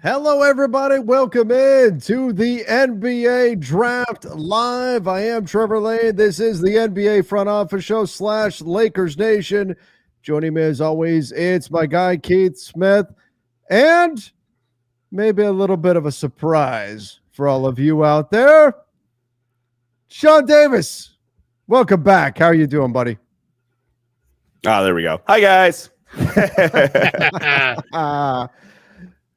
Hello, everybody. Welcome in to the NBA Draft Live. I am Trevor Lane. This is the NBA Front Office Show / Lakers Nation. Joining me as always, it's my guy, Keith Smith, and maybe a little bit of a surprise for all of you out there, Sean Davis. Welcome back. How are you doing, buddy? Oh, there we go. Hi, guys.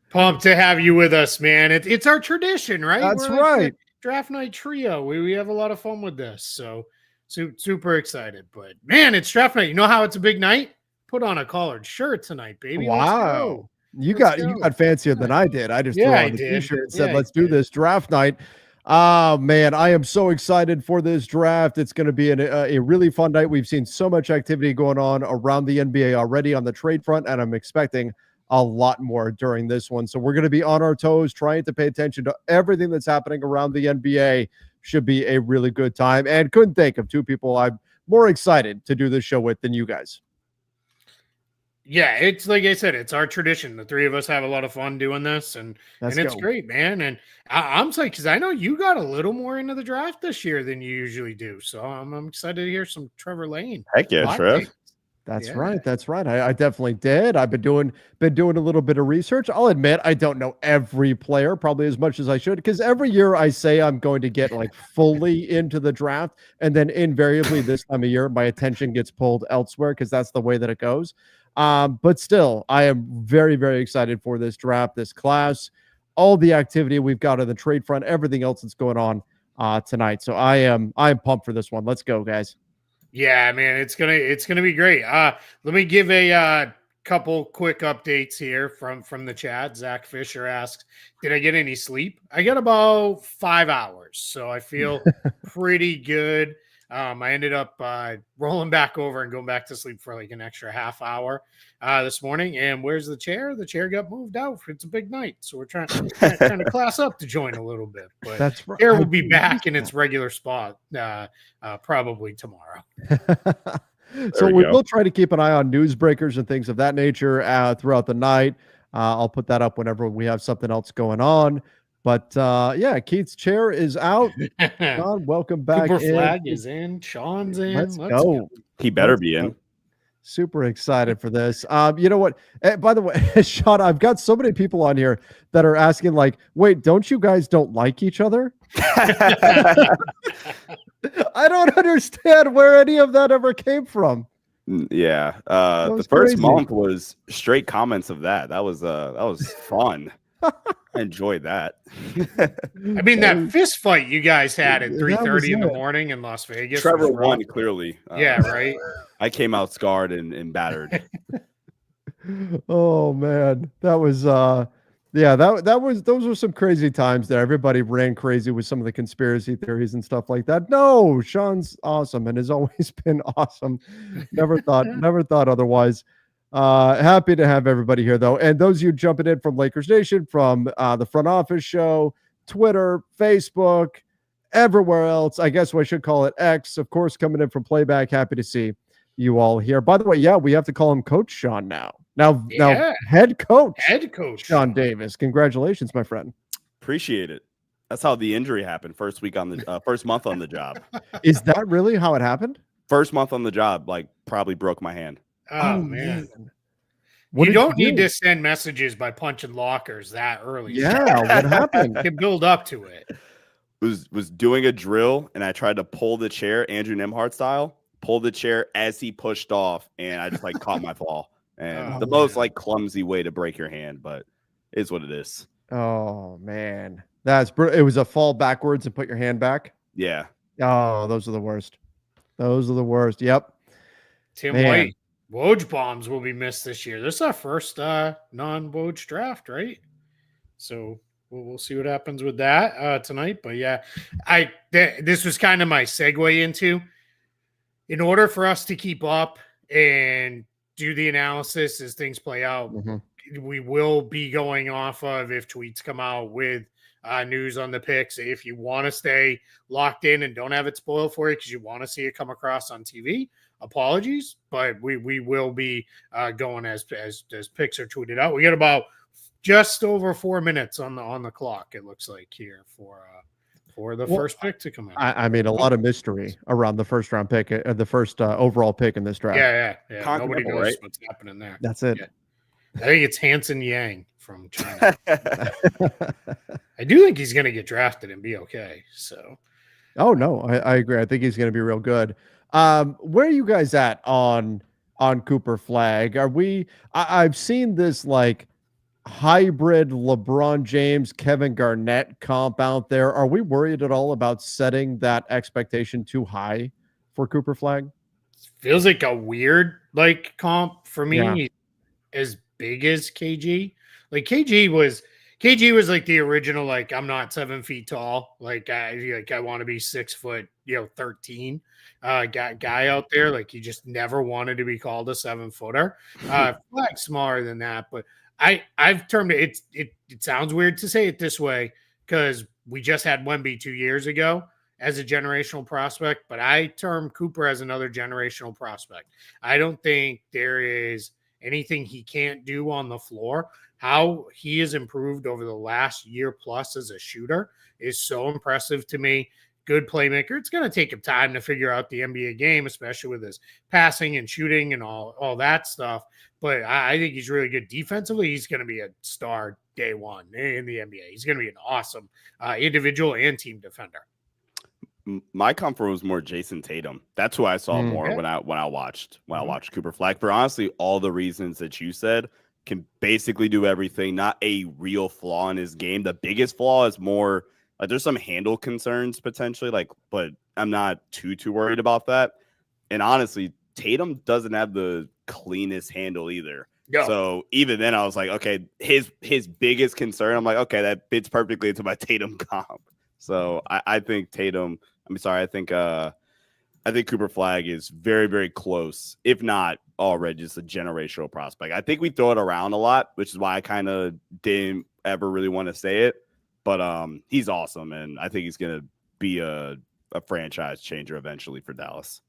Pumped to have you with us, man. It's our tradition, right? That's We're like right. the draft night trio. We have a lot of fun with this. So super excited. But man, it's draft night. You know how it's a big night? Put on a collared shirt tonight, baby. Wow. You got fancier than I did. I just threw on the t-shirt and said, let's do this draft night. Man, I am so excited for this draft. It's going to be a really fun night. We've seen so much activity going on around the NBA already on the trade front, and I'm expecting a lot more during this one. So we're going to be on our toes, trying to pay attention to everything that's happening around the NBA. Should be a really good time, and couldn't think of two people I'm more excited to do this show with than you guys. Yeah, it's like I said, it's our tradition. The three of us have a lot of fun doing this, and it's great, man. And I'm excited because I know you got a little more into the draft this year than you usually do. So I'm excited to hear some Trevor Lane. Heck yeah, Trev. That's right. That's right. I definitely did. I've been doing a little bit of research. I'll admit I don't know every player probably as much as I should, because every year I say I'm going to get like fully into the draft, and then invariably this time of year my attention gets pulled elsewhere because that's the way that it goes. But still, I am very, very excited for this draft, this class, all the activity we've got on the trade front, everything else that's going on tonight. So I'm pumped for this one. Let's go, guys. Yeah, man, it's gonna be great. Let me give a couple quick updates here from the chat. Zach Fisher asks, "Did I get any sleep?" I got about 5 hours, so I feel pretty good. I ended up rolling back over and going back to sleep for like an extra half hour this morning. And where's the chair? The chair got moved out. It's a big night, so we're trying to class up to join a little bit. But that's right. Chair will be back in its regular spot probably tomorrow. So we will try to keep an eye on newsbreakers and things of that nature throughout the night. I'll put that up whenever we have something else going on. But yeah, Keith's chair is out. Sean, welcome back. Cooper Flagg is in. Sean's in. Let's go. He better be in. Super excited for this. You know what? By the way, Sean, I've got so many people on here that are asking, like, wait, don't you guys don't like each other? I don't understand where any of that ever came from. Yeah. The first month was straight comments of that. That was fun. I enjoyed that. I mean, that fist fight you guys had at 3:30 in the morning in Las Vegas. Trevor won clearly. Yeah, right. I came out scarred and battered. Oh man, that was those were some crazy times there. Everybody ran crazy with some of the conspiracy theories and stuff like that. No, Sean's awesome and has always been awesome. Never thought otherwise. Happy to have everybody here though. And those of you jumping in from Lakers Nation, from the Front Office Show, Twitter, Facebook, everywhere else. I guess I should call it X, of course, coming in from Playback. Happy to see you all here. By the way, yeah, we have to call him Coach Sean now. Now head coach Sean Davis. Congratulations, my friend. Appreciate it. That's how the injury happened. First month on the job. Is that really how it happened? First month on the job, like probably broke my hand. Oh man. You don't need to send messages by punching lockers that early. Yeah, what happened? To build up to it. Was doing a drill and I tried to pull the chair, Andrew Nemhart style, pull the chair as he pushed off, and I just like caught my fall. And most like clumsy way to break your hand, but it's what it is. Oh man. It was a fall backwards and put your hand back. Yeah. Oh, those are the worst. Yep. Tim White. Woj bombs will be missed this year. This is our first non-Woj draft, right? So we'll see what happens with that tonight. But yeah, this was kind of my segue into, in order for us to keep up and do the analysis as things play out, we will be going off of, if tweets come out with news on the picks. If you want to stay locked in and don't have it spoiled for you because you want to see it come across on TV, apologies, but we will be going as picks are tweeted out. We got about just over 4 minutes on the clock. It looks like here for the first pick to come in. I mean, a lot of mystery around the first round pick, the first overall pick in this draft. Yeah. Nobody knows right? what's happening there. That's it. Yeah. I think it's Hanson Yang from China. I do think he's going to get drafted and be okay. So, oh no, I agree. I think he's going to be real good. Where are you guys at on Cooper Flagg? Are we? I've seen this like hybrid LeBron James, Kevin Garnett comp out there. Are we worried at all about setting that expectation too high for Cooper Flagg? feels like a weird like comp for me. Yeah. As big as KG. Like KG was like the original, like I'm not 7 feet tall. Like I want to be 6 foot, 13 guy out there. Like he just never wanted to be called a 7-footer. Flag smaller than that, but I've termed it. It sounds weird to say it this way because we just had Wemby 2 years ago as a generational prospect, but I term Cooper as another generational prospect. I don't think there is anything he can't do on the floor. How he has improved over the last year plus as a shooter is so impressive to me. Good playmaker. It's going to take him time to figure out the NBA game, especially with his passing and shooting and all that stuff. But I think he's really good defensively. He's going to be a star day one in the NBA. He's going to be an awesome individual and team defender. My comfort was more Jason Tatum. That's who I saw more when I watched Cooper Flagg. For honestly, all the reasons that you said, can basically do everything. Not a real flaw in his game. The biggest flaw is more like there's some handle concerns potentially, but I'm not too worried about that. And honestly, Tatum doesn't have the cleanest handle either. No. So even then, I was like, okay, his biggest concern, I'm like, okay, that fits perfectly into my Tatum comp. So I think Tatum. I think Cooper Flagg is very, very close, if not already just a generational prospect. I think we throw it around a lot, which is why I kind of didn't ever really want to say it. But he's awesome, and I think he's going to be a franchise changer eventually for Dallas.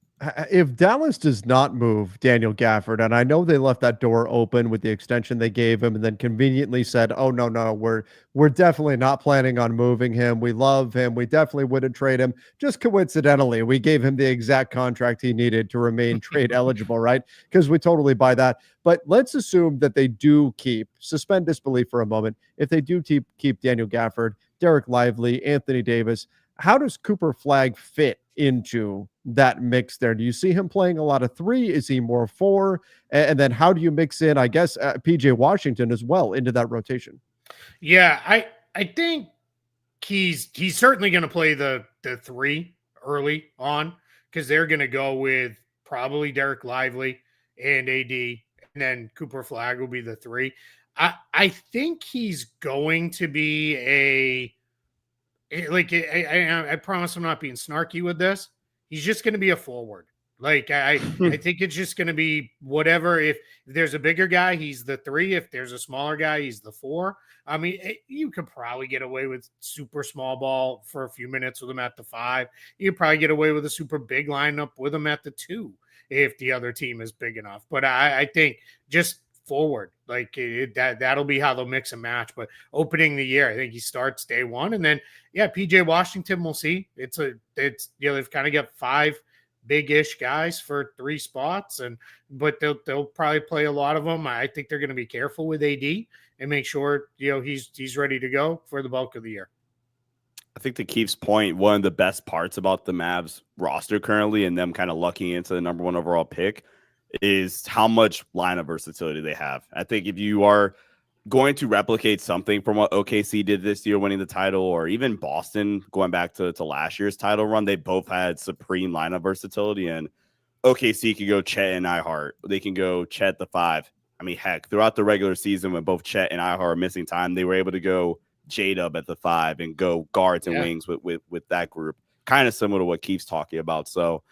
If Dallas does not move Daniel Gafford, and I know they left that door open with the extension they gave him and then conveniently said, oh, no, we're definitely not planning on moving him. We love him. We definitely wouldn't trade him. Just coincidentally, we gave him the exact contract he needed to remain trade eligible, right? Because we totally buy that. But let's assume that they do suspend disbelief for a moment. If they do keep Daniel Gafford, Derek Lively, Anthony Davis, how does Cooper Flagg fit into that mix there? Do you see him playing a lot of 3? Is he more 4? And then how do you mix in, I guess, PJ Washington as well into that rotation? Yeah, I think he's certainly going to play the 3 early on because they're going to go with probably Derek Lively and AD, and then Cooper Flagg will be the 3. I think he's going to be I promise I'm not being snarky with this. He's just going to be a forward. Like I think it's just going to be whatever. If there's a bigger guy, he's the 3. If there's a smaller guy, he's the 4. I mean, you could probably get away with super small ball for a few minutes with him at the 5. You could probably get away with a super big lineup with him at the 2 if the other team is big enough. But I think just forward, like that'll be how they'll mix and match. But opening the year, I think he starts day one, and then PJ Washington, we'll see. They've kind of got 5 big-ish guys for 3 spots, but they'll probably play a lot of them. I think they're going to be careful with AD and make sure he's ready to go for the bulk of the year. I think to Keith's point, one of the best parts about the Mavs roster currently and them kind of lucking into the number 1 overall pick is how much lineup versatility they have. I think if you are going to replicate something from what OKC did this year, winning the title, or even Boston going back to last year's title run, they both had supreme lineup versatility. And OKC can go Chet and Ihart. They can go Chet the 5. I mean, heck, throughout the regular season when both Chet and Ihart are missing time, they were able to go J-Dub at the 5 and go guards and wings with that group. Kind of similar to what Keith's talking about. So,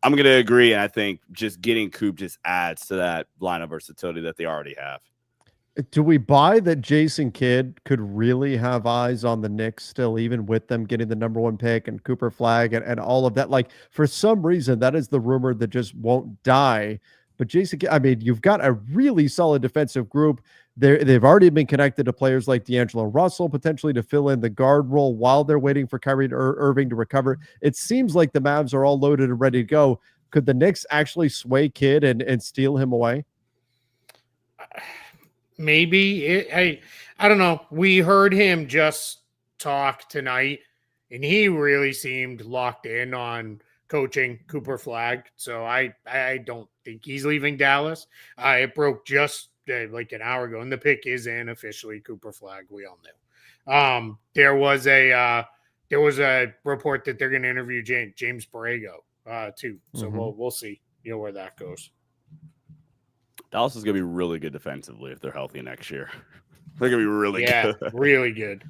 I'm going to agree, and I think just getting Coop just adds to that line of versatility that they already have. Do we buy that Jason Kidd could really have eyes on the Knicks still, even with them getting the number 1 pick and Cooper Flagg and all of that? Like, for some reason, that is the rumor that just won't die. But Jason, I mean, you've got a really solid defensive group. They've already been connected to players like D'Angelo Russell, potentially to fill in the guard role while they're waiting for Kyrie Irving to recover. It seems like the Mavs are all loaded and ready to go. Could the Knicks actually sway Kidd and steal him away? Maybe. I don't know. We heard him just talk tonight, and he really seemed locked in on coaching Cooper Flagg. So I don't think he's leaving Dallas. It broke just like an hour ago, and the pick is in officially Cooper Flagg. We all knew. There was a report that they're going to interview James Borrego too. So we'll see where that goes. Dallas is going to be really good defensively if they're healthy next year. They're going to be really good. Really good.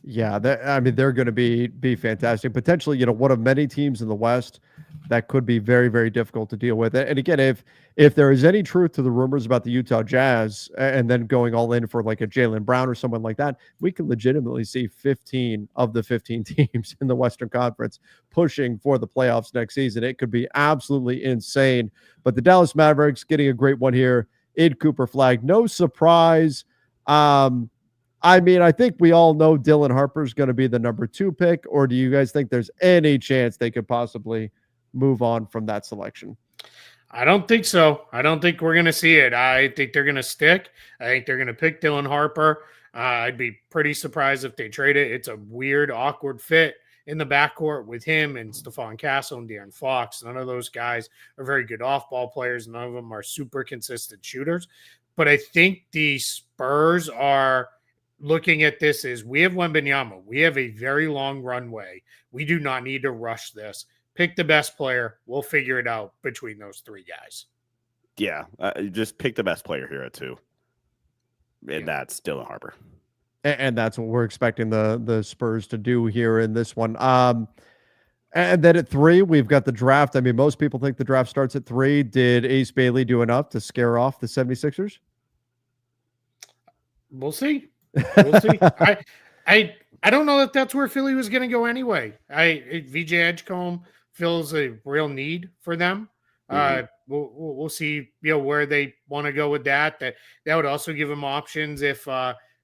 Yeah, I mean, they're going to be fantastic. Potentially, one of many teams in the West that could be very, very difficult to deal with. And again, if there is any truth to the rumors about the Utah Jazz and then going all in for like a Jaylen Brown or someone like that, we can legitimately see 15 of the 15 teams in the Western Conference pushing for the playoffs next season. It could be absolutely insane. But the Dallas Mavericks getting a great one here in Cooper Flagg. No surprise. I mean, I think we all know Dylan Harper is going to be the number 2 pick, or do you guys think there's any chance they could possibly move on from that selection? I don't think so. I don't think we're going to see it. I think they're going to stick. I think they're going to pick Dylan Harper. I'd be pretty surprised if they trade it. It's a weird, awkward fit in the backcourt with him and Stephon Castle and De'Aaron Fox. None of those guys are very good off-ball players. None of them are super consistent shooters. But I think the Spurs are looking at this as we have Wembanyama. We have a very long runway. We do not need to rush this. Pick the best player. We'll figure it out between those 3 guys. Yeah, just pick the best player here at 2. And that's Dylan Harper. And that's what we're expecting the Spurs to do here in this one. And then at 3, we've got the draft. I mean, most people think the draft starts at 3. Did Ace Bailey do enough to scare off the 76ers? We'll see. We'll see. I don't know that that's where Philly was going to go anyway. VJ Edgecombe fills a real need for them. We'll see, where they want to go with that. That would also give them options if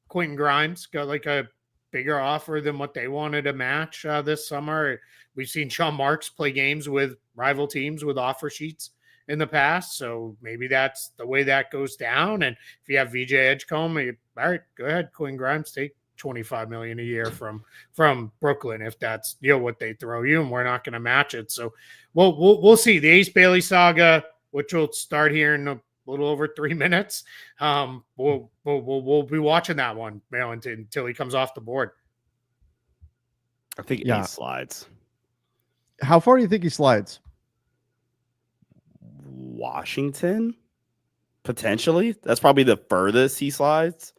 Quentin Grimes got like a bigger offer than what they wanted to match this summer. We've seen Sean Marks play games with rival teams with offer sheets in the past, so maybe that's the way that goes down. And if you have VJ Edgecombe, all right, go ahead, Quentin Grimes, take $25 million a year from Brooklyn if that's what they throw you, and we're not going to match it. So we'll see. The Ace Bailey saga, which will start here in a little over 3 minutes. We'll be watching that one, until he comes off the board. I think he slides. How far do you think he slides? Washington, potentially. That's probably the furthest he slides.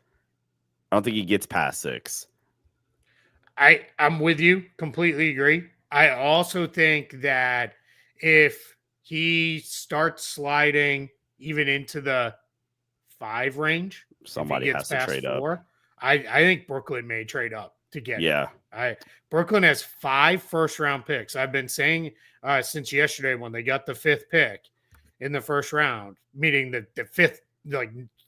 I don't think he gets past 6. I'm with you. Completely agree. I also think that if he starts sliding even into the 5 range, somebody has to trade 4, up. I think Brooklyn may trade up to get it. Brooklyn has 5 first-round picks. I've been saying since yesterday when they got the 5th pick in the first round, meaning the 5th,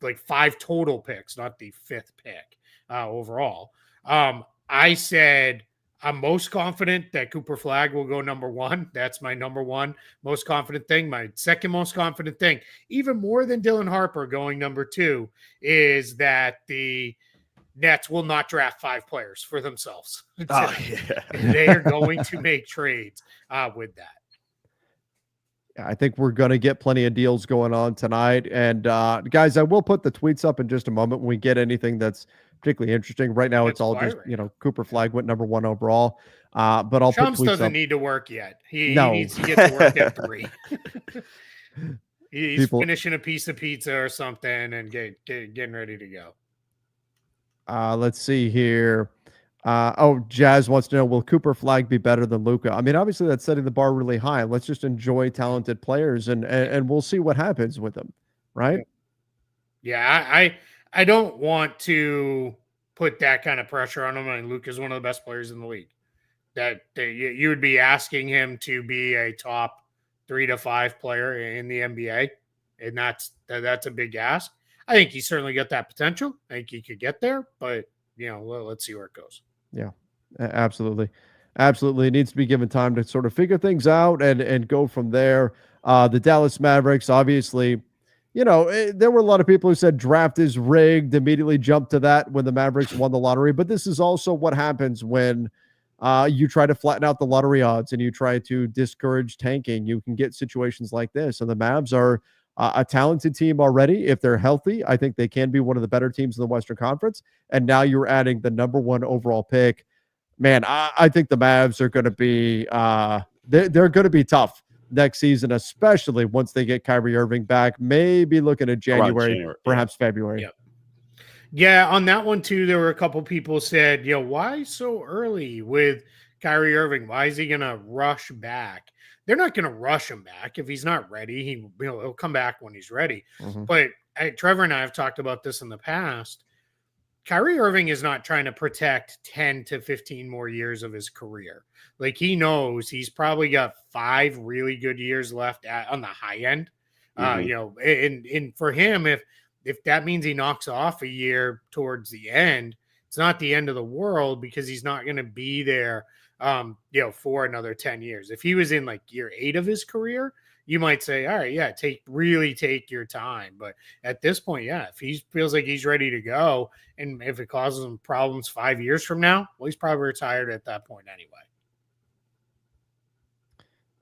like 5 total picks, not the 5th pick overall. I said I'm most confident that Cooper Flagg will go number 1. That's my number 1 most confident thing. My second most confident thing, even more than Dylan Harper going number 2, is that the Nets will not draft 5 players for themselves. They are going to make trades with that. I think we're going to get plenty of deals going on tonight. And guys, I will put the tweets up in just a moment when we get anything that's particularly interesting. Right now, it's all just, Cooper Flagg went number 1 overall. But I'll Shams put tweets doesn't up. need to work yet. He needs to get to work at 3. He's finishing a piece of pizza or something and getting ready to go. Let's see here. Jazz wants to know, will Cooper Flagg be better than Luka? I mean, obviously that's setting the bar really high. Let's just enjoy talented players and we'll see what happens with them. Right. Yeah. I don't want to put that kind of pressure on him. And Luka is one of the best players in the league. That you would be asking him to be a top 3 to 5 player in the NBA, and that's a big ask. I think he's certainly got that potential. I think he could get there, but let's see where it goes. Yeah, absolutely. Absolutely. It needs to be given time to sort of figure things out and go from there. The Dallas Mavericks, obviously, there were a lot of people who said draft is rigged, immediately jumped to that when the Mavericks won the lottery. But this is also what happens when you try to flatten out the lottery odds and you try to discourage tanking. You can get situations like this. And the Mavs are a talented team already. If they're healthy, I think they can be one of the better teams in the Western Conference. And now you're adding the number 1 overall pick. Man, I think the Mavs are going to be they're going to be tough next season, especially once they get Kyrie Irving back. Maybe looking at January, perhaps February. Yep. Yeah, on that one too, there were a couple people said, why so early with Kyrie Irving? Why is he going to rush back? They're not going to rush him back if he's not ready. He'll come back when he's ready. Mm-hmm. But Trevor and I have talked about this in the past. Kyrie Irving is not trying to protect 10 to 15 more years of his career. Like, he knows he's probably got 5 really good years left on the high end. And for him, if that means he knocks off a year towards the end, it's not the end of the world, because he's not going to be there, for another 10 years. If he was in like year 8 of his career, you might say, all right, yeah, take your time. But at this point, yeah, if he feels like he's ready to go, and if it causes him problems 5 years from now, well, he's probably retired at that point anyway.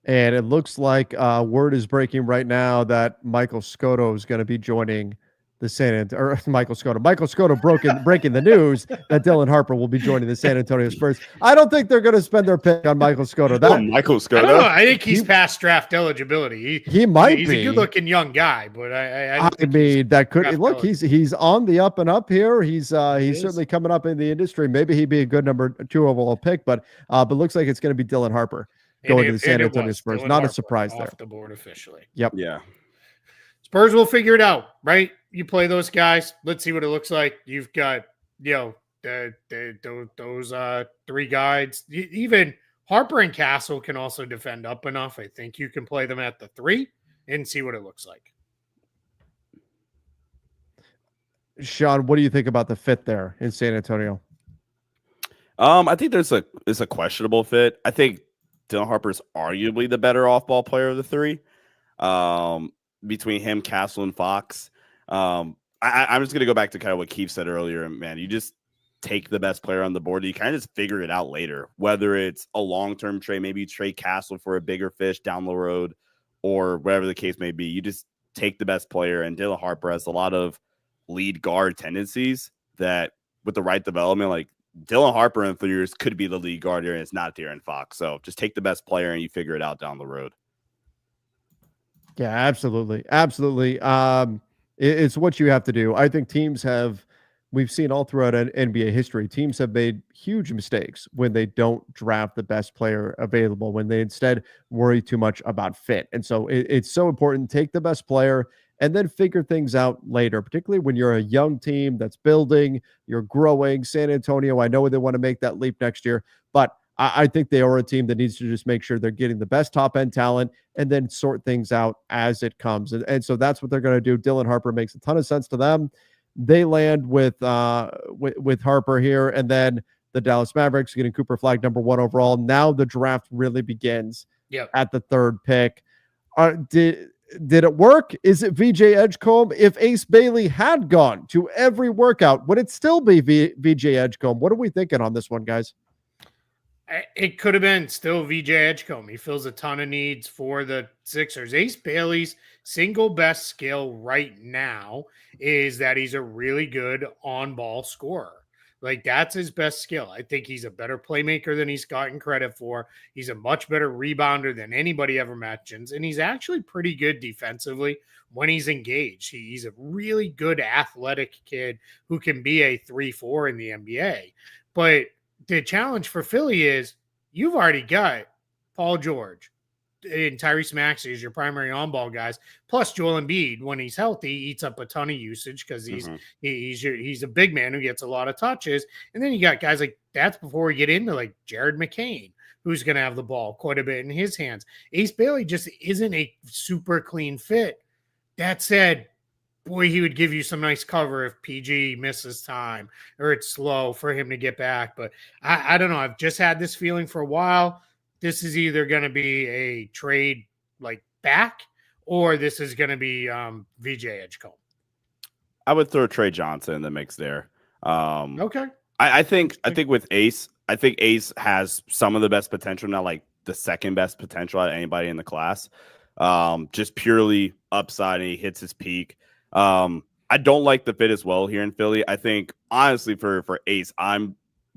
And it looks like word is breaking right now that Michael Scotto is going to be joining the Michael Scotto breaking the news that Dylan Harper will be joining the San Antonio Spurs. I don't think they're going to spend their pick on Michael Scotto. Michael Scotto. I don't know. I think he's past draft eligibility. He might he's be. a good-looking young guy, but I mean, that could look. He's on the up and up here. He's certainly coming up in the industry. Maybe he'd be a good number 2 overall pick, but looks like it's going to be Dylan Harper going to the San Antonio Spurs. Not a surprise there. Off the board officially. Yep. Yeah. Spurs will figure it out, right? You play those guys. Let's see what it looks like. You've got, those 3 guys. Even Harper and Castle can also defend up enough. I think you can play them at the 3 and see what it looks like. Sean, what do you think about the fit there in San Antonio? I think it's a questionable fit. I think Dylan Harper's arguably the better off-ball player of the 3. Between him, Castle, and Fox. I'm just going to go back to kind of what Keith said earlier. And man, you just take the best player on the board. You kind of just figure it out later, whether it's a long-term trade, maybe you trade Castle for a bigger fish down the road, or whatever the case may be. You just take the best player, and Dylan Harper has a lot of lead guard tendencies that with the right development, like Dylan Harper in 3 years could be the lead guard here, and it's not De'Aaron Fox. So just take the best player and you figure it out down the road. Yeah, absolutely. Absolutely. It's what you have to do. I think we've seen all throughout NBA history, teams have made huge mistakes when they don't draft the best player available, when they instead worry too much about fit. And so it's so important. Take the best player and then figure things out later, particularly when you're a young team that's building, you're growing. San Antonio, I know they want to make that leap next year, but I think they are a team that needs to just make sure they're getting the best top-end talent and then sort things out as it comes. And so that's what they're going to do. Dylan Harper makes a ton of sense to them. They land with Harper here, and then the Dallas Mavericks getting Cooper Flagg number 1 overall. Now the draft really begins at the 3rd pick. Did it work? Is it VJ Edgecombe? If Ace Bailey had gone to every workout, would it still be VJ Edgecombe? What are we thinking on this one, guys? It could have been still VJ Edgecombe. He fills a ton of needs for the Sixers. Ace Bailey's single best skill right now is that he's a really good on-ball scorer. Like, that's his best skill. I think he's a better playmaker than he's gotten credit for. He's a much better rebounder than anybody ever mentions. And he's actually pretty good defensively when he's engaged. He's a really good athletic kid who can be a 3-4 in the NBA. But the challenge for Philly is you've already got Paul George and Tyrese Maxey as your primary on-ball guys, plus Joel Embiid, when he's healthy, eats up a ton of usage because he's a big man who gets a lot of touches. And then you got guys like, that's before we get into like Jared McCain, who's going to have the ball quite a bit in his hands. Ace Bailey just isn't a super clean fit. That said, boy, he would give you some nice cover if PG misses time or it's slow for him to get back. But I don't know. I've just had this feeling for a while. This is either going to be a trade like back, or this is going to be VJ Edgecombe. I would throw Trey Johnson in the mix there. Okay. I think with Ace, I think Ace has some of the best potential, not like the second best potential out of anybody in the class. Just purely upside, and he hits his peak. I don't like the fit as well here in Philly. I think honestly for Ace, I'm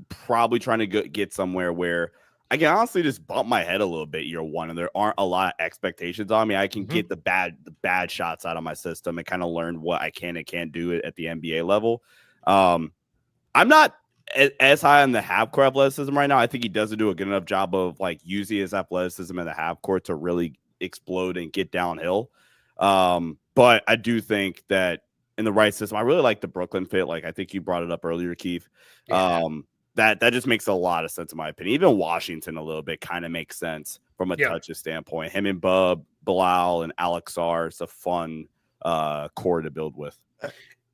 probably trying to get somewhere where I can honestly just bump my head a little bit year one, and there aren't a lot of expectations on me. I can get the bad shots out of my system and kind of learn what I can and can't do at the NBA level. I'm not as high on the half court athleticism right now. I think he doesn't do a good enough job of like using his athleticism in the half court to really explode and get downhill. But I do think that in the right system, I really like the Brooklyn fit. Like I think you brought it up earlier, Keith. Yeah. That just makes a lot of sense in my opinion. Even Washington a little bit kind of makes sense from a touches standpoint. Him and Bub, Bilal, and Alex are a fun core to build with.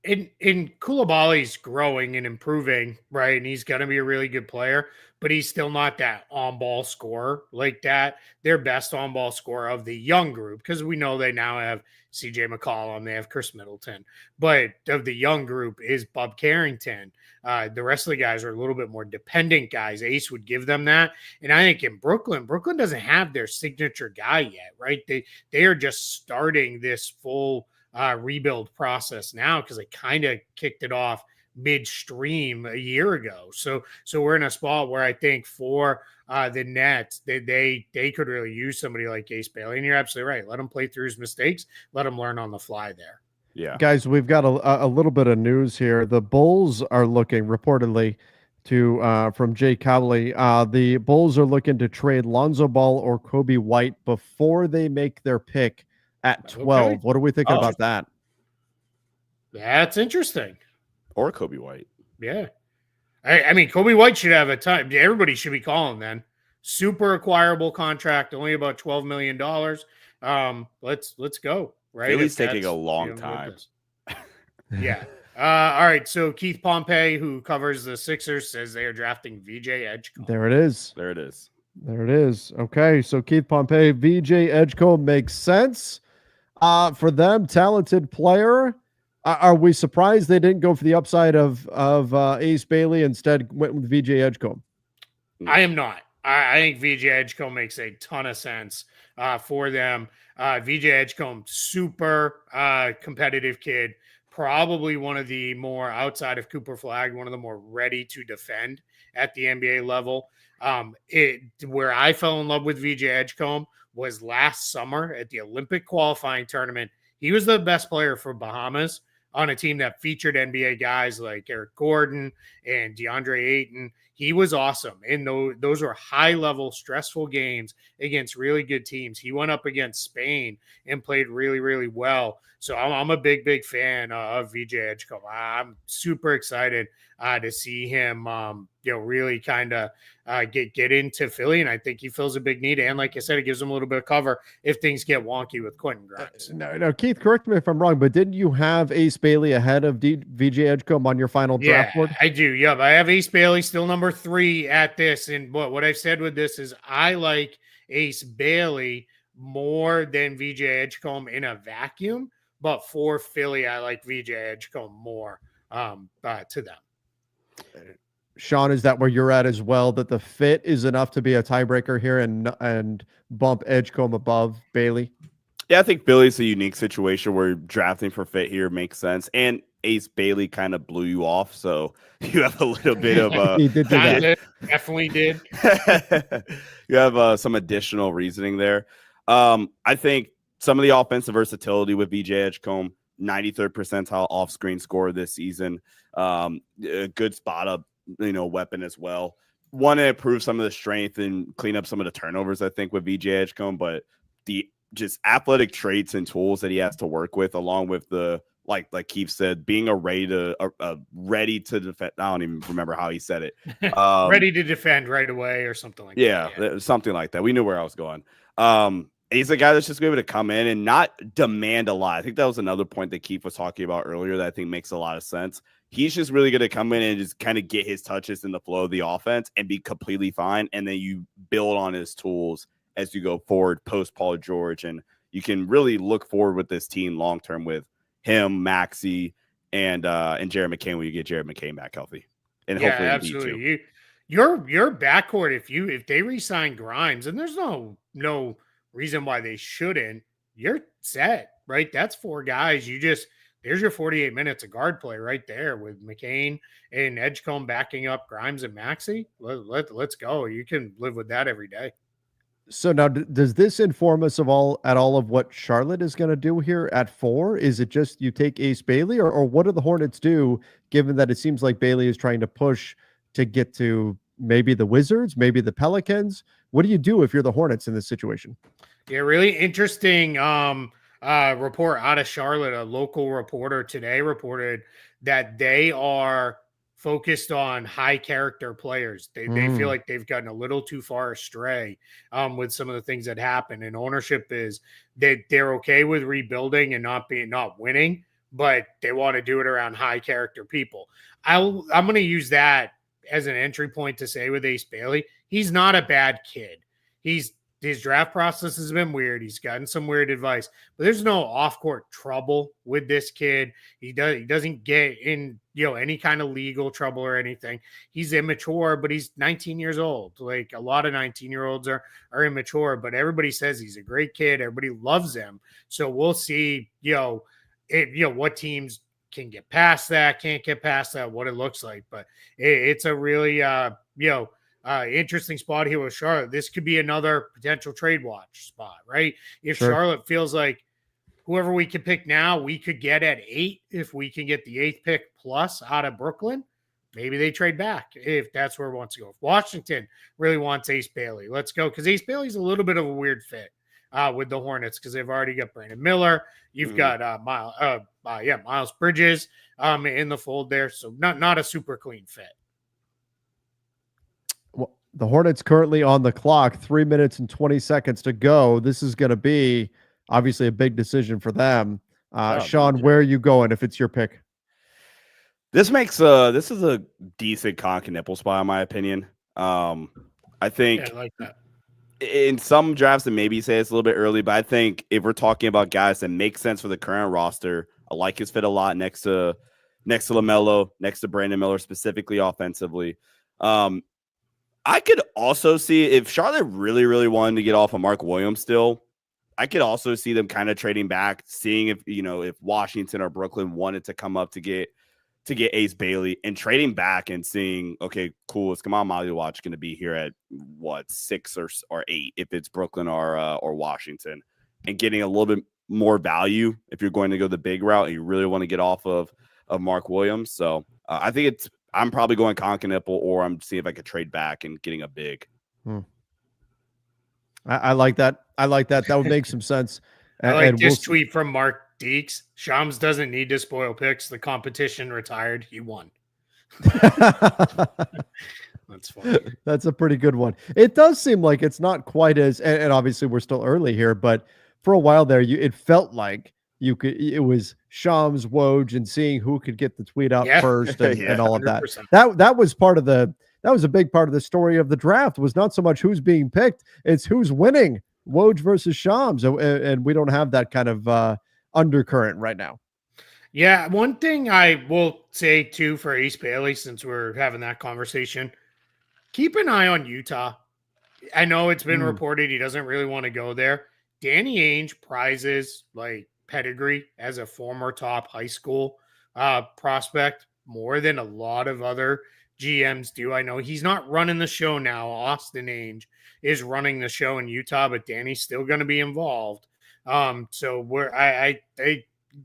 In Koulibaly's growing and improving, right? And he's going to be a really good player, but he's still not that on-ball scorer like that. Their best on-ball scorer of the young group, because we know they now have CJ McCollum, they have Chris Middleton, but of the young group is Bub Carrington. The rest of the guys are a little bit more dependent guys. Ace would give them that. And I think in Brooklyn doesn't have their signature guy yet, right? They are just starting this full rebuild process now because they kind of kicked it off midstream a year ago. So we're in a spot where I think for the Nets, they could really use somebody like Ace Bailey. And you're absolutely right. Let him play through his mistakes. Let him learn on the fly there. Yeah, guys, we've got a little bit of news here. The Bulls are looking reportedly to from Jay Cowley. The Bulls are looking to trade Lonzo Ball or Kobe White before they make their pick at 12. Okay. What are we thinking about that? That's interesting. or Kobe White. Yeah. I mean, Kobe White should have a time. Everybody should be calling then. Super acquirable contract, only about $12 million. Let's go. Right. Philly's taking a long time. Yeah. All right. So Keith Pompey, who covers the Sixers, says they are drafting VJ Edgecombe. There it is. There it is. There it is. Okay. So Keith Pompey, VJ Edgecombe makes sense. For them, talented player. Are we surprised they didn't go for the upside of Ace Bailey, instead went with VJ Edgecombe? I am not. I think VJ Edgecombe makes a ton of sense for them. VJ Edgecombe, super competitive kid, probably one of the more, outside of Cooper Flagg, one of the more ready to defend at the NBA level. Where I fell in love with VJ Edgecombe was last summer at the Olympic qualifying tournament. He was the best player for Bahamas on a team that featured NBA guys like Eric Gordon and DeAndre Ayton. He was awesome. And those were high-level, stressful games against really good teams. He went up against Spain and played really, really well. So I'm a big, big fan of VJ Edgecombe. I'm super excited to see him, really kind of get into Philly. And I think he fills a big need. And like I said, it gives him a little bit of cover if things get wonky with Quentin Grimes. No, Keith, correct me if I'm wrong, but didn't you have Ace Bailey ahead of VJ Edgecombe on your final draft board? I do. Yep. I have Ace Bailey still number 3 at this. And what I've said with this is I like Ace Bailey more than VJ Edgecombe in a vacuum. But for Philly, I like VJ Edgecombe more to them. Sean, is that where you're at as well? That the fit is enough to be a tiebreaker here and bump Edgecombe above Bailey? Yeah, I think Philly's a unique situation where drafting for fit here makes sense. And Ace Bailey kind of blew you off, so you have a little bit of he did do that. Definitely did. You have some additional reasoning there. I think some of the offensive versatility with VJ Edgecombe, 93rd percentile off-screen score this season, a good spot up, weapon as well. Want to improve some of the strength and clean up some of the turnovers, I think, with VJ Edgecombe, but the just athletic traits and tools that he has to work with, along with the like Keith said, being ready to defend. I don't even remember how he said it. Ready to defend right away or something like that. Yeah, something like that. We knew where I was going. He's a guy that's just going to be able to come in and not demand a lot. I think that was another point that Keith was talking about earlier that I think makes a lot of sense. He's just really going to come in and just kind of get his touches in the flow of the offense and be completely fine. And then you build on his tools as you go forward post Paul George. And you can really look forward with this team long term with him, Maxey, and Jared McCain when you get Jared McCain back healthy. And hopefully absolutely. Your backcourt, if they re-sign Grimes, and there's no reason why they shouldn't, you're set, right? That's 4 guys. There's your 48 minutes of guard play right there with McCain and Edgecombe backing up Grimes and Maxey. Let's go. You can live with that every day. So now, does this inform us at all of what Charlotte is going to do here at 4? Is it just you take Ace Bailey, or what do the Hornets do, given that it seems like Bailey is trying to push to get to maybe the Wizards, maybe the Pelicans? What do you do if you're the Hornets in this situation? Yeah, really interesting report out of Charlotte. A local reporter today reported that they are focused on high character players. They feel like they've gotten a little too far astray with some of the things that happen. And ownership is they're okay with rebuilding and not winning, but they want to do it around high character people. I'm going to use that as an entry point to say with Ace Bailey, he's not a bad kid. His draft process has been weird. He's gotten some weird advice, but there's no off-court trouble with this kid. He doesn't get in, any kind of legal trouble or anything. He's immature, but he's 19 years old. Like a lot of 19-year-olds are immature, but everybody says he's a great kid. Everybody loves him. So we'll see, what teams can get past that, can't get past that, what it looks like. But it's a really, interesting spot here with Charlotte. This could be another potential trade watch spot, right? If Charlotte feels like whoever we can pick now, we could get at 8. If we can get the 8th pick plus out of Brooklyn, maybe they trade back if that's where it wants to go. If Washington really wants Ace Bailey, let's go. Because Ace Bailey's a little bit of a weird fit with the Hornets because they've already got Brandon Miller. You've got Miles Bridges in the fold there. So not a super clean fit. The Hornets currently on the clock, 3 minutes and 20 seconds to go. This is going to be obviously a big decision for them. Sean, where are you going if it's your pick? This is a decent conk and nipple spot in my opinion. I think I like that. In some drafts, and maybe say it's a little bit early, but I think if we're talking about guys that make sense for the current roster, I like his fit a lot next to LaMelo, next to Brandon Miller, specifically offensively. I could also see if Charlotte really, really wanted to get off of Mark Williams still, I could also see them kind of trading back, seeing if Washington or Brooklyn wanted to come up to get Ace Bailey and trading back and seeing, okay, cool, is Kamal Maliwatch going to be here at 6 or 8 if it's Brooklyn or Washington, and getting a little bit more value if you're going to go the big route and you really want to get off of Mark Williams. So I think I'm probably going conk and nipple, or I'm seeing if I could trade back and getting a big. I like that. That would make some sense. I like this tweet from Mark Deeks. Shams doesn't need to spoil picks. The competition retired. He won. That's funny. That's a pretty good one. It does seem like it's not quite as, and obviously we're still early here, but for a while there, it felt like it was Shams, Woj, and seeing who could get the tweet out first and all of that. 100%. That was a big part of the story of the draft, was not so much who's being picked, it's who's winning, Woj versus Shams. And we don't have that kind of undercurrent right now. Yeah. One thing I will say too for Ace Bailey, since we're having that conversation, keep an eye on Utah. I know it's been reported he doesn't really want to go there. Danny Ainge prizes like pedigree as a former top high school prospect more than a lot of other GMs do. I know he's not running the show now. Austin Ainge is running the show in Utah, but Danny's still going to be involved. So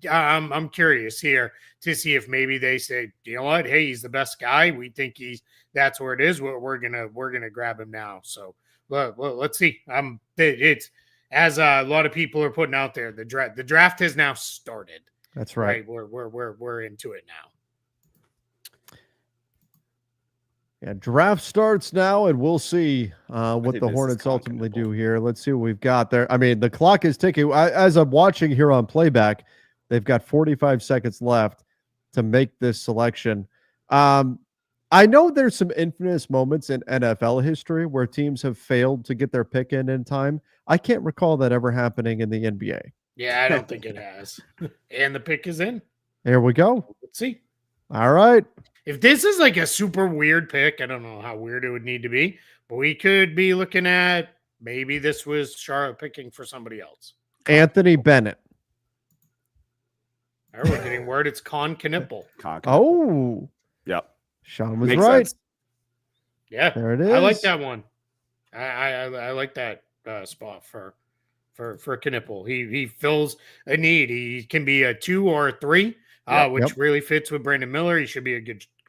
I'm curious here to see if maybe they say, you know what, hey, he's the best guy. We think that's where it is. We're gonna grab him now. So let's see. It's as a lot of people are putting out there. The draft has now started. That's right. We're into it now. Yeah, draft starts now, and we'll see what think the this is Hornets ultimately Continental. do here. Let's see what we've got there. I mean, the clock is ticking. As I'm watching here on playback, they've got 45 seconds left to make this selection. I know there's some infamous moments in NFL history where teams have failed to get their pick in time. I can't recall that ever happening in the NBA. Yeah, I don't think it has. And the pick is in. Here we go. Let's see. All right. If this is like a super weird pick, I don't know how weird it would need to be, but we could be looking at maybe this was Charlotte picking for somebody else. Anthony Bennett. All right, we're getting word it's Con Knipple. Oh. Yep. Sean was Makes right. sense. Yeah, There it is. I like that one. I like that spot for Knipple. He fills a need. He can be a 2 or a 3, which really fits with Brandon Miller. He should be a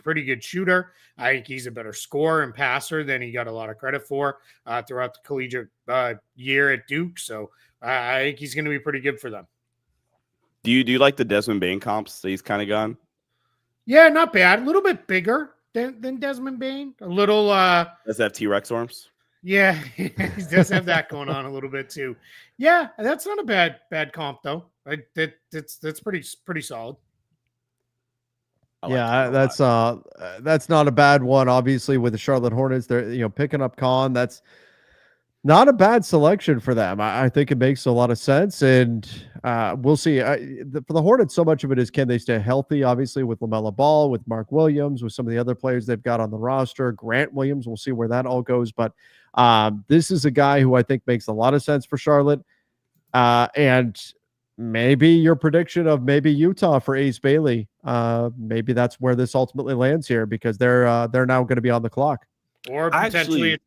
pretty good shooter. I think he's a better scorer and passer than he got a lot of credit for throughout the collegiate year at Duke. So I think he's going to be pretty good for them. Do you like the Desmond Bain comps that he's kind of gone? Yeah, not bad. A little bit bigger than Desmond Bain. A little Does that have T-Rex arms? Yeah, he does have that going on a little bit too. Yeah, that's not a bad comp though. That's pretty solid. That's not a bad one. Obviously, with the Charlotte Hornets, they're picking up Khan. That's not a bad selection for them. I think it makes a lot of sense, and we'll see. For the Hornets, so much of it is can they stay healthy? Obviously, with LaMelo Ball, with Mark Williams, with some of the other players they've got on the roster. Grant Williams, we'll see where that all goes. But this is a guy who I think makes a lot of sense for Charlotte, and maybe your prediction of maybe Utah for Ace Bailey. Maybe that's where this ultimately lands here because they're now going to be on the clock, or potentially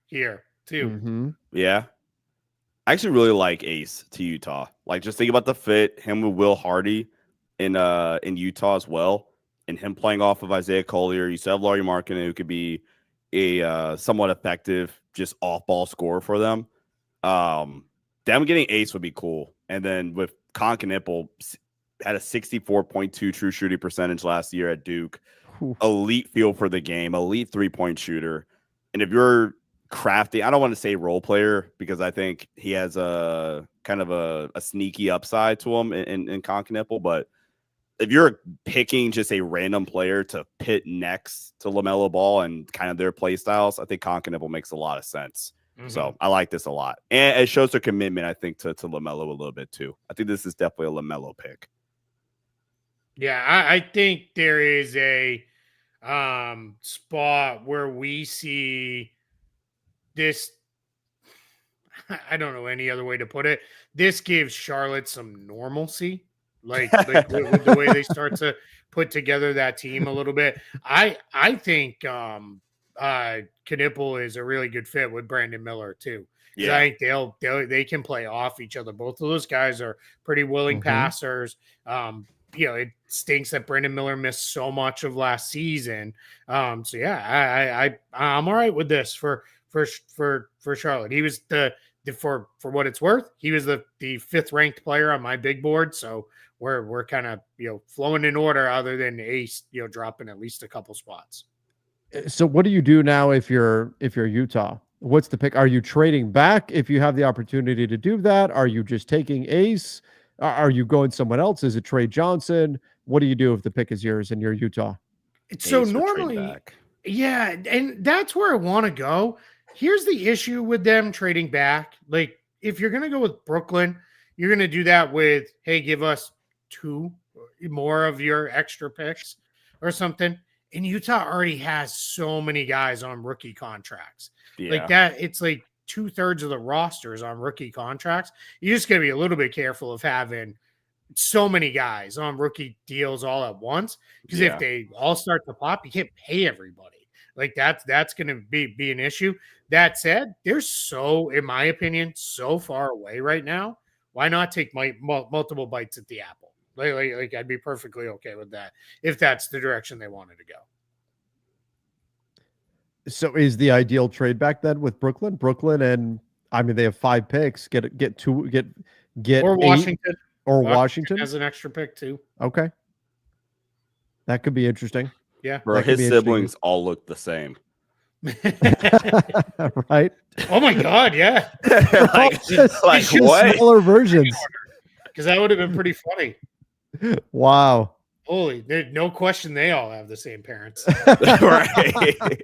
here too. Mm-hmm. Yeah. I actually really like Ace to Utah. Like, just think about the fit, him with Will Hardy in Utah as well, and him playing off of Isaiah Collier. You still have Laurie Markkinen, who could be a somewhat effective, just off-ball scorer for them. Them getting Ace would be cool. And then with Con Knipple, had a 64.2 true shooting percentage last year at Duke. Ooh. Elite feel for the game, elite three-point shooter. And if you're crafty, I don't want to say role player because I think he has a kind of a sneaky upside to him in Con Knipple, but if you're picking just a random player to pit next to LaMelo Ball and kind of their play styles, I think Con Knipple makes a lot of sense. Mm-hmm. So I like this a lot. And it shows their commitment, I think, to LaMelo a little bit too. I think this is definitely a LaMelo pick. Yeah, I think there is a spot where we see this. I don't know any other way to put it. This gives Charlotte some normalcy, like with the way they start to put together that team a little bit. I think Knipple is a really good fit with Brandon Miller too. Yeah, I think they can play off each other. Both of those guys are pretty willing passers. It stinks that Brandon Miller missed so much of last season. So yeah, I'm all right with this for Charlotte. He was for what it's worth, he was the 5th ranked player on my big board. So we're kind of flowing in order, other than Ace dropping at least a couple spots. So what do you do now if you're Utah? What's the pick? Are you trading back if you have the opportunity to do that? Are you just taking Ace? Are you going someone else? Is it Trey Johnson? What do you do if the pick is yours and you're Utah? So normally, yeah, and that's where I want to go. Here's the issue with them trading back. Like, if you're going to go with Brooklyn, you're going to do that with, hey, give us 2 more of your extra picks or something. And Utah already has so many guys on rookie contracts. Yeah. Like that, it's like 2/3 of the rosters on rookie contracts. You just got to be a little bit careful of having so many guys on rookie deals all at once. Because if they all start to pop, you can't pay everybody. Like that's going to be an issue. That said, they're in my opinion, so far away right now. Why not take multiple bites at the apple? Like I'd be perfectly okay with that if that's the direction they wanted to go. So is the ideal trade back then with Brooklyn? And I mean, they have 5 picks. Get or Washington. or Washington has an extra pick too. Okay, that could be interesting. Yeah, Bro, his siblings all look the same. Right? Oh my god, yeah. like just what? Smaller versions. Because that would have been pretty funny. Wow. Holy, there's no question they all have the same parents. Right.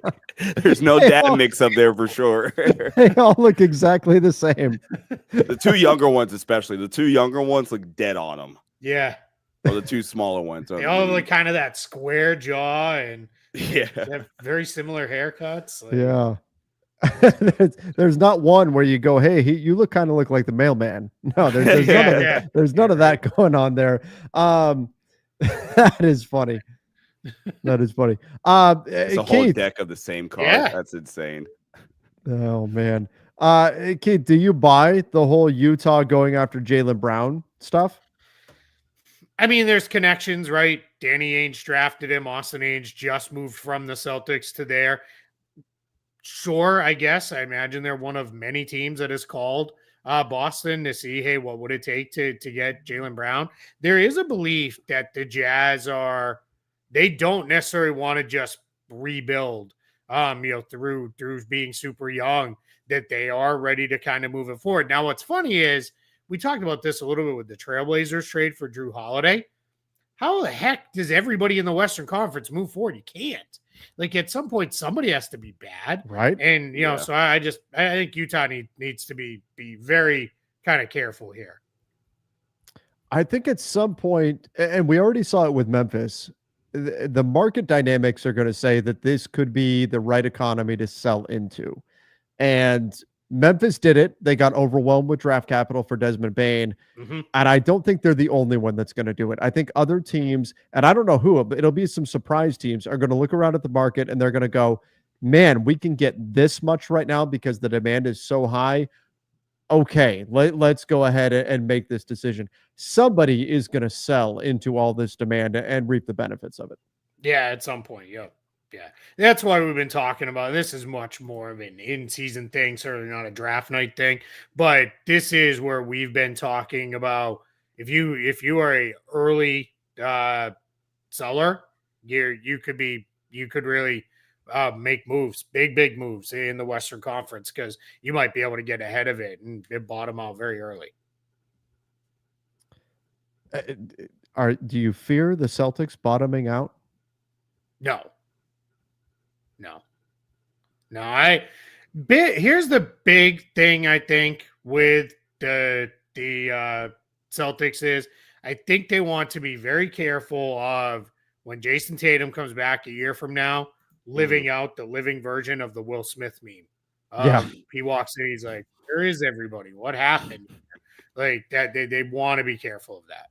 There's no dad mix up there for sure. They all look exactly the same. The two younger ones, especially. The two younger ones look dead on them. Yeah. Or the two smaller ones. They all have like kind of that square jaw and yeah, they have very similar haircuts. Like, Yeah. There's not one where you go, hey, you look like the mailman. No, there's none of that going on there. That is funny. That is funny. it's a whole deck of the same card. Yeah. That's insane. Oh man. Keith, do you buy the whole Utah going after Jaylen Brown stuff? I mean, there's connections, right? Danny Ainge drafted him. Austin Ainge just moved from the Celtics to there. Sure, I guess. I imagine they're one of many teams that is called Boston to see, hey, what would it take to get Jaylen Brown? There is a belief that the Jazz they don't necessarily want to just rebuild, through being super young, that they are ready to kind of move it forward. Now, what's funny is we talked about this a little bit with the Trailblazers trade for Drew Holiday. How the heck does everybody in the Western Conference move forward? You can't. Like at some point, somebody has to be bad, right? And so I think Utah needs to be very kind of careful here. I think at some point, and we already saw it with Memphis, the market dynamics are going to say that this could be the right economy to sell into, and Memphis did it. They got overwhelmed with draft capital for Desmond Bane. Mm-hmm. And I don't think they're the only one that's going to do it. I think other teams, and I don't know who, but it'll be some surprise teams, are going to look around at the market and they're going to go, man, we can get this much right now because the demand is so high. Okay, let's go ahead and make this decision. Somebody is going to sell into all this demand and reap the benefits of it. Yeah, at some point. Yep. Yeah, that's why we've been talking about this is much more of an in-season thing, certainly not a draft night thing. But this is where we've been talking about if you are a early seller, you could really make moves, big moves in the Western Conference because you might be able to get ahead of it and bottom out very early. Do you fear the Celtics bottoming out? No. Here's the big thing I think with the Celtics is I think they want to be very careful of when Jason Tatum comes back a year from now, living out the living version of the Will Smith meme. He walks in, he's like, "Where is everybody? What happened?" Like that, they want to be careful of that.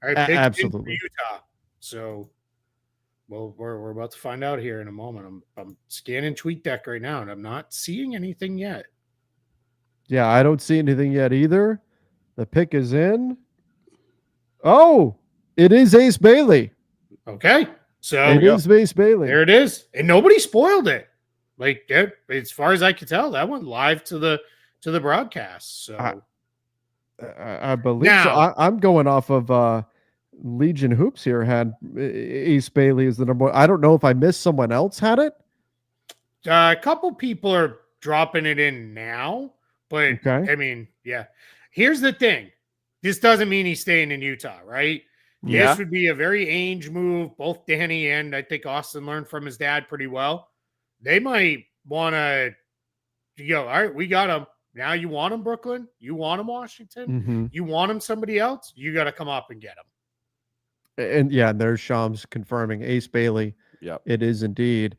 All right, absolutely, Utah. So. Well, we're about to find out here in a moment. I'm scanning TweetDeck right now, and I'm not seeing anything yet. Yeah, I don't see anything yet either. The pick is in. Oh, it is Ace Bailey. Okay, so it is Ace Bailey. There it is, and nobody spoiled it. Like as far as I could tell, that went live to the broadcast. So I believe so. I'm going off of. Legion Hoops here had Ace Bailey as the number one. I don't know if I missed someone else had it. A couple people are dropping it in now, but okay. I mean, yeah. Here's the thing. This doesn't mean he's staying in Utah, right? Yeah. This would be a very Ainge move. Both Danny and I think Austin learned from his dad pretty well. They might want to go, all right, we got him. Now you want him, Brooklyn? You want him, Washington? Mm-hmm. You want him, somebody else? You got to come up and get him. And yeah, there's Shams confirming Ace Bailey. Yeah, it is indeed.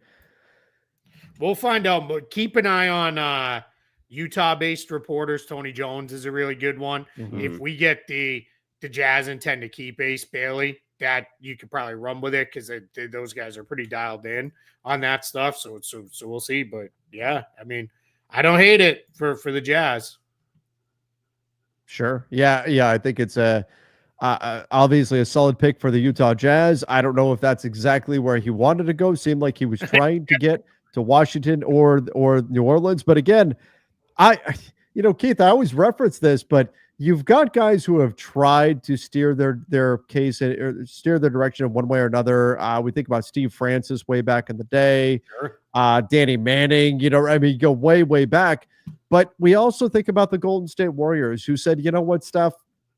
We'll find out, but keep an eye on Utah-based reporters. Tony Jones is a really good one. Mm-hmm. If we get the Jazz intend to keep Ace Bailey, that you could probably run with it because those guys are pretty dialed in on that stuff. So we'll see. But yeah, I mean, I don't hate it for the Jazz. Sure. Yeah. I think it's obviously a solid pick for the Utah Jazz. I don't know if that's exactly where he wanted to go. Seemed like he was trying to get to Washington or New Orleans. But again, Keith, I always reference this, but you've got guys who have tried to steer their case or steer their direction in one way or another. We think about Steve Francis way back in the day, Sure. Danny Manning. I mean, go way back. But we also think about the Golden State Warriors, who said, you know what, Steph,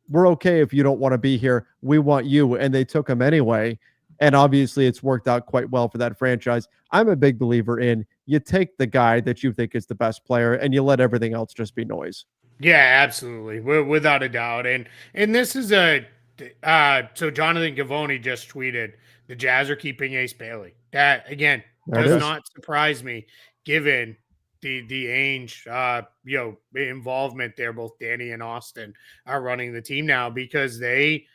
we're okay if you don't want to be here. We want you, and they took him anyway. And obviously, it's worked out quite well for that franchise. I'm a big believer in you take the guy that you think is the best player, and you let everything else just be noise. Yeah, absolutely, without a doubt. And this is so Jonathan Givony just tweeted the Jazz are keeping Ace Bailey. That again does not surprise me, given the Ainge involvement there. Both Danny and Austin are running the team now because they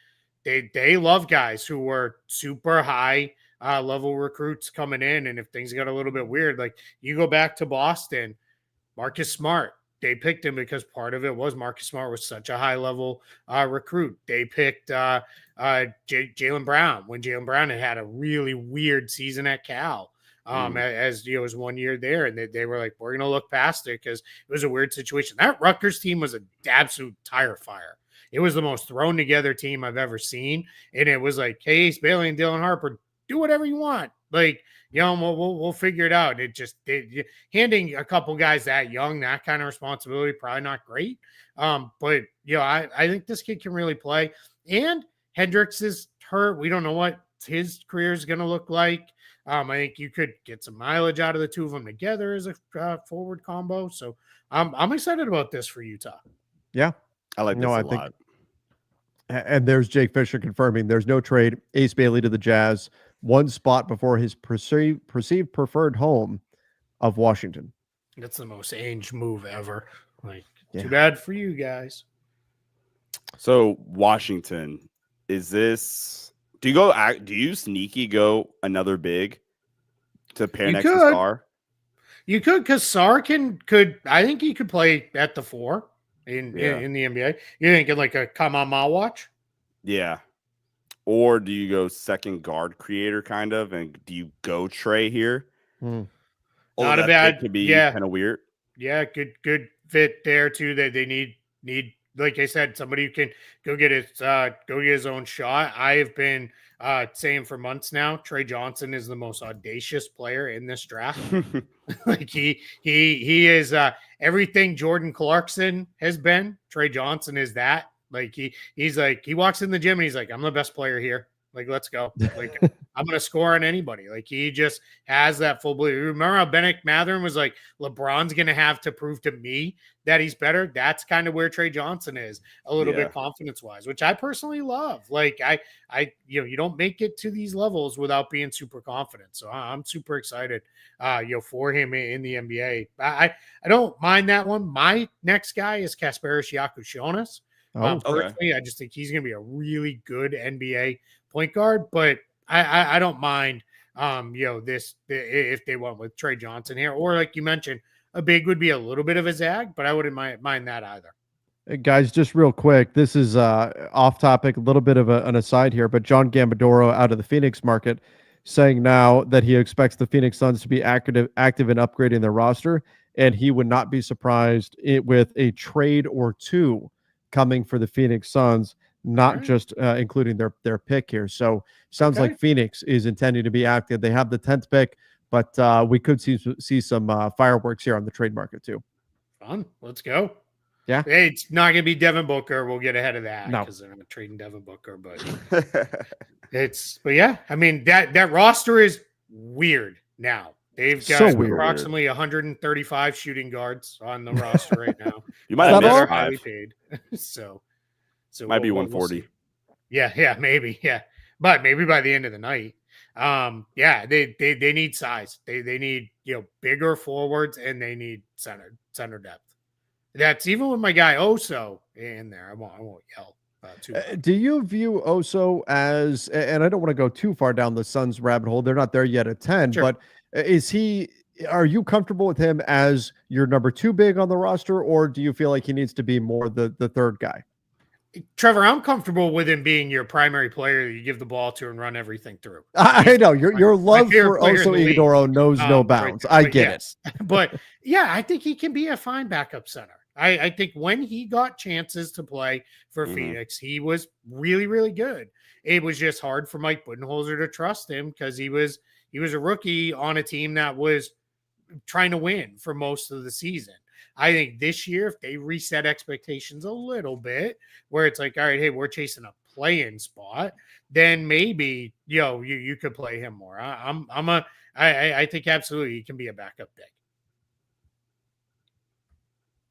love guys who were super high level recruits coming in, and if things got a little bit weird, like you go back to Boston, Marcus Smart. They picked him because part of it was Marcus Smart was such a high level recruit. They picked Jaylen Brown when Jaylen Brown had a really weird season at Cal. As his 1 year there, and they were like, we're going to look past it because it was a weird situation. That Rutgers team was an absolute tire fire. It was the most thrown together team I've ever seen, and it was like, hey, Ace Bailey and Dylan Harper, do whatever you want. Like, we'll figure it out. Handing a couple guys that young, that kind of responsibility, probably not great. But I think this kid can really play. And Hendricks is hurt. We don't know what his career is going to look like. I think you could get some mileage out of the two of them together as a forward combo. So I'm excited about this for Utah. Yeah, I like this a lot. And there's Jake Fisher confirming there's no trade. Ace Bailey to the Jazz, one spot before his perceived preferred home of Washington. That's the most Ainge move ever. Like, too bad for you guys. So Washington, is this? Do you sneaky go another big to pair next to Sarr? You could, because Sarr could. I think he could play at the 4 in the NBA. You're thinking like a Kamama watch? Yeah. Or do you go second guard creator kind of, and do you go Trey here? Not a bad. Could be kind of weird. Yeah, good fit there too. That they need. Like I said, somebody who can go get his own shot. I have been saying for months now, Trey Johnson is the most audacious player in this draft. Like he is everything Jordan Clarkson has been. Trey Johnson is that. Like he's like, he walks in the gym and he's like, I'm the best player here. Like, let's go. Like, I'm going to score on anybody. Like, he just has that full belief. Remember how Bennett Mathurin was like, LeBron's going to have to prove to me that he's better? That's kind of where Trey Johnson is a little bit confidence-wise, which I personally love. Like, you don't make it to these levels without being super confident. So I'm super excited, for him in the NBA. I don't mind that one. My next guy is Kasparis Yakushonis. Personally, I just think he's going to be a really good NBA point guard, but I don't mind, if they went with Trey Johnson here, or like you mentioned, a big would be a little bit of a zag, but I wouldn't mind that either. Guys, just real quick, this is off topic, a little bit of an aside here, but John Gambadoro out of the Phoenix market saying now that he expects the Phoenix Suns to be active in upgrading their roster, and he would not be surprised with a trade or two coming for the Phoenix Suns, not just including their pick here. So sounds like Phoenix is intending to be active. They have the 10th pick, but we could see some fireworks here on the trade market too. Fun. Let's go. Yeah. Hey, it's not going to be Devin Booker. We'll get ahead of that because they're not trading Devin Booker, but I mean, that roster is weird now. They've got approximately 135 shooting guards on the roster right now. You might have missed highly paid. So might be 140. Yeah, maybe. Yeah. But maybe by the end of the night. They need size. They need, bigger forwards, and they need center depth. That's even with my guy Oso in there. I won't yell too much. Do you view Oso as, and I don't want to go too far down the Suns rabbit hole, they're not there yet at 10, but are you comfortable with him as your number 2 big on the roster, or do you feel like he needs to be more the third guy? Trevor, I'm comfortable with him being your primary player that you give the ball to and run everything through. I know your love for Oso Ighodaro knows no bounds. I get it. But yeah, I think he can be a fine backup center. I think when he got chances to play for Phoenix, he was really, really good. It was just hard for Mike Budenholzer to trust him because he was a rookie on a team that was trying to win for most of the season. I think this year, if they reset expectations a little bit, where it's like, all right, hey, we're chasing a play-in spot, then maybe you could play him more. I think absolutely he can be a backup pick,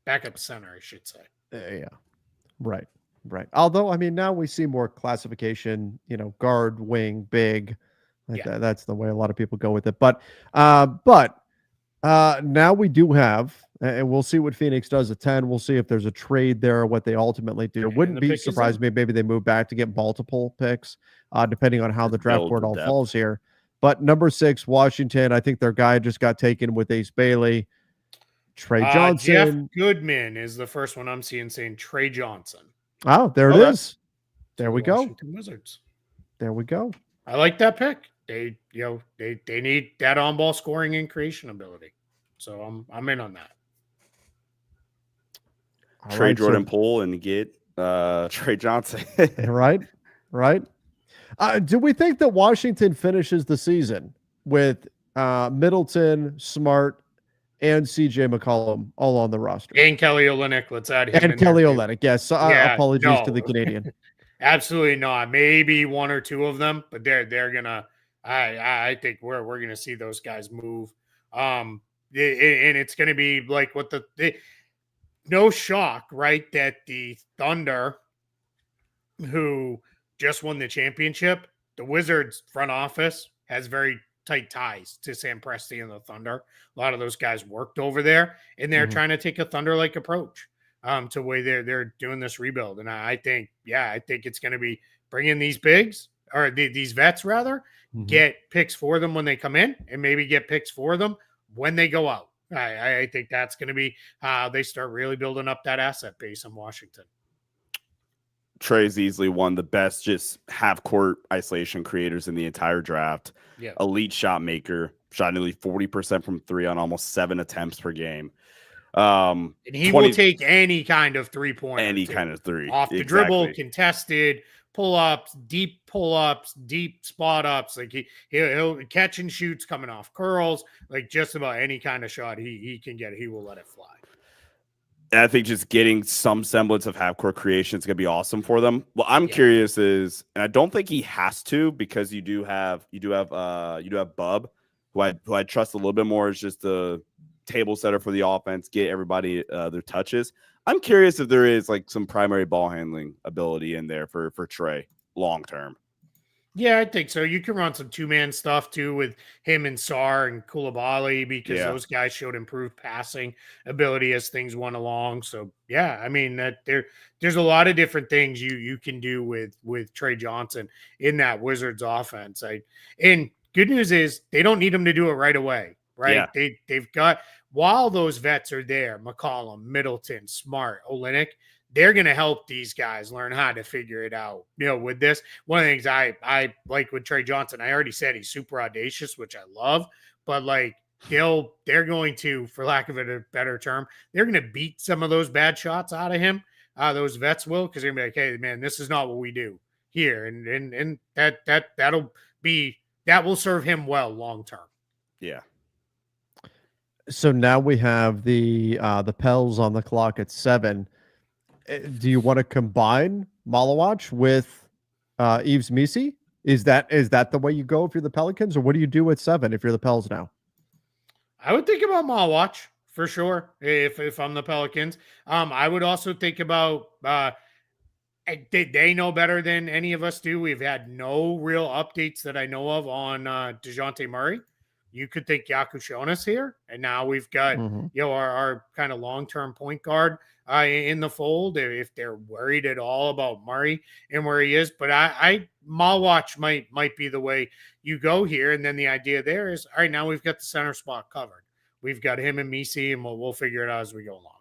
backup center, I should say. Yeah, right, right. Although, I mean, now we see more classification. Guard, wing, big. Like that's the way a lot of people go with it. But now we do have, and we'll see what Phoenix does at 10. We'll see if there's a trade there, what they ultimately do. Wouldn't be surprised me. Maybe they move back to get multiple picks, depending on how the draft board all falls here. But number 6, Washington. I think their guy just got taken with Ace Bailey. Trey Johnson. Jeff Goodman is the first one I'm seeing saying Trey Johnson. Oh, there it is. There we go. Washington Wizards. There we go. I like that pick. They need that on-ball scoring and creation ability. So I'm in on that. Trade Jordan Poole and get Trey Johnson. Right. Do we think that Washington finishes the season with Middleton, Smart, and CJ McCollum all on the roster? And Kelly Olynyk, let's add him. And Kelly Olynyk, yes. Apologies to the Canadian. Absolutely not. Maybe one or two of them, but they're gonna. I think we're gonna see those guys move. And it's gonna be like what no shock, right? That the Thunder, who just won the championship, the Wizards front office has very tight ties to Sam Presti and the Thunder. A lot of those guys worked over there, and they're trying to take a Thunder-like approach to the way they're doing this rebuild. And I think it's going to be bringing these bigs or these vets rather, get picks for them when they come in, and maybe get picks for them when they go out. I think that's going to be how they start really building up that asset base in Washington. Trey's easily one of the best just half-court isolation creators in the entire draft. Yeah. Elite shot maker, shot nearly 40% from 3 on almost 7 attempts per game. And he will take any kind of 3-point. Any kind of 3. Off the dribble, contested, pull-ups, deep spot ups. Like he'll catch and shoots coming off curls. Like just about any kind of shot he can get, he will let it fly. And I think just getting some semblance of half-court creation is going to be awesome for them. Well, I'm curious is, and I don't think he has to, because you do have Bub, who I trust a little bit more as just the table setter for the offense, get everybody their touches. I'm curious if there is like some primary ball handling ability in there for Trey long term. Yeah, I think so. You can run some 2-man stuff too with him and Sarr and Koulibaly because those guys showed improved passing ability as things went along. So yeah, I mean that there's a lot of different things you can do with Trey Johnson in that Wizards offense. And good news is they don't need him to do it right away, right? Yeah. They've got, while those vets are there, McCollum, Middleton, Smart, Olynyk, they're going to help these guys learn how to figure it out. With this, one of the things I like with Trey Johnson, I already said he's super audacious, which I love, but like they're going to, for lack of a better term, they're going to beat some of those bad shots out of him. Those vets will, because they're going to be like, hey man, this is not what we do here. And that will serve him well long-term. Yeah. So now we have the Pels on the clock at 7. Do you want to combine Malawach with Yves Missi? Is that the way you go if you're the Pelicans, or what do you do at 7 if you're the Pels now? I would think about Malawach for sure if I'm the Pelicans. I would also think about they know better than any of us do. We've had no real updates that I know of on DeJounte Murray. You could think Yakushonis here, and now we've got our kind of long-term point guard in the fold. If they're worried at all about Murray and where he is, but Malawach might be the way you go here. And then the idea there is, all right, now we've got the center spot covered. We've got him and Missi, and we'll figure it out as we go along.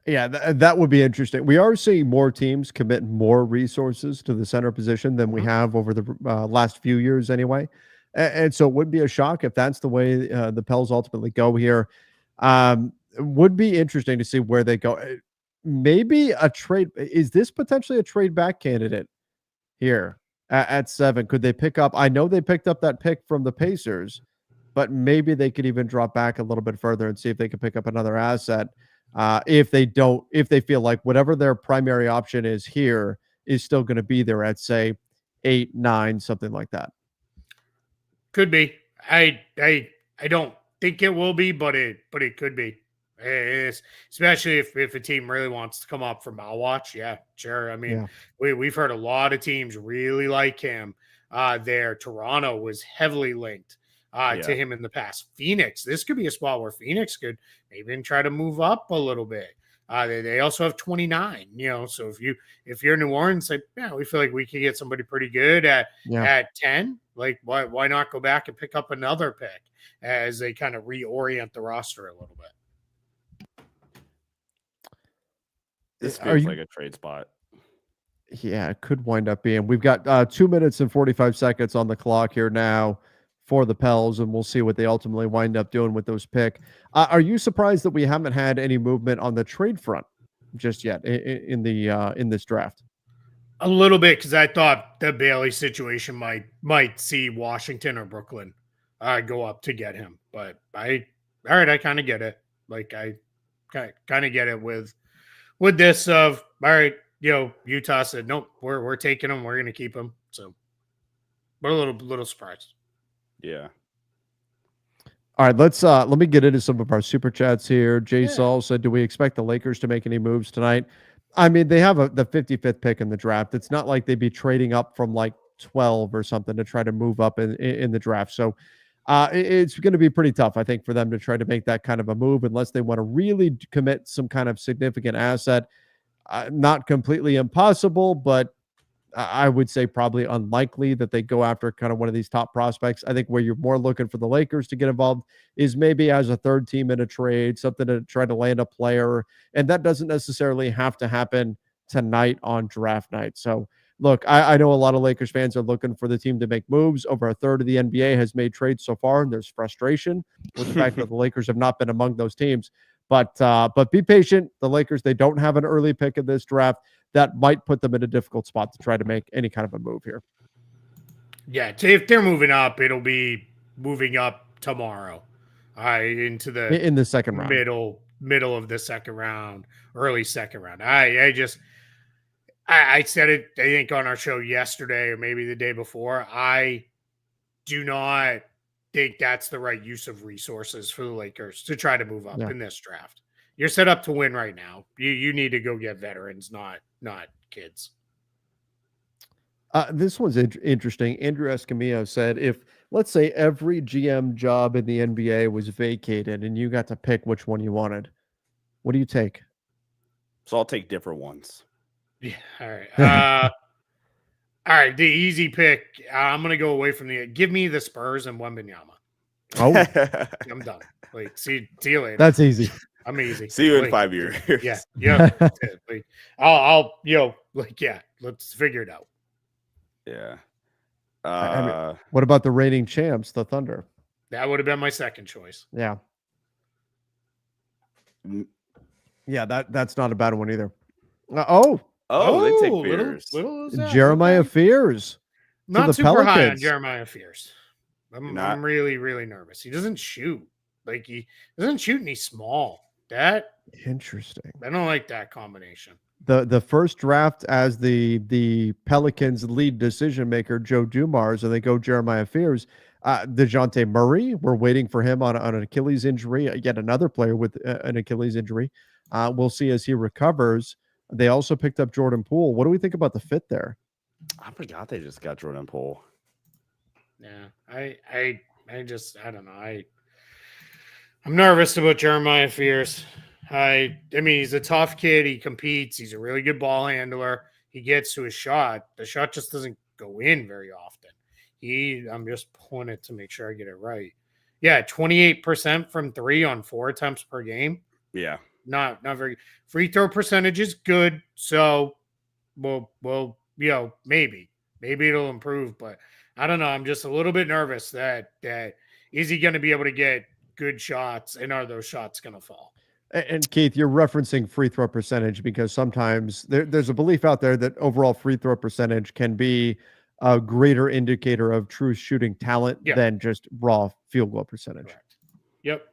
Yeah, that would be interesting. We are seeing more teams commit more resources to the center position than we have over the last few years anyway. And so it wouldn't be a shock if that's the way the Pels ultimately go here. would be interesting to see where they go. Maybe a trade. Is this potentially a trade back candidate here at 7? Could they pick up? I know they picked up that pick from the Pacers, but maybe they could even drop back a little bit further and see if they can pick up another asset. If they feel like whatever their primary option is here is still going to be there at, say, 8, 9, something like that. Could be. I don't think it will be, but it could be. It's, especially if a team really wants to come up from Watch. Yeah, sure. I mean, we've heard a lot of teams really like him there. Toronto was heavily linked to him in the past. Phoenix, this could be a spot where Phoenix could maybe try to move up a little bit. They also have 29, so if you're New Orleans, say, yeah, we feel like we could get somebody pretty good at 10. Like, why not go back and pick up another pick as they kind of reorient the roster a little bit? This feels like a trade spot. Yeah, it could wind up being. We've got 2 minutes and 45 seconds on the clock here now for the Pels, and we'll see what they ultimately wind up doing with those pick. Are you surprised that we haven't had any movement on the trade front just yet in this draft? A little bit, because I thought the Bailey situation might see Washington or Brooklyn go up to get him. But I kind of get it. Like, I kind of get it with this of, all right, Utah said, nope, we're taking him. We're going to keep him. So we're a little surprised. Yeah. All right, let me get into some of our super chats here. Jay Saul said, do we expect the Lakers to make any moves tonight? I mean, they have the 55th pick in the draft. It's not like they'd be trading up from like 12 or something to try to move up in the draft. So it's going to be pretty tough, I think, for them to try to make that kind of a move unless they want to really commit some kind of significant asset. Not completely impossible, but I would say probably unlikely that they go after kind of one of these top prospects. I think where you're more looking for the Lakers to get involved is maybe as a third team in a trade, something to try to land a player. And that doesn't necessarily have to happen tonight on draft night. So look, I know a lot of Lakers fans are looking for the team to make moves. Over a third of the NBA has made trades so far, and there's frustration with the fact that the Lakers have not been among those teams. But be patient. The Lakers, they don't have an early pick in this draft. That might put them in a difficult spot to try to make any kind of a move here. Yeah, if they're moving up, it'll be moving up tomorrow, into the second round, middle of the second round, early second round. I said it, I think, on our show yesterday or maybe the day before. I do not think that's the right use of resources for the Lakers to try to move up in this draft. You're set up to win right now. You need to go get veterans, not kids. This one's interesting. Andrew Escamillo said, if, let's say, every GM job in the NBA was vacated and you got to pick which one you wanted, what do you take? So I'll take different ones. Yeah. All right. All right. The easy pick. I'm going to go away from give me the Spurs and Wembanyama. Oh, I'm done. Like, see you later. That's easy. I'm easy. See you in 5 years. Yeah. Like, I'll let's figure it out. Yeah. I mean, what about the reigning champs, the Thunder? That would have been my second choice. Yeah. Yeah, that's not a bad one either. They take Fears. Little Jeremiah Fears. Not super Pelicans. high on Jeremiah Fears. I'm really, really nervous. He doesn't shoot. Like, he doesn't shoot and he's small. That interesting. I don't like that combination. The first draft as the Pelicans lead decision maker, Joe Dumars, and they go Jeremiah Fears. DeJounte Murray, we're waiting for him on an Achilles injury. Yet another player with an Achilles injury. We'll see as he recovers. They also picked up Jordan Poole. What do we think about the fit there? I forgot they just got Jordan Poole. Yeah, I don't know. I'm nervous about Jeremiah Fears. I mean, he's a tough kid. He competes. He's a really good ball handler. He gets to his shot. The shot just doesn't go in very often. I'm just pulling it to make sure I get it right. Yeah, 28% from 3 on 4 attempts per game. Yeah. Not very. Free throw percentage is good. So, well, maybe it'll improve, but I don't know. I'm just a little bit nervous that is he going to be able to get good shots, and are those shots going to fall? And Keith, you're referencing free throw percentage because sometimes there's a belief out there that overall free throw percentage can be a greater indicator of true shooting talent than just raw field goal percentage. Correct. Yep.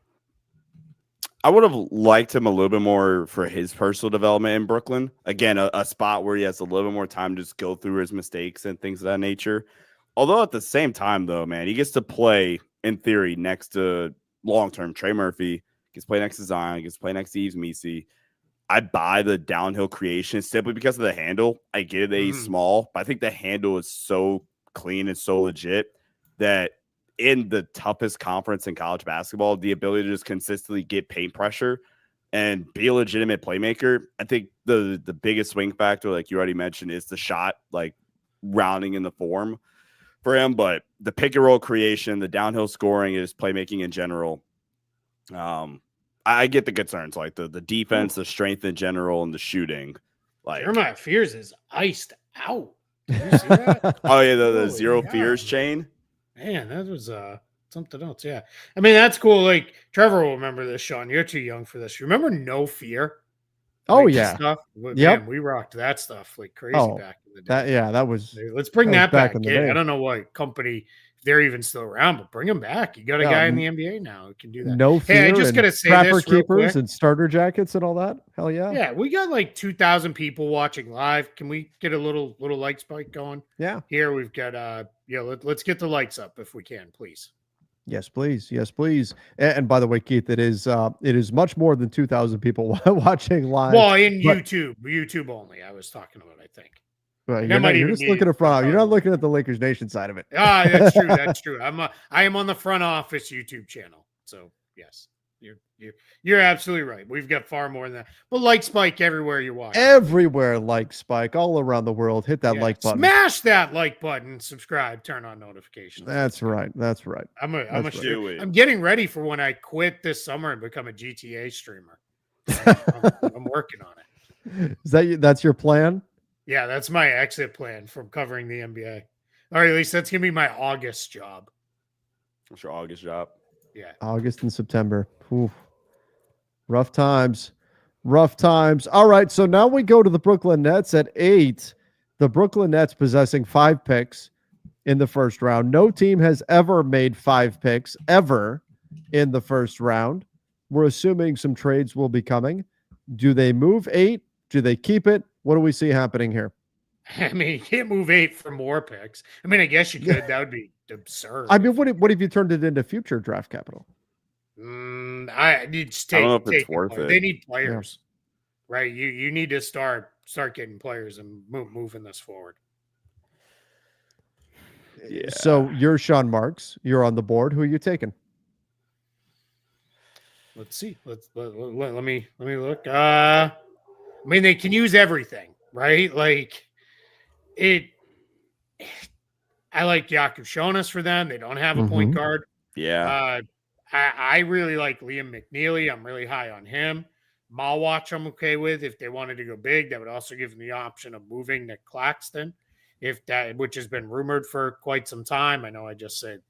I would have liked him a little bit more for his personal development in Brooklyn. Again, a spot where he has a little bit more time to just go through his mistakes and things of that nature. Although at the same time, though, man, he gets to play, in theory, next to long-term Trey Murphy, gets to play next to Zion, gets to play next to Yves Missi. I buy the downhill creation simply because of the handle. I get it that he's small, but I think the handle is so clean and so legit that in the toughest conference in college basketball, the ability to just consistently get paint pressure and be a legitimate playmaker. I think the biggest swing factor, like you already mentioned, is the shot, like rounding in the form for him. But the pick and roll creation, the downhill scoring, is playmaking in general. I get the concerns, like the defense, the strength in general, and the shooting. Like Jeremiah Fears is iced out. Did you see that? Oh yeah, the zero fears chain. Man, that was something else. Yeah, I mean that's cool. Like Trevor will remember this. Sean, you're too young for this. Remember No Fear? Oh yeah, stuff. Yep. Man, we rocked that stuff like crazy back in the day. That was. Let's bring that back. in the day. I don't know what company they're even still around, but bring them back. You got a guy in the NBA now who can do that. No Fear. Hey, I just gotta say Trapper this real keepers quick. and starter jackets and all that. Hell yeah. Yeah, we got like 2,000 people watching live. Can we get a little like spike going? Yeah. Here we've got let's get the lights up if we can, please. Yes, please. Yes, please. And by the way, Keith, it is much more than 2,000 people watching live. Well, in YouTube only. I was talking about, I think. Well, you're just looking at front. You're not looking at the Lakers Nation side of it. That's true. That's true. I am on the front office YouTube channel. So yes, you're absolutely right. We've got far more than that. But like Spike everywhere you watch. Everywhere, like Spike, all around the world. Hit that like button. Smash that like button. Subscribe. Turn on notifications. That's right. That's right. I'm getting ready for when I quit this summer and become a GTA streamer. I'm working on it. That's your plan? Yeah, that's my exit plan from covering the NBA. Or at least that's gonna be my August job. What's your August job? Yeah, August and September. Ooh. Rough times. All right, so now we go to the Brooklyn Nets at 8. The Brooklyn Nets possessing 5 picks in the first round. No team has ever made 5 picks ever in the first round. We're assuming some trades will be coming. Do they move 8? Do they keep it? What do we see happening here? I mean, you can't move 8 for more picks. I mean, I guess you could. That would be absurd. I mean, what if you turned it into future draft capital? I don't know if it's worth it. They need players, right? You need to start getting players and moving this forward. Yeah. So you're Sean Marks. You're on the board. Who are you taking? Let's see. Let me look. I mean, they can use everything, right? Like it. I like Jakub Jonas for them. They don't have a point guard. Yeah. I really like Liam McNeely. I'm really high on him. Malwatch I'm okay with. If they wanted to go big, that would also give them the option of moving to Claxton, which has been rumored for quite some time. I know I just said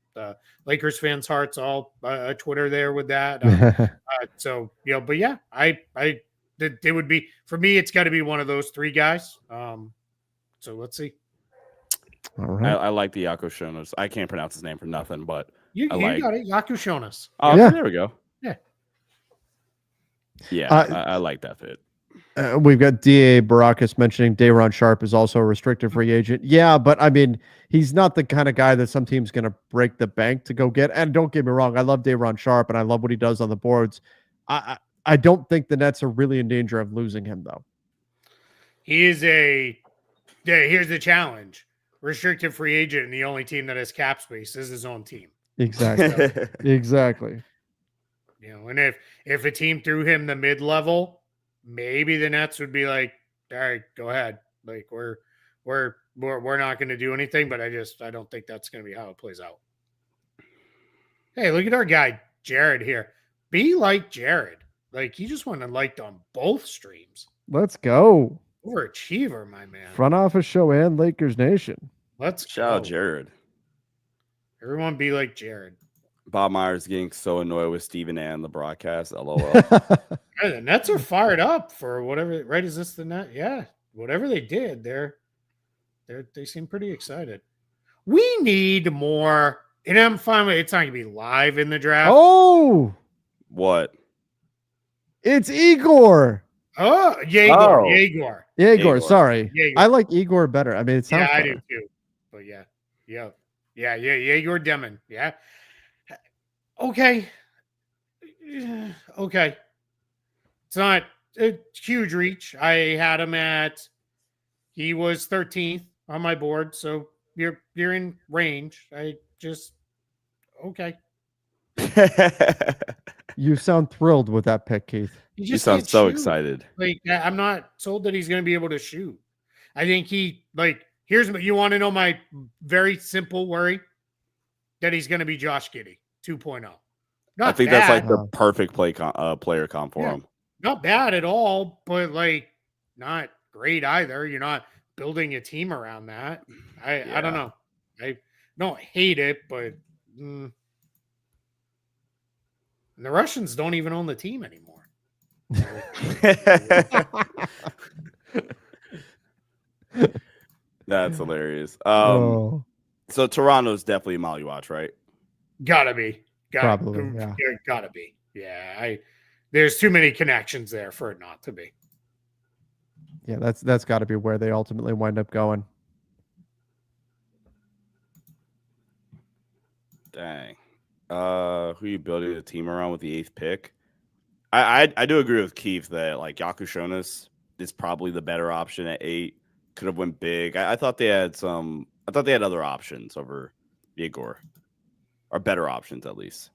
Lakers fans' hearts all Twitter there with that. But yeah, they would be, for me, it's got to be one of those 3 guys. So let's see. All right. I like the Jakub Jonas. I can't pronounce his name for nothing, but you got it. Jakub Jonas. Oh, yeah. There we go. Yeah. Yeah, I like that fit. We've got D.A. Baracus mentioning Day'Ron Sharpe is also a restricted free agent. Yeah, but I mean, he's not the kind of guy that some team's going to break the bank to go get. And don't get me wrong, I love Day'Ron Sharpe and I love what he does on the boards. I don't think the Nets are really in danger of losing him, though. He is here's the challenge. Restricted free agent, and the only team that has cap space is his own team. Exactly. Exactly. You know, and if a team threw him the mid-level, maybe the Nets would be like, all right, go ahead. Like we're not going to do anything, but I don't think that's going to be how it plays out. Hey, look at our guy Jared here. Be like Jared. Like he just went and liked on both streams. Let's go. Overachiever, my man. Front office show and Lakers Nation. Let's shout out Jared. Everyone be like Jared. Bob Myers getting so annoyed with Stephen A on the broadcast. LOL. Hey, the Nets are fired up for whatever. Right? Is this the net? Yeah, whatever they did, they seem pretty excited. We need more, and I'm fine with it's not gonna be live in the draft. Oh, What? it's Igor. Oh, Yegor, Oh. Yegor. Yegor, Yegor. sorry. Yegor. I like Igor better. I mean, it sounds Yeah, I better. do too. But yeah, Yegor Demon. Yeah. Okay. Okay. It's not a huge reach. I had him he was 13th on my board, so you're in range. I just okay. You sound thrilled with that pick, Keith. He You just sound can't so shoot. excited. Like I'm not told that he's going to be able to shoot. I think here's what you want to know. My very simple worry that he's going to be Josh Giddey 2.0. I think bad. that's like the perfect player comp for him. Not bad at all, but like not great either. You're not building a team around that. I don't know. I don't hate it, but and the Russians don't even own the team anymore. That's hilarious. Oh, So Toronto's definitely a Molly watch, right? Gotta be. Probably, yeah. Gotta be. Yeah. There's too many connections there for it not to be. yeah, that's got to be where they ultimately wind up going. Dang. Who you building a team around with the 8th pick? I do agree with Keith that like Yakushonis is probably the better option at 8. Could have went big. I thought they had other options over Yegor, or better options at least.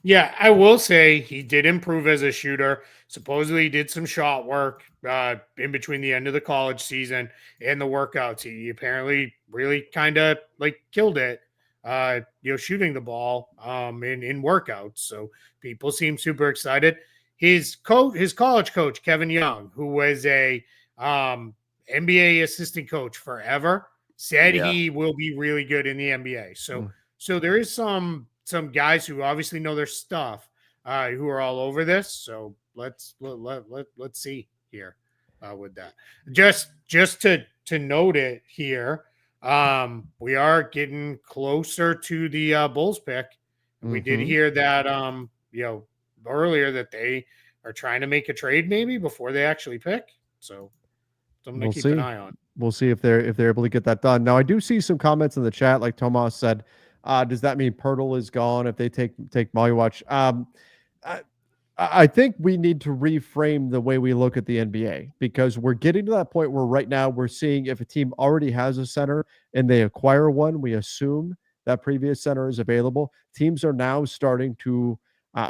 Yeah, I will say he did improve as a shooter. Supposedly, he did some shot work in between the end of the college season and the workouts. He apparently really kind of like killed it, shooting the ball in workouts. So people seem super excited. His college coach, Kevin Young, who was a NBA assistant coach forever, said he will be really good in the NBA. So there is some guys who obviously know their stuff who are all over this. So let's see here with that. Just to note it here, we are getting closer to the Bulls pick. We did hear that earlier that they are trying to make a trade maybe before they actually pick. So something to keep an eye on. We'll see if they're able to get that done. Now I do see some comments in the chat, like Tomas said. Does that mean Pirtle is gone if they take Molywatch? I think we need to reframe the way we look at the NBA, because we're getting to that point where right now we're seeing if a team already has a center and they acquire one, we assume that previous center is available. Teams are now starting to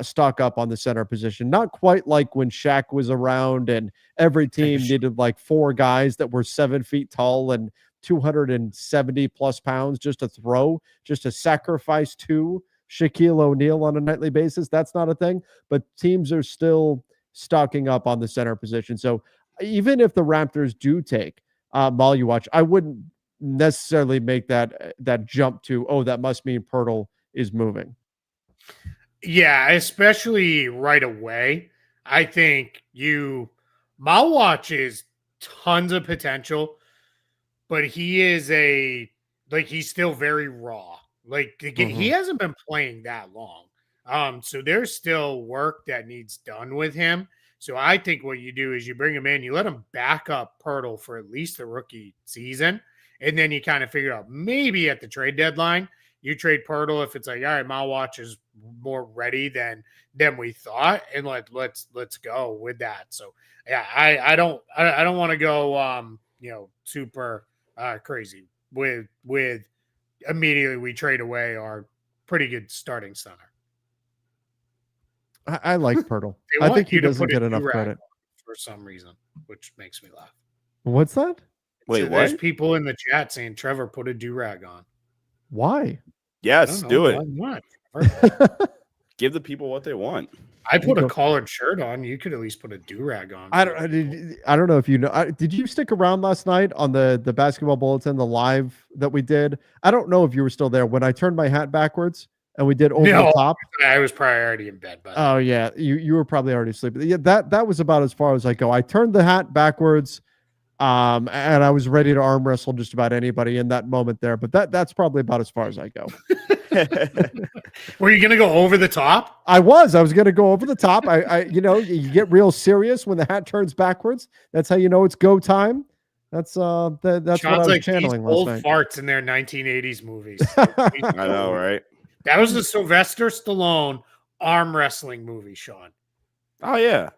stock up on the center position. Not quite like when Shaq was around and every team needed like 4 guys that were 7 feet tall and 270 plus pounds just to sacrifice to Shaquille O'Neal on a nightly basis. That's not a thing, but teams are still stocking up on the center position. So even if the Raptors do take Molywatch, I wouldn't necessarily make that jump to, oh, that must mean Pirtle is moving. Yeah, especially right away. I think Molywatch is tons of potential, but he is he's still very raw. Like again, he hasn't been playing that long. So there's still work that needs done with him. So I think what you do is you bring him in, you let him back up Pirtle for at least the rookie season, and then you kind of figure out maybe at the trade deadline you trade Pirtle if it's like, all right, Molywatch is more ready than we thought, and let's go with that. So yeah, I don't want to go super crazy with immediately we trade away our pretty good starting center. I like Pirtle. I think he doesn't get enough credit for some reason, which makes me laugh. What's that? Wait, so there's people in the chat saying Trevor put a do-rag on. Why? Yes, do it. Why not? Give the people what they want. I put a collared shirt on. You could at least put a do-rag on. I don't know if you know. Did you stick around last night on the basketball bulletin, the live that we did? I don't know if you were still there when I turned my hat backwards. and we did over No, the top. I was probably already in bed. But Oh yeah, you were probably already sleeping. Yeah, that was about as far as I go. I turned the hat backwards, and I was ready to arm wrestle just about anybody in that moment there. But that's probably about as far as I go. were you gonna go over the top? I was going to go over the top. You get real serious when the hat turns backwards. That's how you know it's go time. That's what I was like channeling these last old night. farts in their 1980s movies. I know, right? That was the Sylvester Stallone arm wrestling movie, Sean. Oh yeah.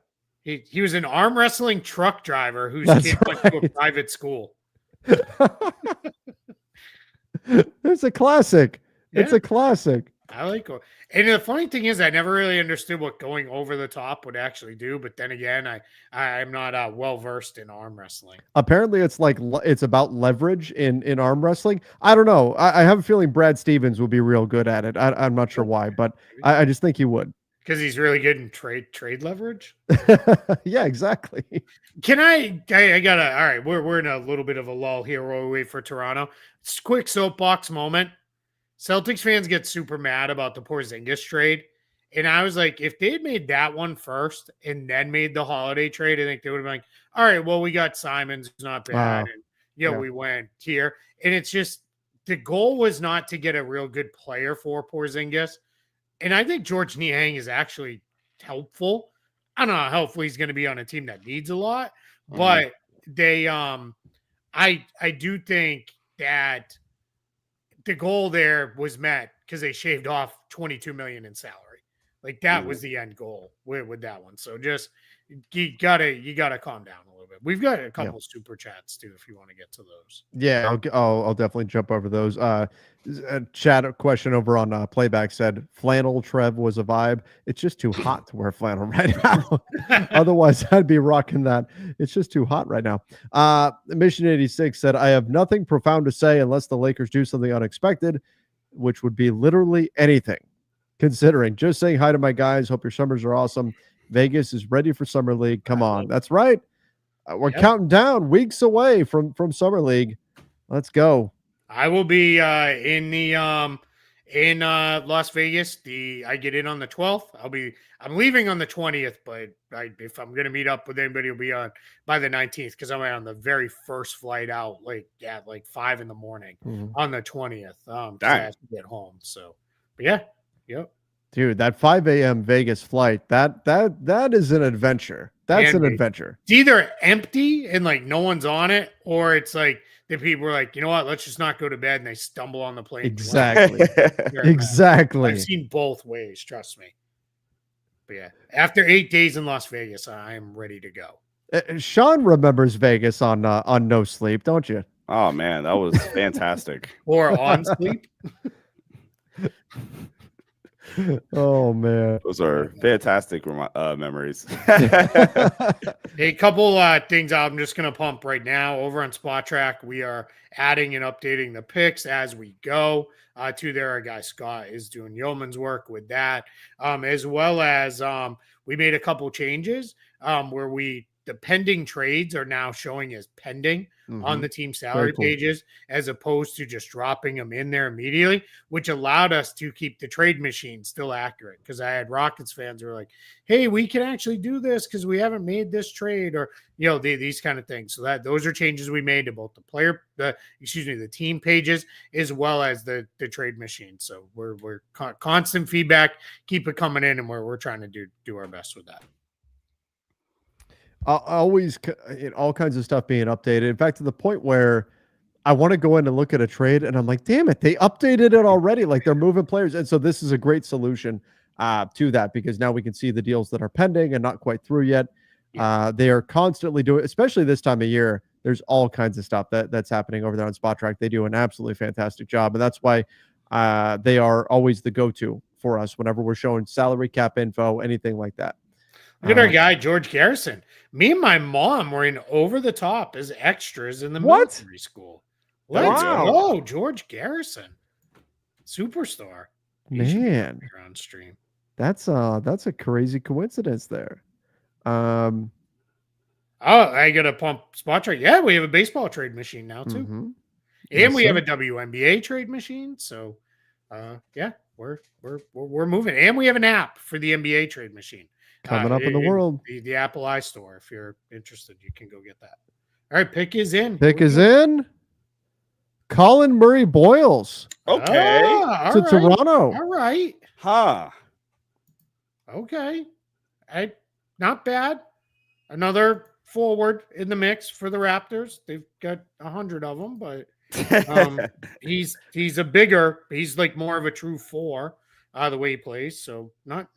He was an arm wrestling truck driver whose That's kid went to a right. private school. It's a classic. It's Yeah. a classic. I like it. And the funny thing is, I never really understood what going over the top would actually do. But then again, I'm not well versed in arm wrestling. Apparently, it's about leverage in arm wrestling. I don't know. I have a feeling Brad Stevens will be real good at it. I'm not sure why, but I just think he would. Because he's really good in trade leverage. Yeah, exactly. Can I gotta, all right, we're in a little bit of a lull here while we wait for Toronto. It's a quick soapbox moment. Celtics fans get super mad about the Porzingis trade. And I was like, if they had made that one first and then made the Holiday trade, I think they would have been like, all right, well, we got Simons, who's not bad. And yeah, we went here. And it's just the goal was not to get a real good player for Porzingis. And I think George Niang is actually helpful. I don't know how helpful he's going to be on a team that needs a lot, but they I do think that the goal there was met because they shaved off $22 million in salary. Like that was the end goal with that one. So just you gotta calm down a little bit. We've got a couple super chats too if you want to get to those. Yeah, I'll definitely jump over those. A chat question over on Playback said flannel Trev was a vibe. It's just too hot to wear flannel right now. Otherwise, I'd be rocking that. It's just too hot right now. Mission 86 said, I have nothing profound to say unless the Lakers do something unexpected, which would be literally anything. Considering just saying hi to my guys. Hope your summers are awesome. Vegas is ready for Summer League. Come on. That's right. We're counting down weeks away from Summer League. Let's go. I will be in Las Vegas. I get in on the 12th. I'm leaving on the 20th, but if I'm gonna meet up with anybody, it'll be on by the 19th because I'm on the very first flight out, like 5 a.m. on the 20th. I have to get home. So, but yeah, yep. Dude, that 5 a.m. Vegas flight, that is an adventure. That's an adventure. It's either empty and like no one's on it, or it's like the people are like, you know what, let's just not go to bed, and they stumble on the plane. Exactly. Exactly. I've seen both ways, trust me. But yeah, after 8 days in Las Vegas, I am ready to go. Sean remembers Vegas on No Sleep, don't you? Oh man, that was fantastic. Or on sleep. Oh man, those are fantastic memories. A couple things I'm just gonna pump right now over on Spot Track. We are adding and updating the picks as we go. To there, our guy Scott is doing yeoman's work with that, as well as we made a couple changes where the pending trades are now showing as pending on the team salary pages, as opposed to just dropping them in there immediately, which allowed us to keep the trade machine still accurate. Because I had Rockets fans who were like, hey, we can actually do this because we haven't made this trade, or these kind of things. So those are changes we made to both the team pages as well as the trade machine. So we're constant feedback, keep it coming in, and we're trying to do our best with that. Always all kinds of stuff being updated. In fact, to the point where I want to go in and look at a trade and I'm like, damn it, they updated it already. Like they're moving players. And so this is a great solution to that, because now we can see the deals that are pending and not quite through yet. They are constantly doing, especially this time of year, there's all kinds of stuff that's happening over there on Spot Track. They do an absolutely fantastic job. And that's why they are always the go-to for us whenever we're showing salary cap info, anything like that. Look at our guy, George Garrison. Me and my mom were in Over the Top as extras in the military school. Let's go, George Garrison. Superstar. Man. On stream. That's a crazy coincidence there. I got to pump Spot Track. Yeah, we have a baseball trade machine now too. And we have a WNBA trade machine. So yeah, we're moving, and we have an app for the NBA trade machine Coming up in the world. the Apple iStore. If you're interested, you can go get that. All right, pick is in. Pick is in. Colin Murray Boyles. Okay. To Toronto. All right. Huh. Okay. Not bad. Another forward in the mix for the Raptors. They've got 100 of them, but he's like more of a true 4 the way he plays. So not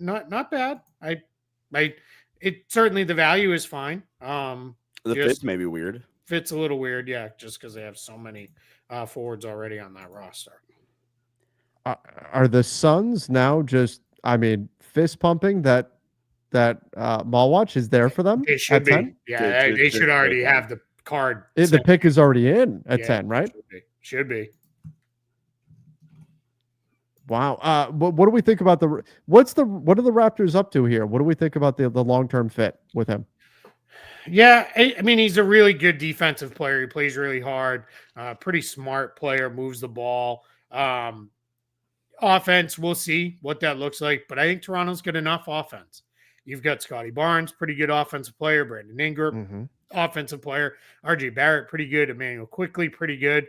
bad. It certainly, the value is fine. The fit's maybe weird. Fit's a little weird, yeah, just because they have so many forwards already on that roster. Are the Suns now just, fist pumping that Malwatch is there for them? It should be. 10? Yeah, they should already have the card. The pick is already in at 10, right? Should be. Wow. What do we think about what are the Raptors up to here? What do we think about the long-term fit with him? Yeah, he's a really good defensive player. He plays really hard. Pretty smart player, moves the ball. Offense, we'll see what that looks like, but I think Toronto's good enough offense. You've got Scotty Barnes, pretty good offensive player. Brandon Ingram, offensive player. RJ Barrett, pretty good. Emmanuel Quickly, pretty good.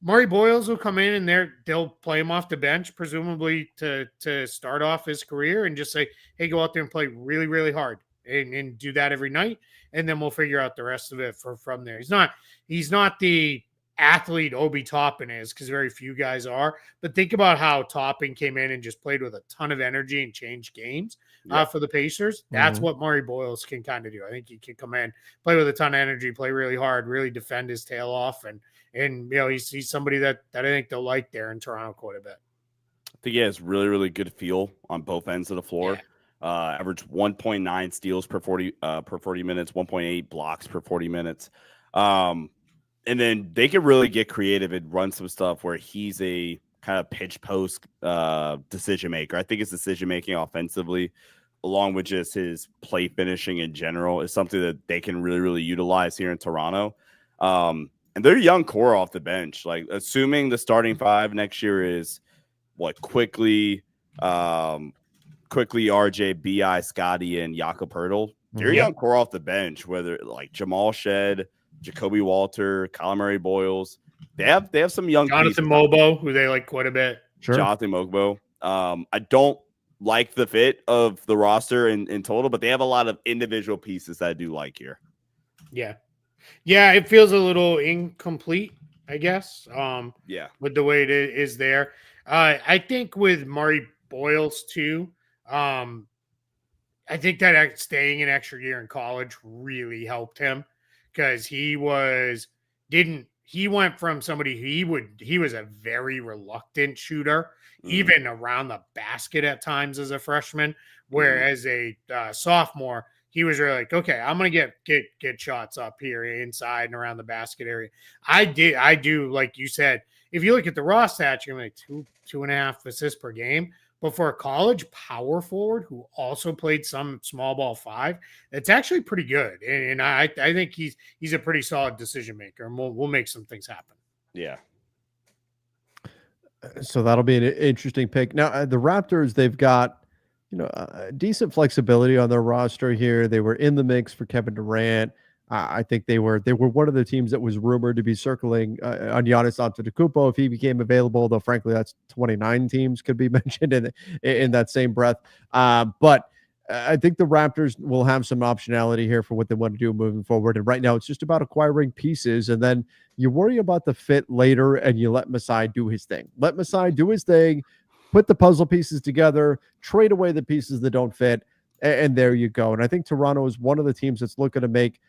Murray Boyles will come in and they'll play him off the bench, presumably to start off his career, and just say, hey, go out there and play really, really hard and do that every night. And then we'll figure out the rest of it from there. He's not the athlete Obi Toppin is, because very few guys are. But think about how Toppin came in and just played with a ton of energy and changed games for the Pacers. That's what Murray Boyles can kind of do. I think he can come in, play with a ton of energy, play really hard, really defend his tail off, and he's somebody that I think they'll like there in Toronto quite a bit. I think he has really, really good feel on both ends of the floor. Yeah. Average 1.9 steals per 40 minutes, 1.8 blocks per 40 minutes. And then they could really get creative and run some stuff where he's a kind of pitch post decision maker. I think his decision making offensively, along with just his play finishing in general, is something that they can really, really utilize here in Toronto. And they're a young core off the bench. Like, assuming the starting 5 next year is Quickly, RJ, BI, Scotty, and Jakob Poeltl. They're a young core off the bench, whether like Jamal Shed, Jacoby Walter, Colin Murray Boyles. They have some young Jonathan Mobo, who they like quite a bit. Sure. Jonathan Mobo. I don't like the fit of the roster in total, but they have a lot of individual pieces that I do like here. Yeah. Yeah, it feels a little incomplete, I guess. With the way it is there. I think with Murray Boyles too, I think that staying an extra year in college really helped him, because he went from somebody he was a very reluctant shooter, even around the basket at times as a freshman, whereas a sophomore, he was really like, okay, I'm going to get shots up here inside and around the basket area. I do, like you said, if you look at the raw stats, you're like 2.5 assists per game. But for a college power forward who also played some small ball 5, it's actually pretty good. And I think he's a pretty solid decision maker, and we'll make some things happen. Yeah. So that'll be an interesting pick. Now, the Raptors, they've got decent flexibility on their roster here. They were in the mix for Kevin Durant. I think they were one of the teams that was rumored to be circling on Giannis Antetokounmpo if he became available. Though frankly, that's 29 teams could be mentioned in that same breath. But I think the Raptors will have some optionality here for what they want to do moving forward. And right now, it's just about acquiring pieces, and then you worry about the fit later, and you let Masai do his thing. Let Masai do his thing. Put the puzzle pieces together. Trade away the pieces that don't fit, and there you go. And I think Toronto is one of the teams that's looking to make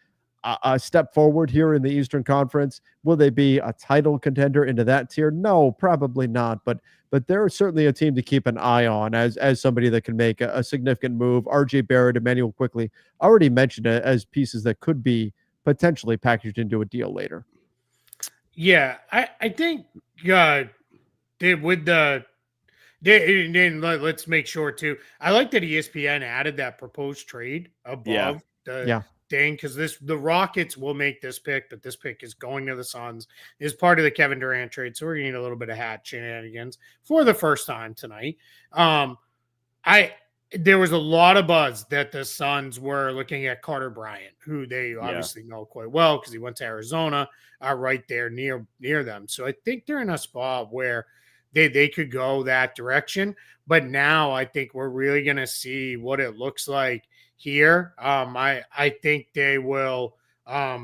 a step forward here in the Eastern Conference. Will they be a title contender into that tier? No, probably not. But they're certainly a team to keep an eye on as somebody that can make a significant move. RJ Barrett, Emmanuel Quickly, already mentioned it as pieces that could be potentially packaged into a deal later. Yeah, I think let's make sure too. I like that ESPN added that proposed trade above thing because the Rockets will make this pick, but this pick is going to the Suns. Is part of the Kevin Durant trade, so we're gonna need a little bit of hat shenanigans for the first time tonight. There was a lot of buzz that the Suns were looking at Carter Bryant, who they obviously know quite well because he went to Arizona, right there near them. So I think they're in a spot where they could go that direction. But now I think we're really going to see what it looks like here. I think they will. I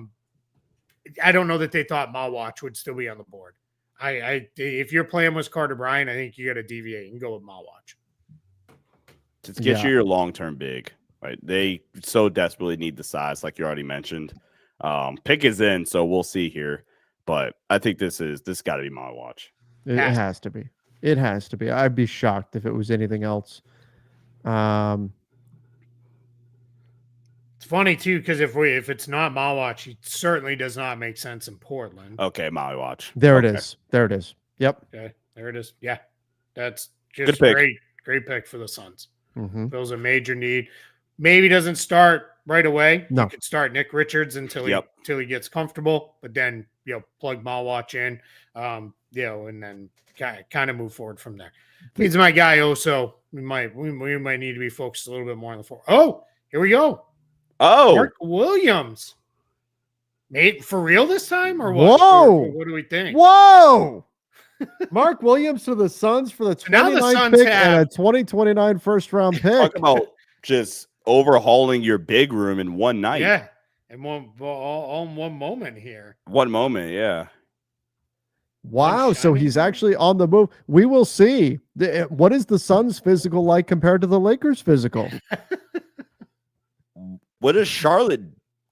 don't know that they thought Malwatch would still be on the board. If your plan was Carter Bryant, I think you got to deviate and go with Malwatch. To get you your long-term big, right? They so desperately need the size, like you already mentioned. Pick is in, so we'll see here. But I think this got to be my watch. It has to be. It has to be. I'd be shocked if it was anything else. It's funny too because if it's not Malwatch, he certainly does not make sense in Portland. Okay, my watch. There it is. There it is. Yep. Okay, there it is. Yeah, that's just great pick for the Suns. Mm-hmm. Fills a major need. Maybe doesn't start right away. No. You could start Nick Richards until he gets comfortable, but then plug Malwatch in, and then kind of move forward from there. He's my guy. Also, we might need to be focused a little bit more on the floor. Oh, here we go. Oh, Mark Williams. Mate, for real this time or what? Whoa! What do we think? Whoa! Mark Williams to the Suns for the 29th pick and a 2029 first round pick. Talk about just overhauling your big room in one night. Yeah, and all in one moment here. One moment, yeah. Wow, so he's actually on the move. We will see. What is the Suns' physical like compared to the Lakers' physical? What does Charlotte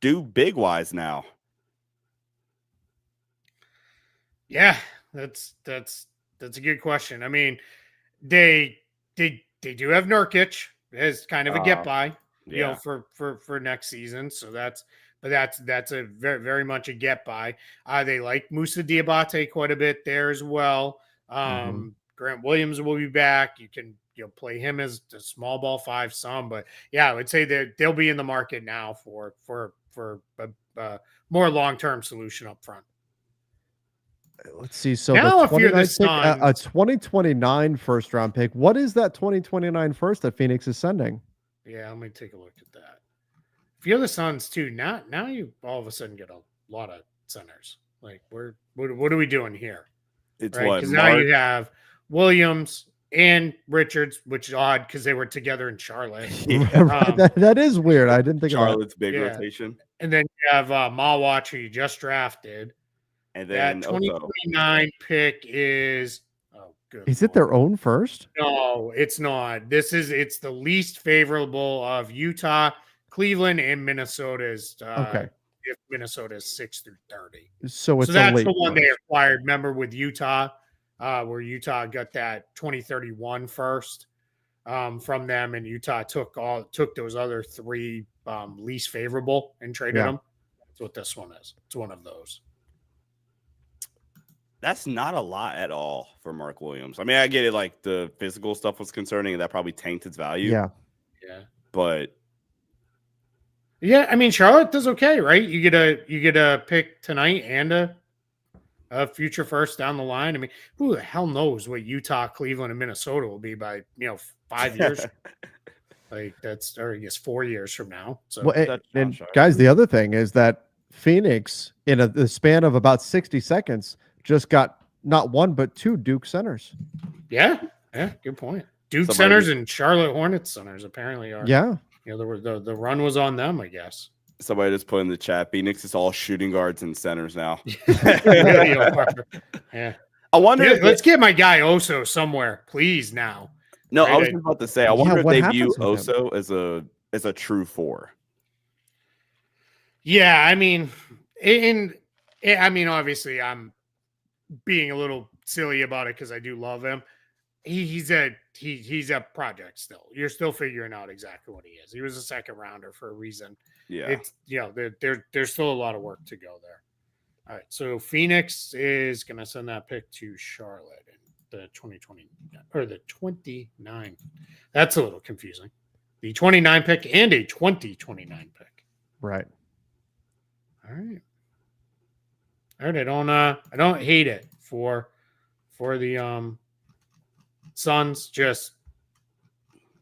do big-wise now? Yeah, that's a good question. I mean, they do have Nurkic as kind of a get by, for next season. So that's a very, very much a get by. They like Moussa Diabate quite a bit there as well. Grant Williams will be back. You can play him as a small ball 5 some, but yeah, I would say that they'll be in the market now for a more long-term solution up front. Let's see. So now the 2029 first round pick. What is that 2029 first that Phoenix is sending? Yeah, let me take a look at that. If you're the Suns too, now you all of a sudden get a lot of centers. Like, what are we doing here? It's right? what Because now you have Williams and Richards, which is odd because they were together in Charlotte. That is weird. I didn't think Charlotte's big rotation. And then you have Malwatch, who you just drafted. And then that 2029 pick is good. Is it their own first? No, it's not. It's the least favorable of Utah, Cleveland, and Minnesota's. Okay. If Minnesota is 6 through 30. So that's the one they acquired. Remember with Utah, where Utah got that 2031 first from them, and Utah took those other 3 least favorable and traded them. That's what this one is. It's one of those. That's not a lot at all for Mark Williams. I mean, I get it, like the physical stuff was concerning, and that probably tanked its value. Yeah. But yeah, I mean, Charlotte does okay, right? You get a pick tonight and a future first down the line. I mean, who the hell knows what Utah, Cleveland, and Minnesota will be by 5 years? Like that's, or I guess 4 years from now. So, and guys, the other thing is that Phoenix, in the span of about 60 seconds, just got not 1 but 2 Duke centers. Yeah, good point. Duke centers and Charlotte Hornets centers apparently are. Yeah, the run was on them, I guess. Somebody just put in the chat, Phoenix is all shooting guards and centers now. Yeah. I wonder. Let's get my guy Oso somewhere, please. Now. No, I was just about to say. I wonder if they view Oso as a true 4. Yeah, I mean, obviously, I'm being a little silly about it because I do love him. He's a project still. You're still figuring out exactly what he is. He was a second rounder for a reason. Yeah, it's there's still a lot of work to go there. All right, so Phoenix is going to send that pick to Charlotte in the 2020 or the 29. That's a little confusing. The 29 pick and a 2029 pick. Right. All right. All right. I don't hate it for the Suns. Just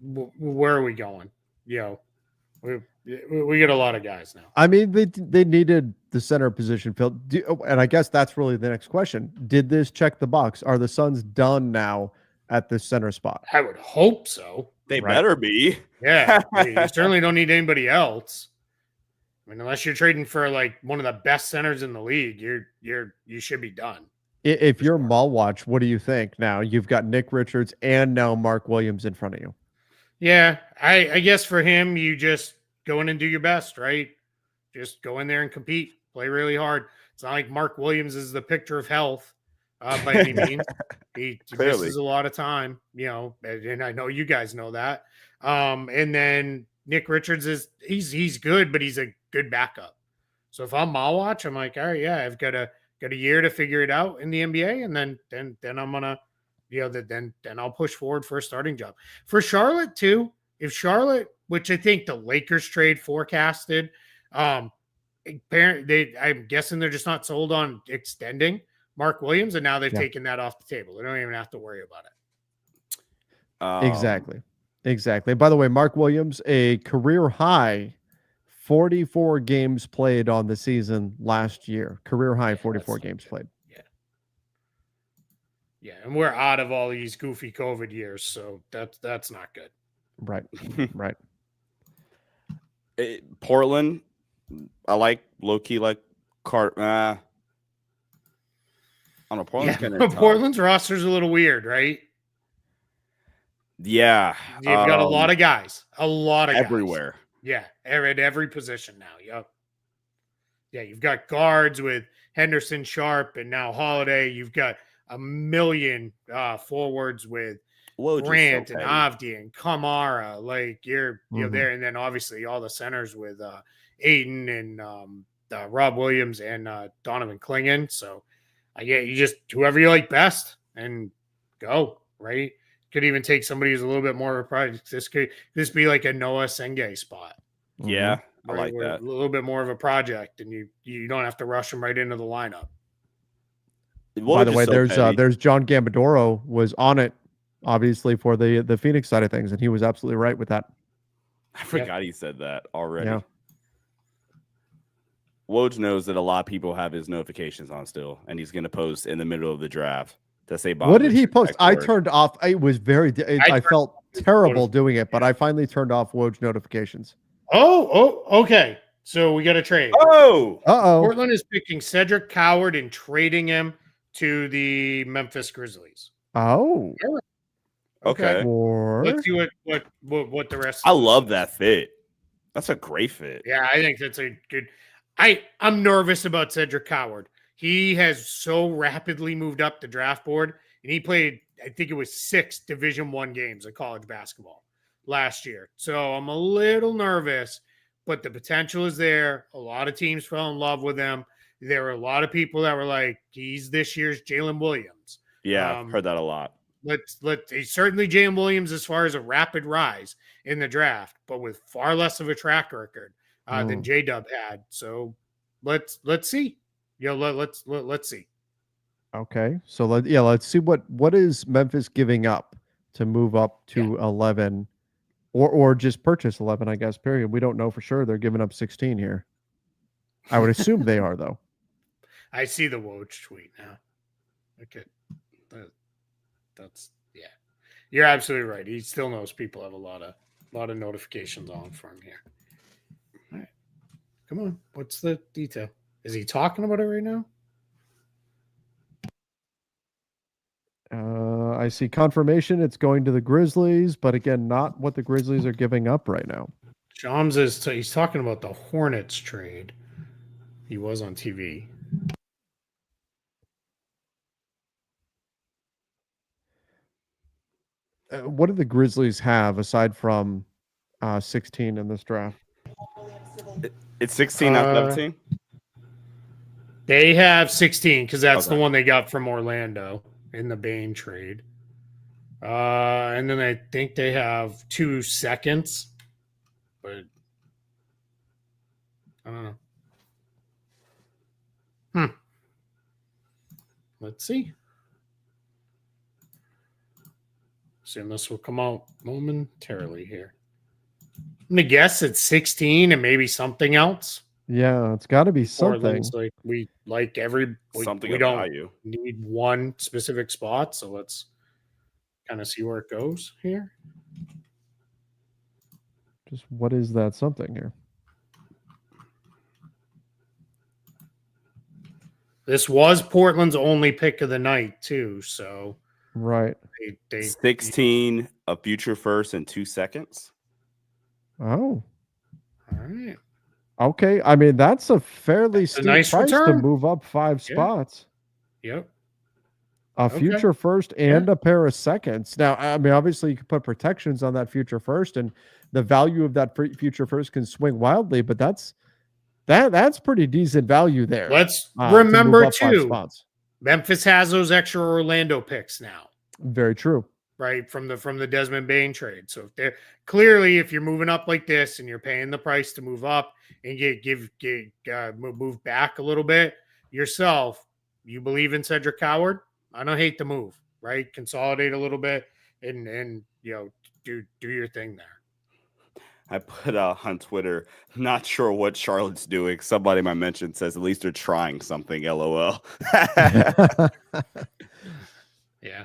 where are we going? We get a lot of guys now. I mean, they needed the center position filled, and I guess that's really the next question. Did this check the box? Are the Suns done now at the center spot? I would hope so. They Right. better be. Yeah, you certainly don't need anybody else. I mean, unless you're trading for like one of the best centers in the league, you should be done. If you're Malwatch, what do you think? Now you've got Nick Richards and now Mark Williams in front of you. Yeah, I guess for him, you just go in and do your best, right? Just go in there and compete, play really hard. It's not like Mark Williams is the picture of health by any means. He misses a lot of time, and I know you guys know that. And then Nick Richards he's good, but he's a good backup. So if I'm Malwatch, I'm like, all right, yeah, I've got a year to figure it out in the NBA, and then I'm gonna, then I'll push forward for a starting job for Charlotte too. If Charlotte, which I think the Lakers trade forecasted, I'm guessing they're just not sold on extending Mark Williams, and now they've taken that off the table. They don't even have to worry about it. Exactly. By the way, Mark Williams, a career high 44 games played on the season last year. Career high 44 games played. Yeah, and we're out of all these goofy COVID years, so that's not good. Right. Right. Portland, I like low-key like I don't know. Portland's Portland's roster's a little weird, right? Yeah. You've got a lot of guys. Everywhere. Yeah, at every position now. Yep. Yeah, you've got guards with Henderson, Sharp, and now Holiday. You've got a million forwards with Grant and Avdi and Kamara. Like you're there, and then obviously all the centers with Ayton and Rob Williams and Donovan Clingan. So you just whoever you like best and go, right? Could even take somebody who's a little bit more of a project. This could be like a Noah Senge spot. Yeah, I like that. A little bit more of a project, and you don't have to rush them right into the lineup. By the way, there's John Gambadoro was on it, obviously, for the Phoenix side of things, and he was absolutely right with that. I forgot he said that already. Yeah. Woj knows that a lot of people have his notifications on still, and he's going to post in the middle of the draft to say, what did he post? I turned off. It was I felt terrible doing it, but I finally turned off Woj notifications. Oh, okay. So we got a trade. Oh, Portland is picking Cedric Coward and trading him to the Memphis Grizzlies. Oh, okay. Let's see what the rest. I love that fit. That's a great fit. Yeah, I think that's a good. I'm nervous about Cedric Coward. He has so rapidly moved up the draft board, and he played, I think it was 6 Division I games of college basketball last year. So I'm a little nervous, but the potential is there. A lot of teams fell in love with him. There were a lot of people that were like, he's this year's Jalen Williams. Yeah, I've heard that a lot. He's certainly Jalen Williams as far as a rapid rise in the draft, but with far less of a track record than J-Dub had. So let's see. Let's see. Okay, so let's see what is Memphis giving up to move up to 11, or just purchase 11. I guess. Period. We don't know for sure. They're giving up 16 here. I would assume they are though. I see the Woj tweet now. Okay, that's You're absolutely right. He still knows people have a lot of notifications on for him here. All right, come on. What's the detail? Is he talking about it right now? I see confirmation. It's going to the Grizzlies, but again, not what the Grizzlies are giving up right now. Shams he's talking about the Hornets trade. He was on TV. What do the Grizzlies have aside from 16 in this draft? It's 16, not 17? They have 16 because that's the one they got from Orlando in the Bane trade. And then I think they have 2 seconds, but I don't know. Let's see. Assume this will come out momentarily here. I'm gonna guess it's 16 and maybe something else. Yeah, it's got to be something. Portland's like we Something we of don't value. need one specific spot, so let's kind of see where it goes here. Just what is that something here? This was Portland's only pick of the night too, so Right. they 16, a future first, and 2 seconds. Oh. all right. Okay. I mean, that's a fairly That's a steep nice price to return. move up 5 Yeah. spots. Yep. A Okay. future first and a pair of seconds. Now, I mean, obviously, you could put protections on that future first, and the value of that future first can swing wildly. But that's pretty decent value there. Let's to move remember up 5 too, spots. Memphis has those extra Orlando picks now, Very true. right? From the Desmond Bain trade. So if they're clearly, if you're moving up like this and you're paying the price to move up and move back a little bit yourself, you believe in Cedric Howard. I don't hate the move, right? Consolidate a little bit and do your thing there. I put on Twitter, not sure what Charlotte's doing. Somebody I mentioned says at least they're trying something. LOL. Yeah.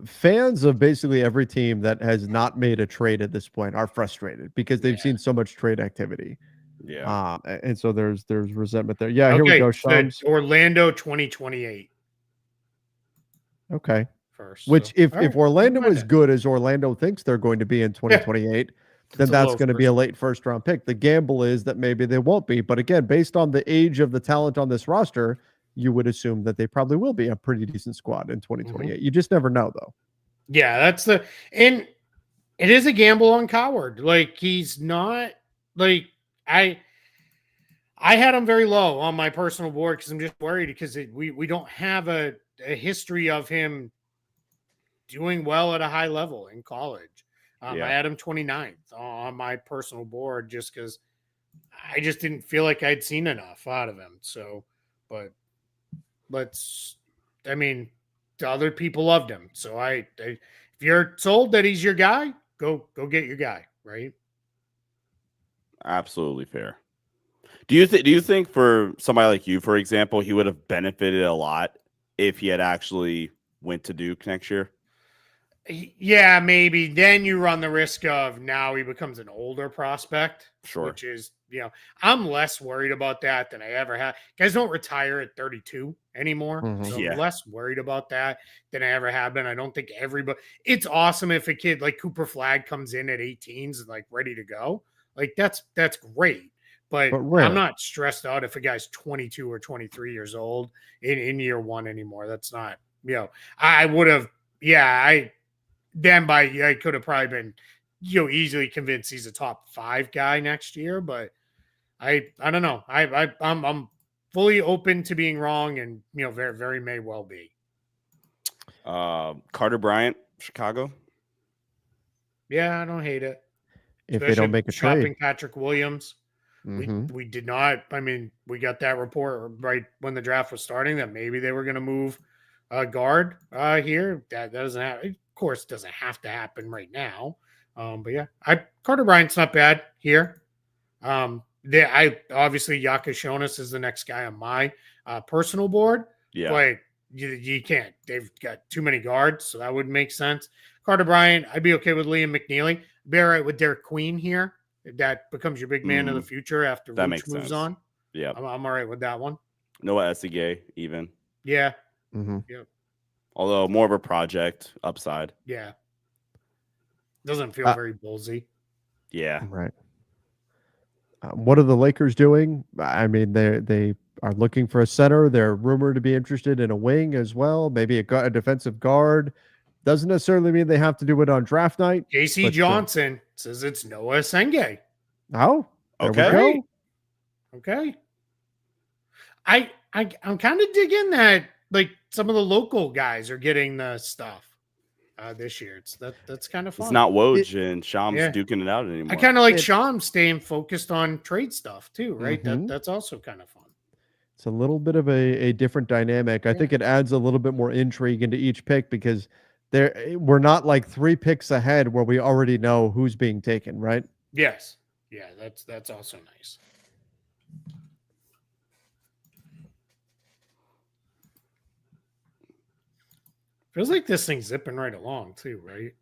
Fans of basically every team that has not made a trade at this point are frustrated because they've seen so much trade activity. Yeah. And so there's resentment there. Yeah, here we go, Shams. Orlando 2028. Okay. First. Which so, if right, Orlando is good as Orlando thinks they're going to be in 2028, then that's going to be a late first round pick. The gamble is that maybe they won't be. But again, based on the age of the talent on this roster, you would assume that they probably will be a pretty decent squad in 2028. You just never know, though. Yeah, and it is a gamble on Coward. Like, he's not like I had him very low on my personal board because I'm just worried because we don't have a history of him doing well at a high level in college. I had him 29th on my personal board just because I just didn't feel like I'd seen enough out of him. So, but the other people loved him. So if you're sold that he's your guy, go get your guy, right? Absolutely fair. Do you think for somebody like you, for example, he would have benefited a lot if he had actually went to Duke next year? Yeah, maybe. Then you run the risk of now he becomes an older prospect. Sure. Which is, I'm less worried about that than I ever have. Guys don't retire at 32 anymore. So I'm less worried about that than I ever have been. I don't think it's awesome if a kid like Cooper Flagg comes in at 18s and like ready to go. Like that's great. But I'm not stressed out if a guy's 22 or 23 years old in year one anymore. That's not, I would have, I could have probably been, easily convinced he's a top 5 guy next year. But I don't know. I'm fully open to being wrong, and very, very may well be. Carter Bryant, Chicago. Yeah, I don't hate it. If they don't make a trade, Patrick Williams. We did not. We got that report right when the draft was starting that maybe they were going to move a guard here. That doesn't have, of course, doesn't have to happen right now. But yeah, Carter Bryant's not bad here. Obviously Yakashonis is the next guy on my personal board. Yeah, but you can't. They've got too many guards, so that wouldn't make sense. Carter Bryant, I'd be okay with Liam McNeely. Be all right with Derek Queen here. That becomes your big man of the future after that Vooch moves on. Yeah, I'm all right with that one. Noah Essige, even. Yeah. Yeah. Although more of a project upside. Yeah. Doesn't feel very ballsy. Yeah. Right. What are the Lakers doing? They are looking for a center. They're rumored to be interested in a wing as well. Maybe a defensive guard. Doesn't necessarily mean they have to do it on draft night. JC Johnson says it's Noah Essige. Oh, okay. Okay. I'm kind of digging that. Like some of the local guys are getting the stuff this year. That's kind of fun. It's not Woj and Shams duking it out anymore. I kind of like Shams staying focused on trade stuff too, right? That's also kind of fun. It's a little bit of a different dynamic. I think it adds a little bit more intrigue into each pick because we're not like 3 picks ahead where we already know who's being taken, right? Yes. Yeah, that's also nice. Feels like this thing's zipping right along too, right?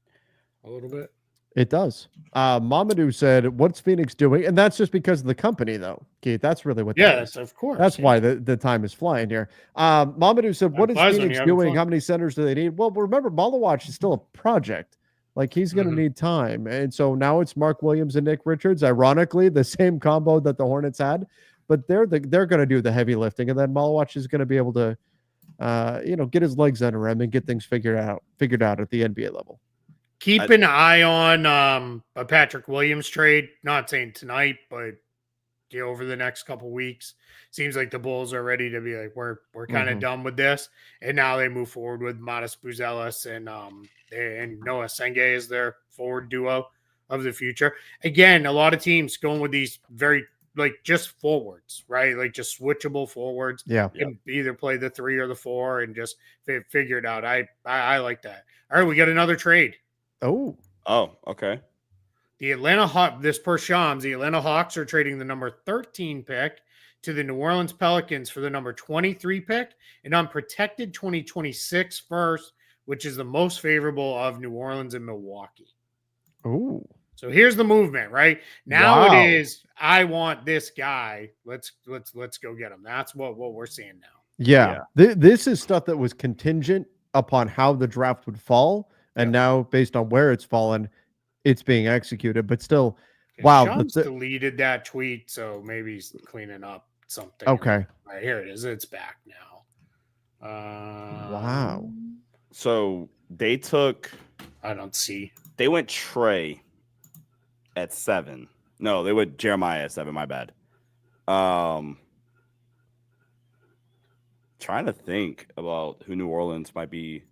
A little bit. It does. Mamadou said, "What's Phoenix doing?" And that's just because of the company, though, Keith. That's really what that is. That's of course. That's why the time is flying here. Mamadou said, "What is Phoenix doing? How many centers do they need?" Well, remember, Malawatch is still a project. Like he's going to need time, and so now it's Mark Williams and Nick Richards. Ironically, the same combo that the Hornets had, but they're going to do the heavy lifting, and then Malawatch is going to be able to, get his legs under him and get things figured out at the NBA level. Keep an eye on a Patrick Williams trade. Not saying tonight, but over the next couple weeks. Seems like the Bulls are ready to be like, we're kind of done with this. And now they move forward with Matas Buzelis and Noah Senge as their forward duo of the future. Again, a lot of teams going with these very just forwards, right? Like just switchable forwards. Yeah. And either play the 3 or the 4 and just figure it out. I like that. All right, we got another trade. Oh, okay. The Atlanta Hawks, this per Shams, the Atlanta Hawks are trading the number 13 pick to the New Orleans Pelicans for the number 23 pick, an unprotected 2026 first, which is the most favorable of New Orleans and Milwaukee. Oh. So here's the movement, right? Now It is, I want this guy. Let's go get him. That's what we're seeing now. Yeah. This is stuff that was contingent upon how the draft would fall. And now, based on where it's fallen, it's being executed. But still, wow. Shams deleted that tweet, so maybe he's cleaning up something. Okay. Right, here it is. It's back now. Wow. So they went Trey at 7. No, they went Jeremiah at 7. My bad. Trying to think about who New Orleans might be.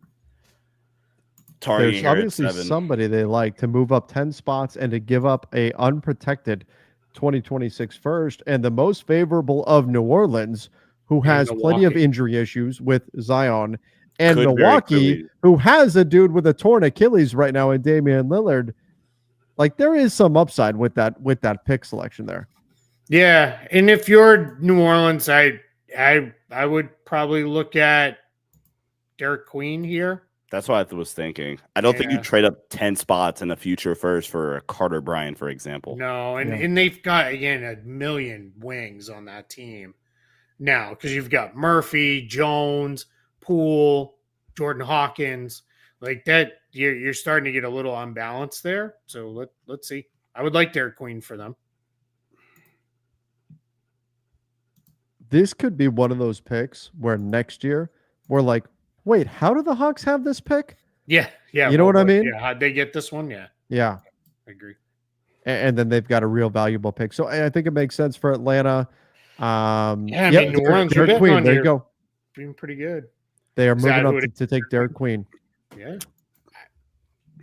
There's obviously somebody they like to move up 10 spots and to give up a unprotected 2026 first, and the most favorable of New Orleans, who has plenty of injury issues with Zion, and Milwaukee, who has a dude with a torn Achilles right now in Damian Lillard. Like there is some upside with that pick selection there. Yeah, and if you're New Orleans, I would probably look at Derek Queen here. That's what I was thinking. I don't think you trade up 10 spots in the future first for Carter Bryant, for example. No, and they've got, again, a million wings on that team now because you've got Murphy, Jones, Poole, Jordan Hawkins. Like that, you're starting to get a little unbalanced there. So let's see. I would like Derek Queen for them. This could be one of those picks where next year we're like, wait, how do the Hawks have this pick? Yeah. You know what I mean? Yeah, how'd they get this one? Yeah. I agree. And then they've got a real valuable pick. So I think it makes sense for Atlanta. New Orleans, Derek Queen, there you go. Being pretty good. They are moving up to take Derek Queen. Yeah.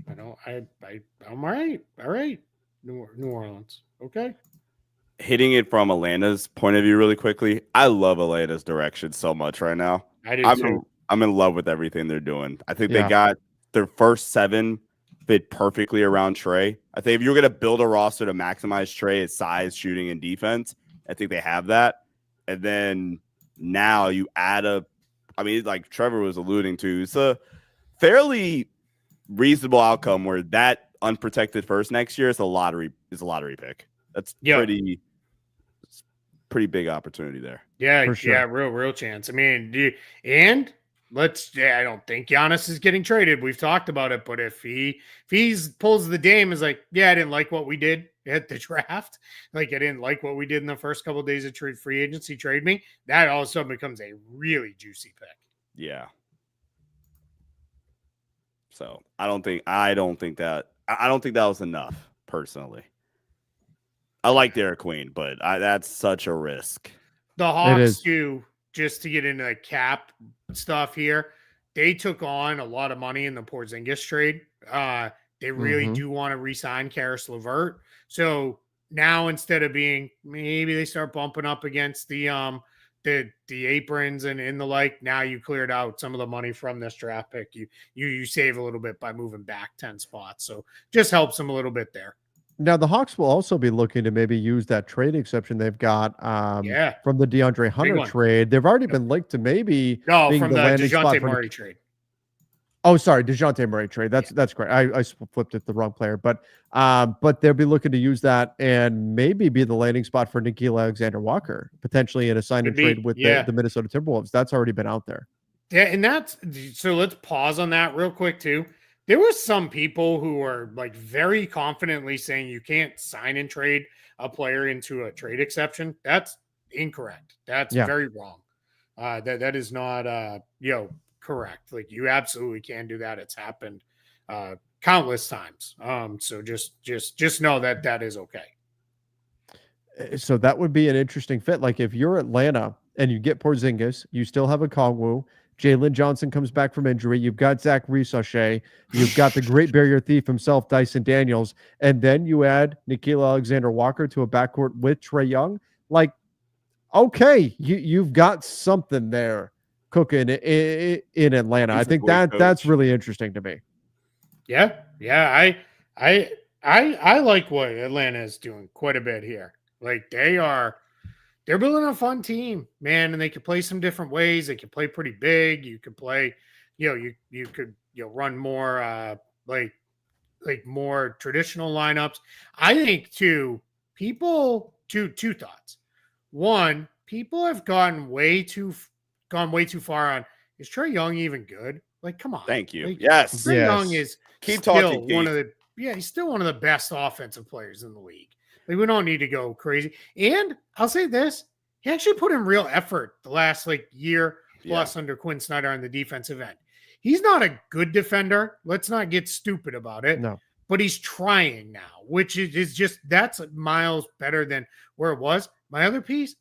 I'm all right. All right. New Orleans. Okay. Hitting it from Atlanta's point of view really quickly, I love Atlanta's direction so much right now. I do too. I'm in love with everything they're doing. I think they got their first 7 fit perfectly around Trey. I think if you're going to build a roster to maximize Trey's size, shooting, and defense, I think they have that. And then now you add like Trevor was alluding to, it's a fairly reasonable outcome where that unprotected first next year is a lottery pick. That's pretty big opportunity there. Yeah, for sure. Yeah, real chance. I mean, I don't think Giannis is getting traded. We've talked about it, but if he pulls the Dame, is like, I didn't like what we did at the draft. Like I didn't like what we did in the first couple of days of free agency. Trade me. That all of a sudden becomes a really juicy pick. Yeah. So I don't think that was enough personally. I like Derek Queen, but that's such a risk. The Hawks do, just to get into the cap stuff here, they took on a lot of money in the Porzingis trade. They really do want to re-sign Karis LeVert. So now instead of being, maybe they start bumping up against the the aprons and the like. Now you cleared out some of the money from this draft pick. You save a little bit by moving back 10 spots. So just helps them a little bit there. Now the Hawks will also be looking to maybe use that trade exception they've got Yeah. from the DeAndre Hunter one. trade. They've already been linked to maybe No, being from the the landing spot DeJounte for Murray trade. Oh, sorry, DeJounte Murray trade. That's great. I flipped it the wrong player, but they'll be looking to use that and maybe be the landing spot for Nickeil Alexander-Walker, potentially in a sign and trade with the Minnesota Timberwolves. That's already been out there. Yeah, and that's so let's pause on that real quick too. There were some people who were like very confidently saying you can't sign and trade a player into a trade exception. That's incorrect. That's very wrong. That is not correct. Like you absolutely can do that. It's happened countless times. So just know that is okay. So that would be an interesting fit. Like if you're Atlanta and you get Porzingis, you still have a Kongwu. Jalen Johnson comes back from injury. You've got Zach Reese-Sachet. You've got the Great Barrier Thief himself, Dyson Daniels, and then you add Nickeil Alexander-Walker to a backcourt with Trae Young. Like, okay, you've got something there cooking in Atlanta. I think that's really interesting to me. Yeah. I like what Atlanta is doing quite a bit here. Like they're building a fun team, man, and they can play some different ways. They can play pretty big. You could play, you could run more like more traditional lineups. I think two thoughts. One, people have gone way too far on, is Trae Young even good? Like, come on. Thank you. Like, Yes. Trae Young is keep still talking. he's still one of the best offensive players in the league. Like, we don't need to go crazy. And I'll say this, he actually put in real effort the last year plus under Quinn Snyder on the defensive end. He's not a good defender. Let's not get stupid about it. No. But he's trying now, which is just, that's miles better than where it was. My other piece,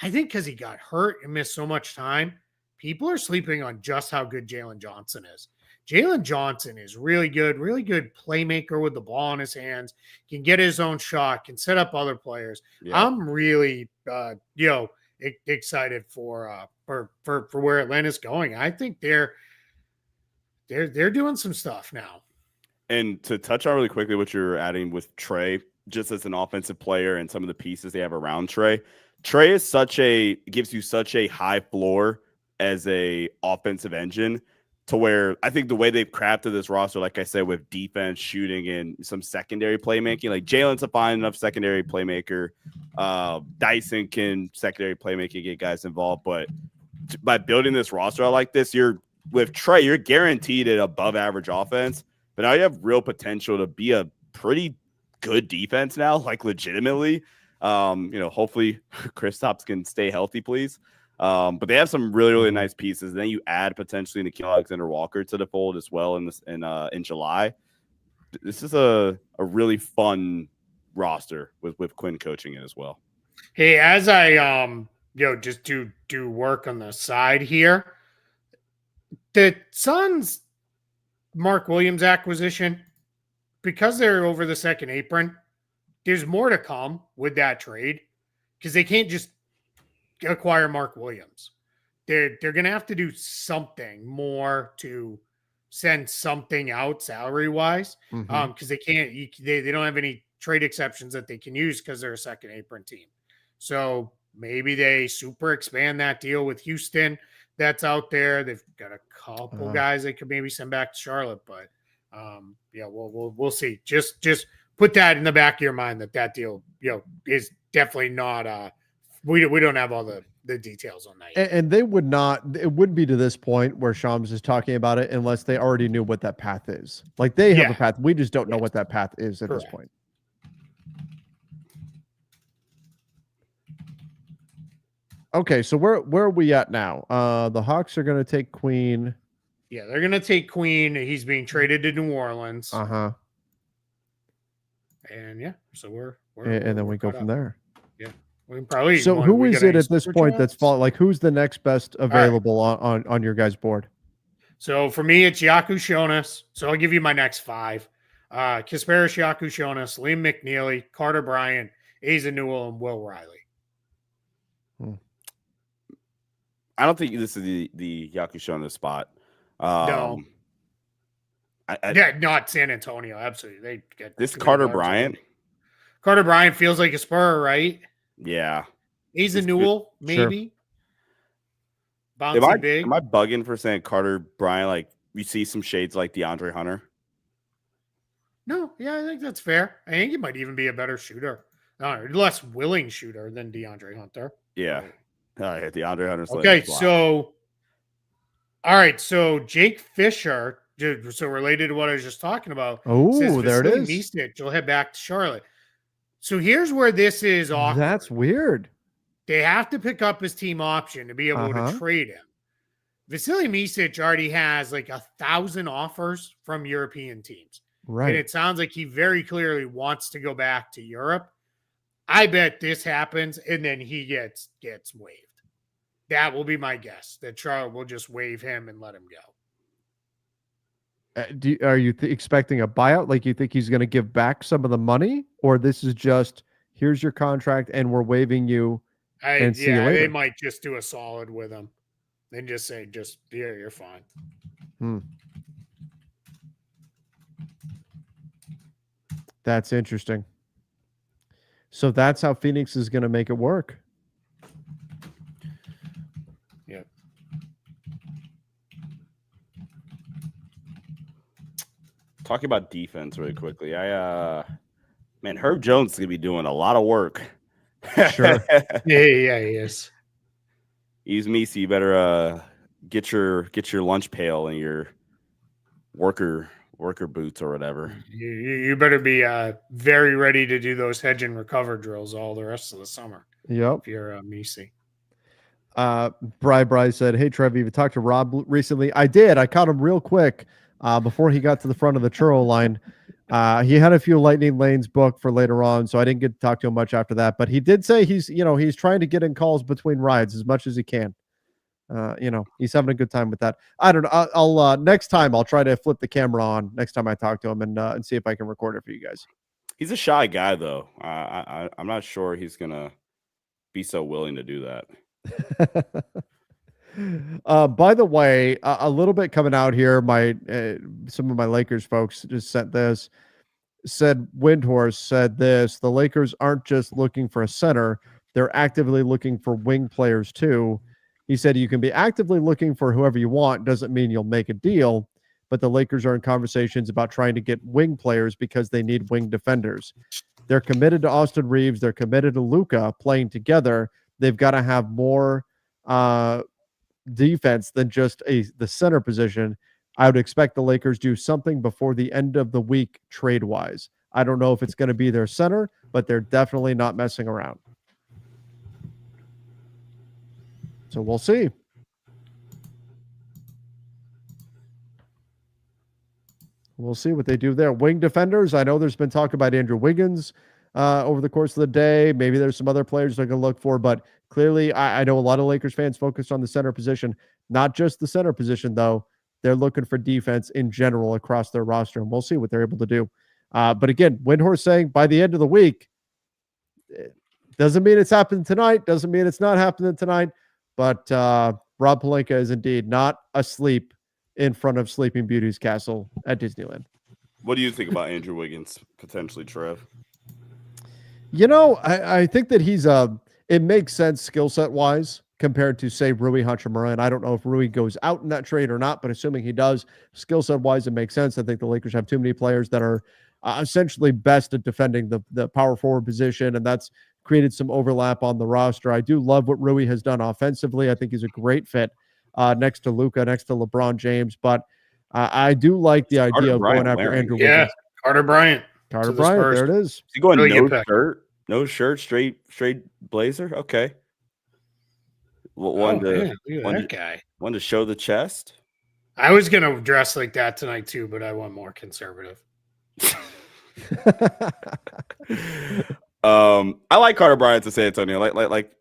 I think because he got hurt and missed so much time, people are sleeping on just how good Jalen Johnson is. Jalen Johnson is really good playmaker with the ball in his hands, can get his own shot, can set up other players. Yeah. I'm really, excited for where Atlanta's going. I think they're doing some stuff now. And to touch on really quickly what you're adding with Trae, just as an offensive player and some of the pieces they have around Trae is gives you such a high floor as a offensive engine, to where I think the way they've crafted this roster, like I said, with defense, shooting, and some secondary playmaking, like Jalen's a fine enough secondary playmaker. Dyson can secondary playmaking, get guys involved. But by building this roster like this, with Trae, you're guaranteed an above average offense. But now you have real potential to be a pretty good defense now, like legitimately. Hopefully Kristaps can stay healthy, please. But they have some really, really nice pieces. And then you add potentially Nickeil Alexander-Walker to the fold as well in July. This is a really fun roster with Quinn coaching it as well. Hey, as I just do work on the side here, the Suns Mark Williams acquisition, because they're over the second apron, there's more to come with that trade, because they can't just acquire Mark Williams. They're going to have to do something more to send something out salary wise, because they can't. They don't have any trade exceptions that they can use because they're a second apron team. So maybe they super expand that deal with Houston that's out there. They've got a couple guys they could maybe send back to Charlotte, but we'll see. Just put that in the back of your mind that deal is definitely not we don't have all the details on that yet. And they would not, it wouldn't be to this point where Shams is talking about it unless they already knew what that path is. Like they have a path. We just don't know what that path is at this point. Okay, so where are we at now? The Hawks are going to take Queen. Yeah, they're going to take Queen. He's being traded to New Orleans. And so we're and then we go from there. Yeah, we can probably. So who is it at this point that's like who's the next best available on your guys' board? So for me, it's Yaku Shonas. So I'll give you my next five: Kasparis, Yaku Shonas, Liam McNeely, Carter Bryant, Asa Newell, and Will Riley. I don't think this is the Yakusho on the spot. No. Yeah, not San Antonio. Absolutely. They get this Carter Bryant. Carter Bryant feels like a Spur, right? Yeah. He's a Newell, maybe. Sure. Bouncy big. Am I bugging for saying Carter Bryant? Like, you see some shades like DeAndre Hunter? No, yeah, I think that's fair. I think he might even be a better shooter. Less willing shooter than DeAndre Hunter. Yeah. DeAndre Hunter. Okay, so all right, so Jake Fisher, so related to what I was just talking about. Oh, there it is. Micic will head back to Charlotte. So here's where this is awkward. That's weird. They have to pick up his team option to be able to trade him. Vasily Micic already has like 1,000 offers from European teams. Right. And it sounds like he very clearly wants to go back to Europe. I bet this happens and then he gets waived. That will be my guess, that Charlotte will just waive him and let him go. Are you expecting a buyout? Like, you think he's going to give back some of the money? Or this is just, here's your contract and we're waiving you and see you later? They might just do a solid with him and just say, you're fine. That's interesting. So that's how Phoenix is going to make it work. Yep. Talking about defense really quickly. Man, Herb Jones is going to be doing a lot of work. Sure. Yeah, he is. Use me, so you better get your lunch pail and your worker boots or whatever. You better be very ready to do those hedge and recover drills all the rest of the summer. Yep. If you're Misi. Bry said, "Hey Trev, you talked to Rob recently?" I did. I caught him real quick before he got to the front of the churro line. He had a few Lightning Lanes booked for later on, so I didn't get to talk to him much after that. But he did say he's trying to get in calls between rides as much as he can. He's having a good time with that. I don't know. I'll next time I'll try to flip the camera on next time I talk to him and see if I can record it for you guys. He's a shy guy, though. I'm not sure he's gonna be so willing to do that. By the way, a little bit coming out here. Some of my Lakers folks just sent this. Said Windhorse said this: the Lakers aren't just looking for a center; they're actively looking for wing players too. He said you can be actively looking for whoever you want. Doesn't mean you'll make a deal, but the Lakers are in conversations about trying to get wing players because they need wing defenders. They're committed to Austin Reeves. They're committed to Luka playing together. They've got to have more defense than just the center position. I would expect the Lakers do something before the end of the week trade-wise. I don't know if it's going to be their center, but they're definitely not messing around. So we'll see. We'll see what they do there. Wing defenders. I know there's been talk about Andrew Wiggins over the course of the day. Maybe there's some other players they're going to look for, but clearly I know a lot of Lakers fans focused on the center position, not just the center position, though. They're looking for defense in general across their roster, and we'll see what they're able to do. But again, Windhorse saying by the end of the week, doesn't mean it's happening tonight. Doesn't mean it's not happening tonight. But Rob Pelinka is indeed not asleep in front of Sleeping Beauty's castle at Disneyland. What do you think about Andrew Wiggins potentially, Trev? I think that it makes sense skill set wise compared to, say, Rui Hachimura. And I don't know if Rui goes out in that trade or not, but assuming he does, skill set wise, it makes sense. I think the Lakers have too many players that are essentially best at defending the power forward position, and that's created some overlap on the roster. I do love what Rui has done offensively. I think he's a great fit next to Luka, next to LeBron James. But I do like the idea of going after Andrew Wiggins. Yeah, Carter Bryant. Carter Bryant, there it is. Is he going no shirt, straight blazer? Okay. One to show the chest. I was gonna dress like that tonight too, but I went more conservative. I like Carter Bryant to San Antonio. Like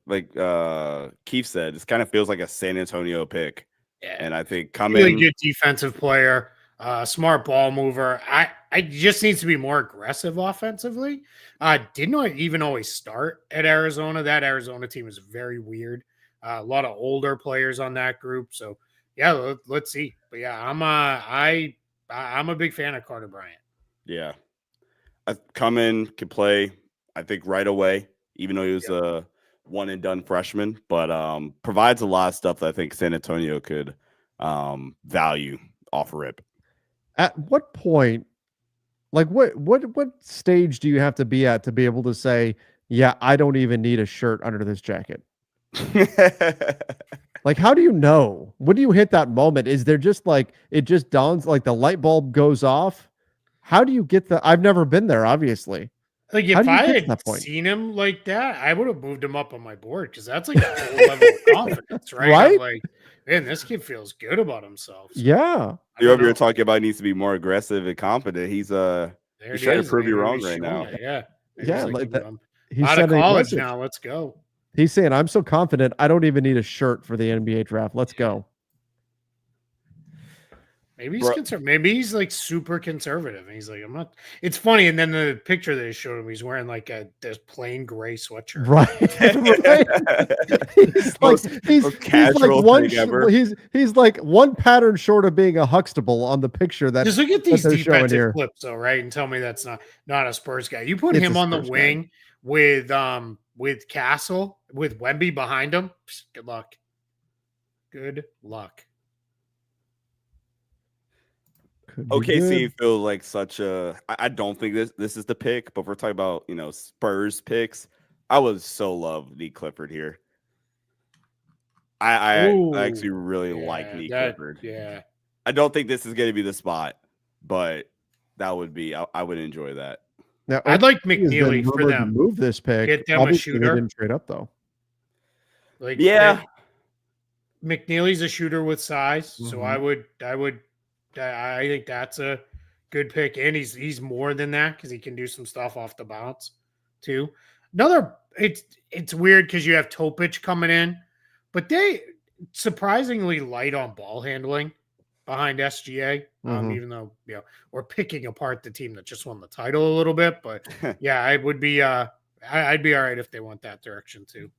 Keith said, this kind of feels like a San Antonio pick. Yeah. And I think really good defensive player, smart ball mover. I just needs to be more aggressive offensively. Didn't even always start at Arizona. That Arizona team is very weird. A lot of older players on that group. So yeah, let's see. But yeah, I'm a big fan of Carter Bryant. Yeah. Come in, could play, I think, right away, even though he was a one and done freshman, but provides a lot of stuff that I think San Antonio could value off rip. At what point, like what stage do you have to be at to be able to say, yeah, I don't even need a shirt under this jacket? Like, how do you know? When do you hit that moment? Is there just like it just dawns, like the light bulb goes off? How do you get the? I've never been there, obviously. Like How if do you I get to had that point? seen him like that, I would have moved him up on my board because that's like a whole level of confidence, right? Right? I'm like, man, this kid feels good about himself. So Yeah. You're over here talking about needs to be more aggressive and confident. He's there he's it trying is. to prove you Maybe wrong he's right showing now. it, yeah. Maybe Yeah, he's like that. I'm He's out of sending a college message. now. Let's go. He's saying, "I'm so confident, I don't even need a shirt for the NBA draft. Let's go." Maybe he's conservative. Maybe he's like super conservative. And he's like, I'm not. It's funny. And then the picture they showed him, he's wearing like this plain gray sweatshirt. Right. Right. He's casual like one thing ever. he's like one pattern short of being a Huxtable on the picture that just look at these they're showing defensive here. clips, though, right? And tell me that's not a Spurs guy. You put It's him a on the Spurs guy. wing with Castle with Wemby behind him. Good luck. Good luck. Could be OKC good. feels like such a. I don't think this is the pick, but if we're talking about Spurs picks, I would so love Nick Clifford here. I actually really like Nick Clifford. Yeah. I don't think this is going to be the spot, but that would be. I would enjoy that. Now, I'd like OKC has been McNeely for rumored to them. move this pick. Get them a Obviously, they shooter. didn't trade up though. Like Yeah, McNeely's a shooter with size, so Mhm. I think that's a good pick, and he's more than that because he can do some stuff off the bounce too. It's weird because you have Topic coming in, but they surprisingly light on ball handling behind SGA. Mhm. Even though we're picking apart the team that just won the title a little bit, but yeah, I would be I'd be all right if they went that direction too.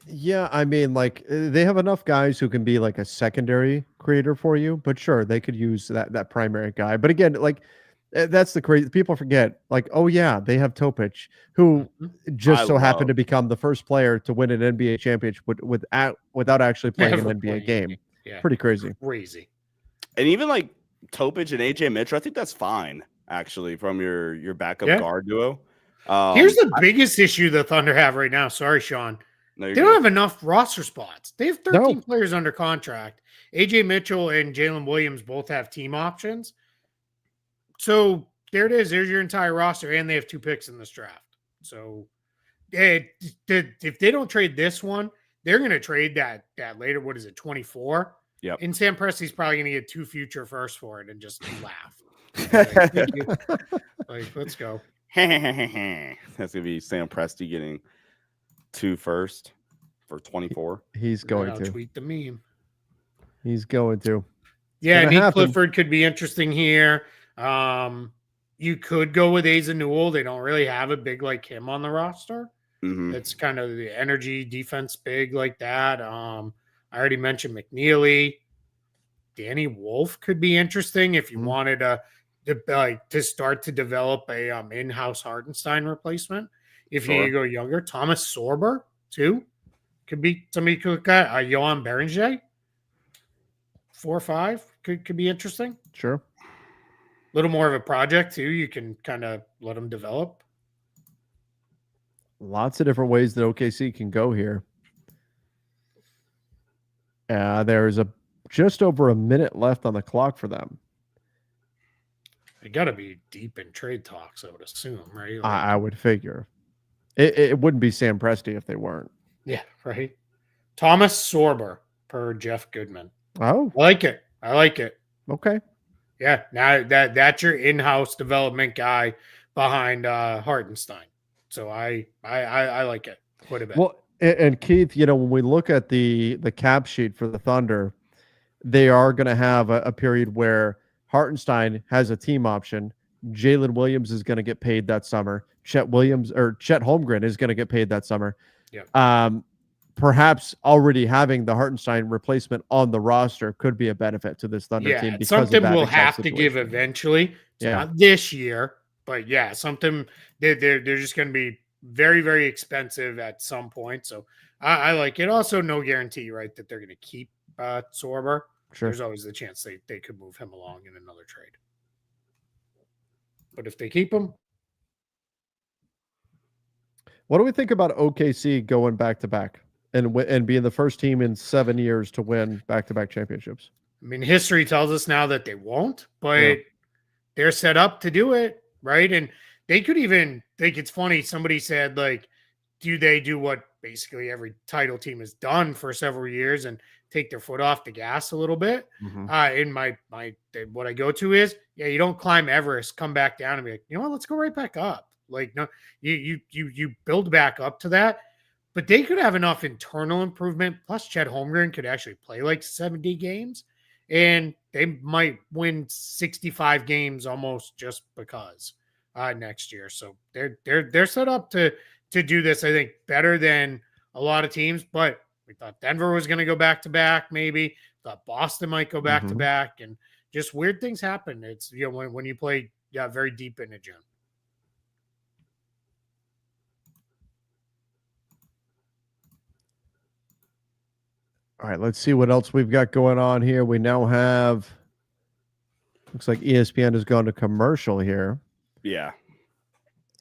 Yeah, I mean, like they have enough guys who can be like a secondary creator for you, but sure, they could use that primary guy. But again, like that's the crazy people forget. Like, oh yeah, they have Topic, who just so happened to become the first player to win an NBA championship without actually playing an NBA game. Yeah, pretty crazy. Crazy. And even like Topic and AJ Mitchell, I think that's fine actually from your backup guard duo. Here's the biggest issue the Thunder have right now. Sorry, Sean. No, they don't have enough roster spots. They have 13 players under contract. AJ Mitchell and Jalen Williams both have team options. So there it is. There's your entire roster, and they have 2 picks in this draft. So if they don't trade this one, they're going to trade that later. What is it, 24? Yep. And Sam Presti's probably going to get 2 future firsts for it and just laugh. Like, let's go. That's gonna be Sam Presti getting 2 first for 24. He's going to tweet the meme. He's going to. Yeah, Nick Clifford could be interesting here. You could go with Asa Newell. They don't really have a big like him on the roster. It's kind of the energy defense big like that. I already mentioned McNeely. Danny Wolf could be interesting if you wanted to start to develop a in-house Hartenstein replacement. If you go younger, Thomas Sorber too could be somebody could look at. Johan Berenger, 4 or 5 could be interesting. Sure, a little more of a project too. You can kind of let them develop. Lots of different ways that OKC can go here. There's just over a minute left on the clock for them. They got to be deep in trade talks, I would assume, right? Like, I would figure. It wouldn't be Sam Presti if they weren't. Yeah, right. Thomas Sorber per Jeff Goodman. Oh, I like it. Okay. Yeah, now that's your in-house development guy behind Hartenstein. So I like it quite a bit. Well, and Keith, when we look at the cap sheet for the Thunder, they are going to have a period where Hartenstein has a team option. Jalen Williams is going to get paid that summer. Chet Holmgren is going to get paid that summer. Yeah. perhaps already having the Hartenstein replacement on the roster could be a benefit to this Thunder team it's because of something that we'll exact have to give situation. eventually. It's Yeah. not this year, but yeah, something they're just going to be very, very expensive at some point. So I like it. Also, no guarantee, right, that they're going to keep Sorber. Sure. There's always the chance they could move him along in another trade. But if they keep him, what do we think about OKC going back to back and being the first team in 7 years to win back to back championships? I mean, history tells us now that they won't, but they're set up to do it, right? And they could even think it's funny. Somebody said, like, do they do what basically every title team has done for several years and take their foot off the gas a little bit? In my what I go to is, you don't climb Everest, come back down and be like, you know what, let's go right back up. Like, no, you build back up to that. But they could have enough internal improvement. Plus, Chet Holmgren could actually play like 70 games, and they might win 65 games almost just because next year. So they're set up to do this, I think, better than a lot of teams. But we thought Denver was going to go back to back, maybe thought Boston might go back to back, and just weird things happen. It's when you play very deep in a gym. All right, let's see what else we've got going on here. We now have, looks like ESPN has gone to commercial here. Yeah.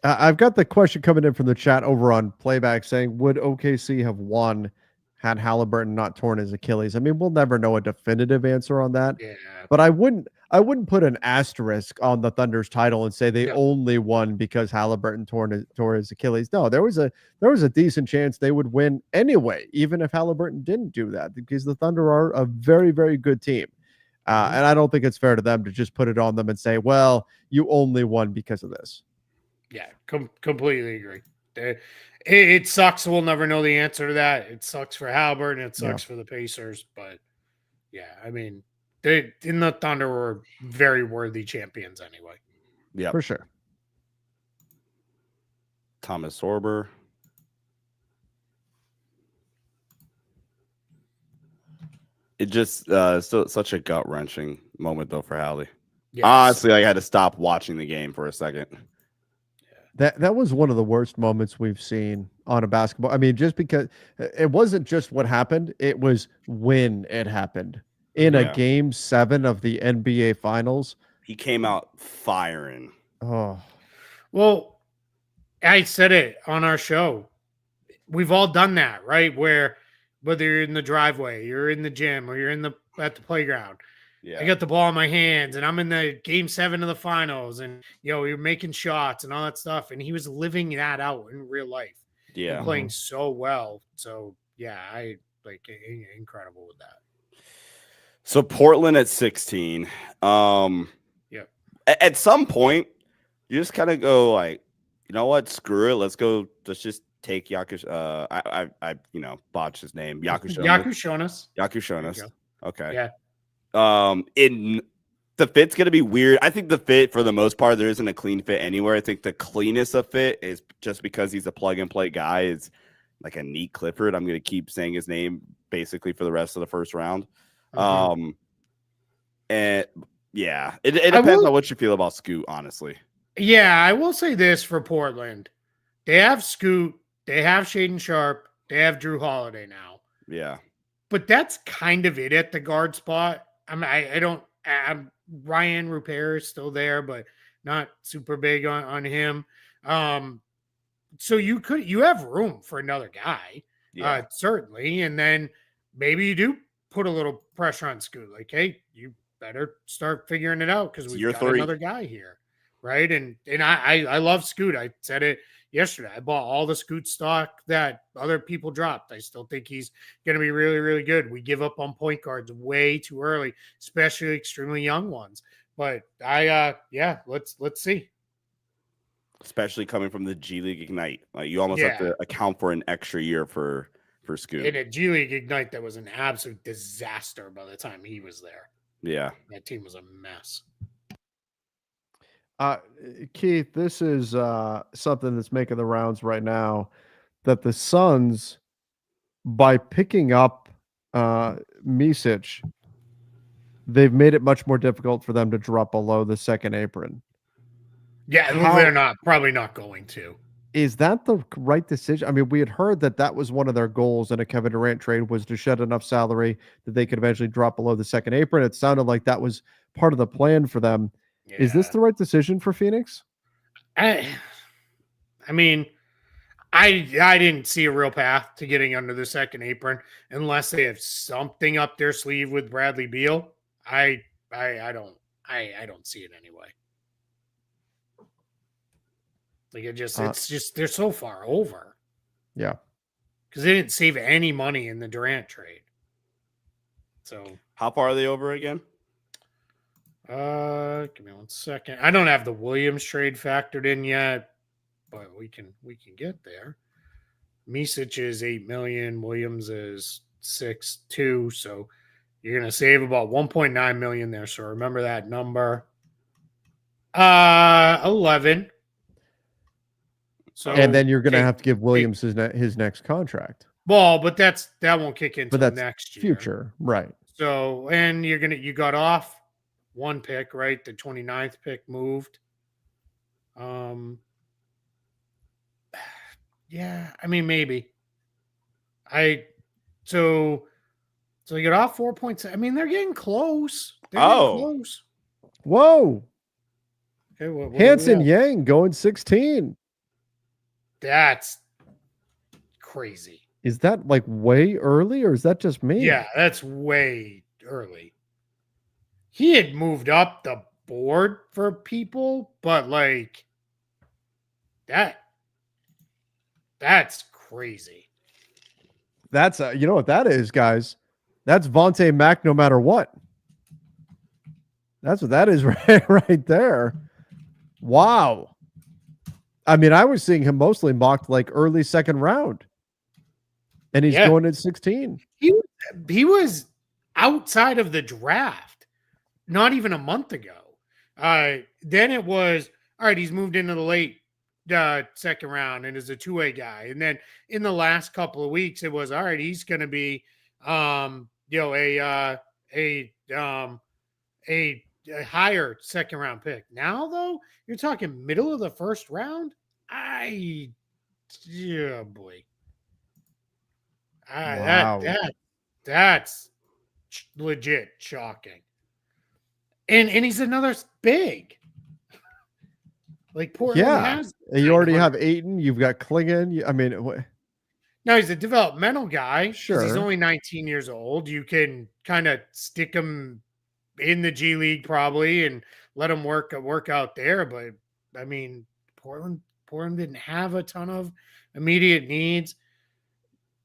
I've got the question coming in from the chat over on Playback saying, would OKC have won had Halliburton not torn his Achilles? I mean, we'll never know a definitive answer on that. Yeah. But I wouldn't put an asterisk on the Thunder's title and say they only won because Halliburton tore his Achilles. No, there was a decent chance they would win anyway, even if Halliburton didn't do that, because the Thunder are a very, very good team. And I don't think it's fair to them to just put it on them and say, well, you only won because of this. Yeah, completely agree. It sucks. We'll never know the answer to that. It sucks for Halliburton. It sucks for the Pacers. But yeah, I mean, they in the Thunder were very worthy champions anyway. Yeah, for sure. Thomas Sorber. It just still such a gut wrenching moment though for Hallie. Yes. Honestly, I had to stop watching the game for a second. That was one of the worst moments we've seen on a basketball. I mean, just because it wasn't just what happened, it was when it happened in a game 7 of the NBA Finals. He came out firing. Oh, well, I said it on our show. We've all done that, right? Where whether you're in the driveway, you're in the gym, or you're at the playground. Yeah. I got the ball in my hands and I'm in the game 7 of the finals and, you're making shots and all that stuff. And he was living that out in real life. Yeah. And playing so well. So, yeah, I incredible with that. So Portland at 16. At some point, you just kind of go like, you know what? Screw it. Let's just take Yakush. I botched his name. Yakushonas. Okay. Yeah. In the fit's gonna be weird. I think the fit for the most part there isn't a clean fit anywhere. I think the cleanest of fit is just because he's a plug and play guy is like a Neat Clifford. I'm gonna keep saying his name basically for the rest of the first round. And yeah, it depends on what you feel about Scoot, honestly. Yeah, I will say this for Portland. They have Scoot, they have Shaden Sharp, they have Drew Holiday now. Yeah. But that's kind of it at the guard spot. Ryan Rupert is still there, but not super big on him. So you have room for another guy, certainly. And then maybe you do put a little pressure on Scoot. Like, hey, you better start figuring it out because we've got another guy here. Right. And I love Scoot. I said it yesterday. I bought all the Scoot stock that other people dropped. I still think he's going to be really, really good. We give up on point guards way too early, especially extremely young ones. But let's see. Especially coming from the G League Ignite. Like you almost have to account for an extra year for Scoot. In a G League Ignite that was an absolute disaster by the time he was there. Yeah. That team was a mess. Keith, this is something that's making the rounds right now, that the Suns by picking up Misic, they've made it much more difficult for them to drop below the second apron. Yeah, they're probably not going to. Is that the right decision? I mean, we had heard that was one of their goals in a Kevin Durant trade, was to shed enough salary that they could eventually drop below the second apron. It sounded like that was part of the plan for them. Yeah. Is this the right decision for Phoenix? I mean, I didn't see a real path to getting under the second apron unless they have something up their sleeve with Bradley Beal. I don't see it anyway. Like it's just they're so far over. Yeah. Because they didn't save any money in the Durant trade. So how far are they over again? Give me 1 second. I don't have the Williams trade factored in yet, but we can get there. Misic is 8 million, Williams is 6.2, so you're gonna save about 1.9 million there. So remember that number. 11. So and then you're gonna have to give Williams his next contract. Well, but that won't kick in until next year. Future, right? So and you got off one pick, right? The 29th pick moved. Yeah, I mean maybe. So you get off 4 points. I mean, they're getting close. They're getting close. Whoa. Okay, what Hanson Yang going 16. That's crazy. Is that like way early, or is that just me? Yeah, that's way early. He had moved up the board for people, but like that's crazy. That's you know what that is, guys? That's Vontae Mack no matter what. That's what that is right there. Wow. I mean, I was seeing him mostly mocked like early second round. And he's going at 16. He was outside of the draft not even a month ago. Then it was, all right, he's moved into the late second round and is a two-way guy. And then in the last couple of weeks, it was, all right, he's going to be, a higher second round pick. Now, though, you're talking middle of the first round. Boy. Wow. That's legit shocking. And he's another big. Like Portland has. You already have Ayton. You've got Klingon. I mean, no, he's a developmental guy. Sure, he's only 19 years old. You can kind of stick him in the G League probably and let him work out there. But I mean, Portland didn't have a ton of immediate needs.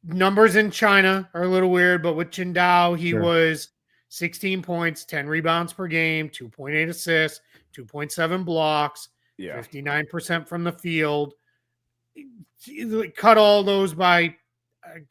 Numbers in China are a little weird, but with Qingdao, he was 16 points, 10 rebounds per game, 2.8 assists, 2.7 blocks, 59% from the field. Cut all those by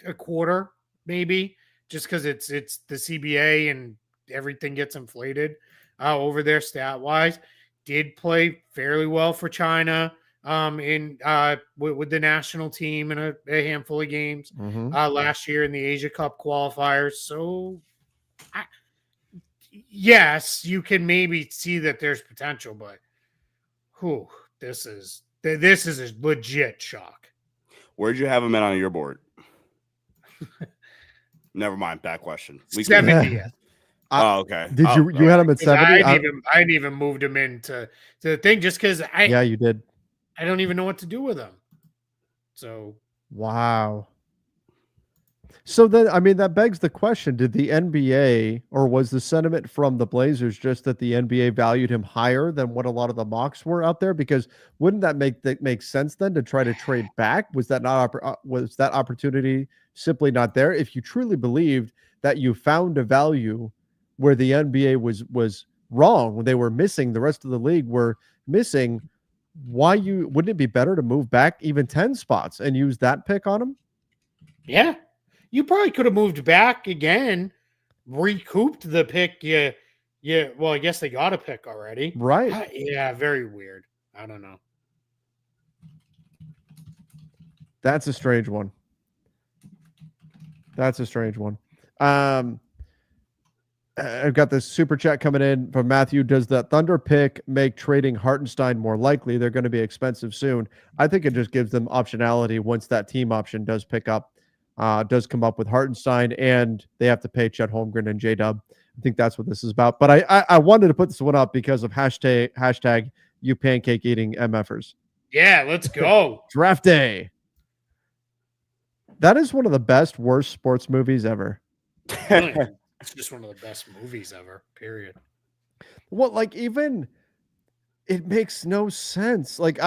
a quarter, maybe, just because it's the CBA and everything gets inflated over there stat-wise. Did play fairly well for China with the national team in a handful of games last year in the Asia Cup qualifiers. So, yes, you can maybe see that there's potential, but this is a legit shock. Where'd you have him in on your board? Never mind. Bad question. 70th. Oh, okay. Did you had him at 70? I hadn't even moved him into the thing just because you did. I don't even know what to do with him. So wow. So then, I mean, that begs the question: did the NBA, or was the sentiment from the Blazers just that the NBA valued him higher than what a lot of the mocks were out there? Because wouldn't that make sense then to try to trade back? Was that opportunity simply not there? If you truly believed that you found a value where the NBA was wrong, they were missing, the rest of the league were missing, wouldn't it be better to move back even 10 spots and use that pick on him? Yeah. You probably could have moved back again, recouped the pick. Yeah. Well, I guess they got a pick already. Right. Yeah, very weird. I don't know. That's a strange one. That's a strange one. I've got this super chat coming in from Matthew. Does that Thunder pick make trading Hartenstein more likely? They're going to be expensive soon. I think it just gives them optionality once that team option does pick up, does come up with Hartenstein, and they have to pay Chet Holmgren and J-Dub. I think that's what this is about. But I wanted to put this one up because of hashtag you pancake eating MFers. Yeah, let's go. Draft day. That is one of the best, worst sports movies ever. It's just one of the best movies ever, period. Well, like, even it makes no sense. Like,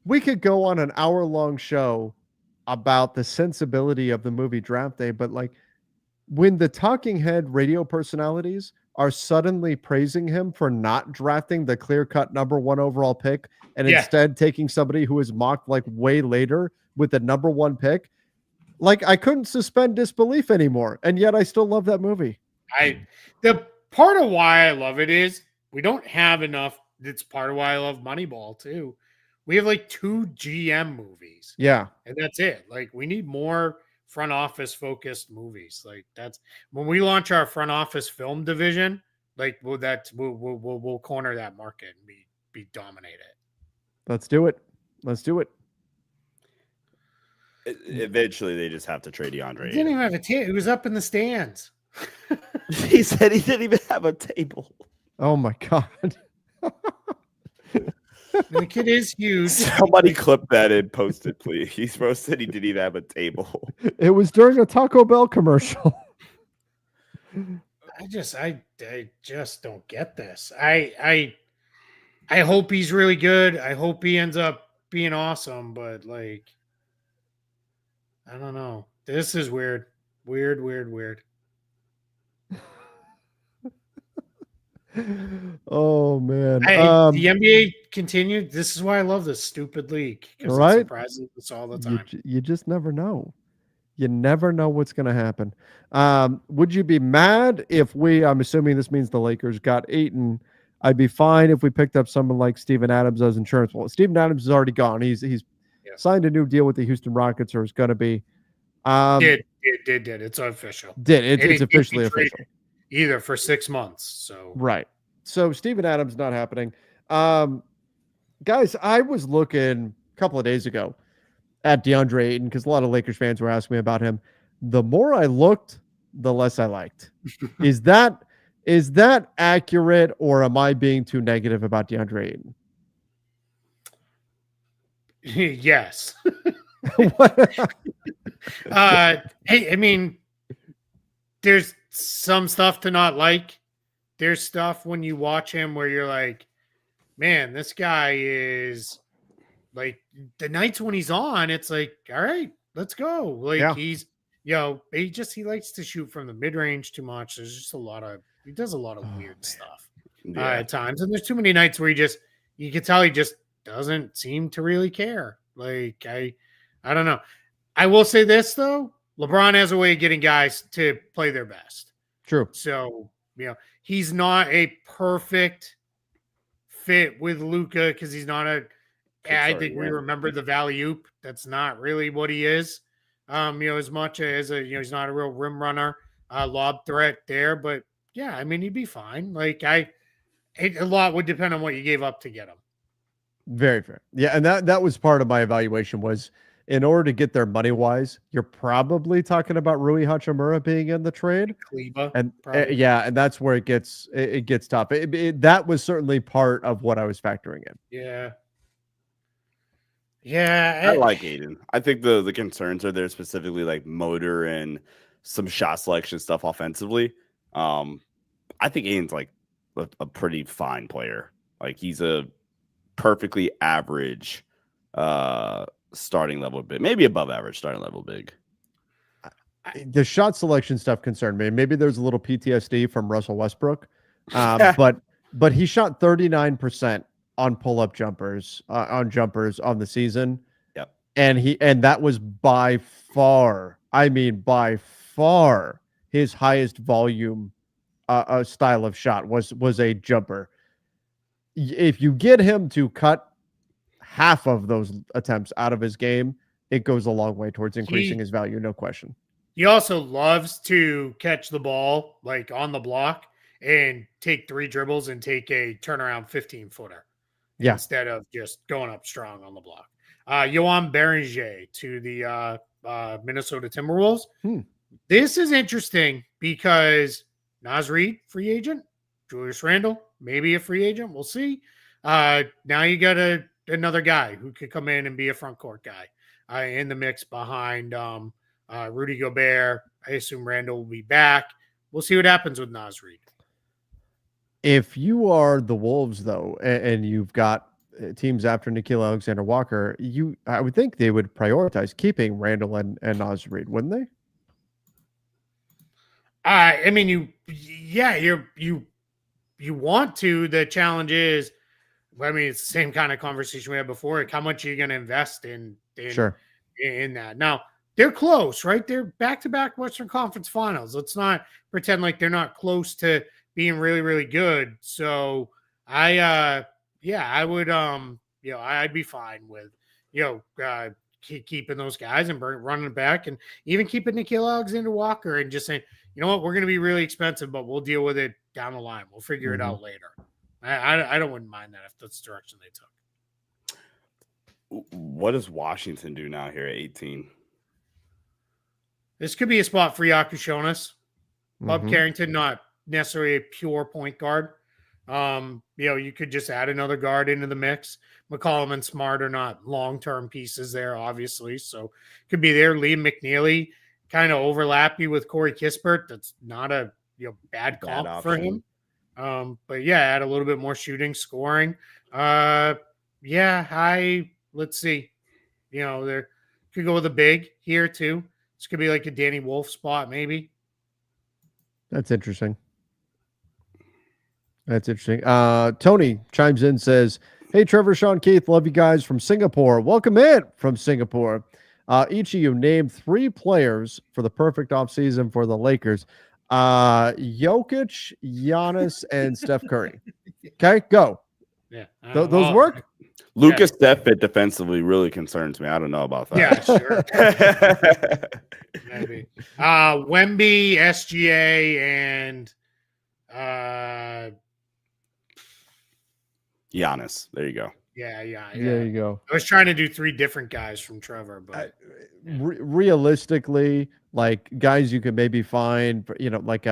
we could go on an hour-long show about the sensibility of the movie Draft Day, but like when the talking head radio personalities are suddenly praising him for not drafting the clear-cut number 1 overall pick and instead taking somebody who is mocked like way later with the number 1 pick, like, I couldn't suspend disbelief anymore, and yet I still love that movie. The part of why I love it is we don't have enough. It's part of why I love Moneyball too. We have like 2 GM movies. Yeah. And that's it. Like, we need more front office focused movies. Like, that's when we launch our front office film division, like we'll corner that market and be dominated. Let's do it. Let's do it. Eventually, they just have to trade DeAndre. He didn't even have a table. He was up in the stands. He said he didn't even have a table. Oh my God. The kid is huge. Somebody clip that and post it, please. He's said he didn't even have a table. It was during a Taco Bell commercial. I just don't get this. I hope he's really good. I hope he ends up being awesome, but like, I don't know. This is weird. Weird. Oh man. The NBA continued. This is why I love this stupid league. Because it surprises us all the time. You just never know. You never know what's going to happen. Would you be mad if I'm assuming this means the Lakers got Ayton. I'd be fine if we picked up someone like Steven Adams as insurance. Well, Steven Adams is already gone. He's signed a new deal with the Houston Rockets, or is going to be. Did. It's official. It's officially official. Either for 6 months. So right. So Steven Adams not happening. Guys, I was looking a couple of days ago at DeAndre Ayton because a lot of Lakers fans were asking me about him. The more I looked, the less I liked. Is that accurate, or am I being too negative about DeAndre Ayton? Yes. Hey, I mean, there's some stuff to not like. There's stuff when you watch him where you're like, man, this guy is like, the nights when he's on, it's like, all right, let's go. Like, he's, he likes to shoot from the mid range too much. There's just he does a lot of weird stuff at times. And there's too many nights where you can tell he just doesn't seem to really care. Like, I don't know. I will say this though. LeBron has a way of getting guys to play their best. True. So, he's not a perfect fit with Luka because he's not I think we remember the Valley-oop. That's not really what he is. As much as he's not a real rim runner, lob threat there. But yeah, I mean, he'd be fine. Like, a lot would depend on what you gave up to get him. Very fair. Yeah, and that was part of my evaluation was, in order to get there money-wise, you're probably talking about Rui Hachimura being in the trade. Kleba, and and that's where it gets tough. That was certainly part of what I was factoring in. Yeah. I like Ayton. I think the concerns are there specifically like motor and some shot selection stuff offensively. I think Ayton's like a pretty fine player. Like, he's a perfectly average starting level big, maybe above average starting level big. The shot selection stuff concerned me. Maybe there's a little PTSD from Russell Westbrook, but he shot 39% on pull-up jumpers on the season. Yep. And that was by far his highest volume style of shot was a jumper. If you get him to cut half of those attempts out of his game, it goes a long way towards increasing his value, no question. He also loves to catch the ball like on the block and take 3 dribbles and take a turnaround 15-footer instead of just going up strong on the block. Yohan Beringer to the Minnesota Timberwolves. This is interesting because Naz Reid, free agent, Julius Randle, maybe a free agent. We'll see. Now you got another guy who could come in and be a front court guy in the mix behind Rudy Gobert. I assume Randle will be back. We'll see what happens with Naz Reid. If you are the Wolves, though, and you've got teams after Nickeil Alexander-Walker, I would think they would prioritize keeping Randle and Naz Reid, wouldn't they? I mean, you want to. The challenge is, I mean, it's the same kind of conversation we had before. Like, how much are you going to invest in that? Now, they're close, right? They're back-to-back Western Conference Finals. Let's not pretend like they're not close to being really, really good. So I would, I'd be fine with, keeping those guys and running it back, and even keeping Nickeil Alexander-Walker and just saying, you know what, we're going to be really expensive, but we'll deal with it down the line. We'll figure it out later. I wouldn't mind that if that's the direction they took. What does Washington do now here at 18? This could be a spot for Yakushonis. Bob Carrington, not necessarily a pure point guard. You could just add another guard into the mix. McCollum and Smart are not long-term pieces there, obviously. So could be there. Liam McNeely kind of overlappy with Corey Kispert. That's not a bad comp for him. But yeah, add a little bit more shooting, scoring. Let's see. There could go with a big here too. This could be like a Danny Wolf spot, maybe. That's interesting. Tony chimes in, says, "Hey, Trevor, Sean, Keith, love you guys from Singapore. Welcome in from Singapore. Each of you name 3 players for the perfect offseason for the Lakers. Jokic, Giannis, and Steph Curry. Okay, go. Yeah. Those work? Lucas Steph fit defensively really concerns me. I don't know about that. Yeah, sure. Maybe. Wemby, SGA, and Giannis. There you go. Yeah. There you go. I was trying to do 3 different guys from Trevor, but realistically, like guys you could maybe find, like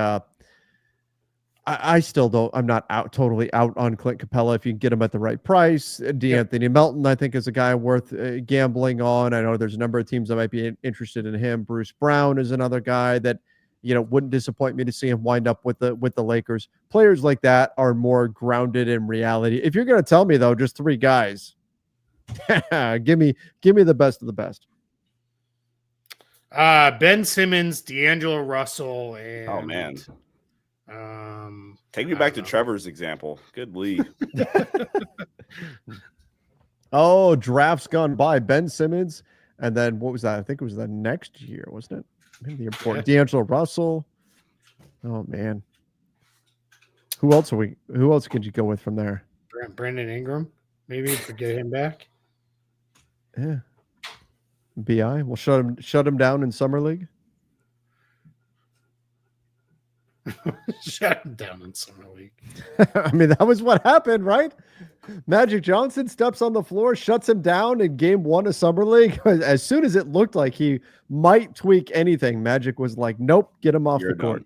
I still don't. I'm not totally out on Clint Capella if you can get him at the right price. D'Anthony Melton, I think, is a guy worth gambling on. I know there's a number of teams that might be interested in him. Bruce Brown is another guy that wouldn't disappoint me to see him wind up with the Lakers. Players like that are more grounded in reality. If you're going to tell me though, just 3 guys, give me the best of the best. Ben Simmons, D'Angelo Russell, and oh man. Take me back to Trevor's example. Good league. Oh, drafts gone by. Ben Simmons, and then what was that? I think it was the next year, wasn't it? Maybe the important D'Angelo Russell. Oh man. Who else could you go with from there? Brandon Ingram, maybe to get him back. Yeah. BI. We'll shut him down in summer league. Shut him down in summer league. I mean, that was what happened, right? Magic Johnson steps on the floor, shuts him down in game 1 of summer league. As soon as it looked like he might tweak anything, Magic was like, "Nope, get him off the court.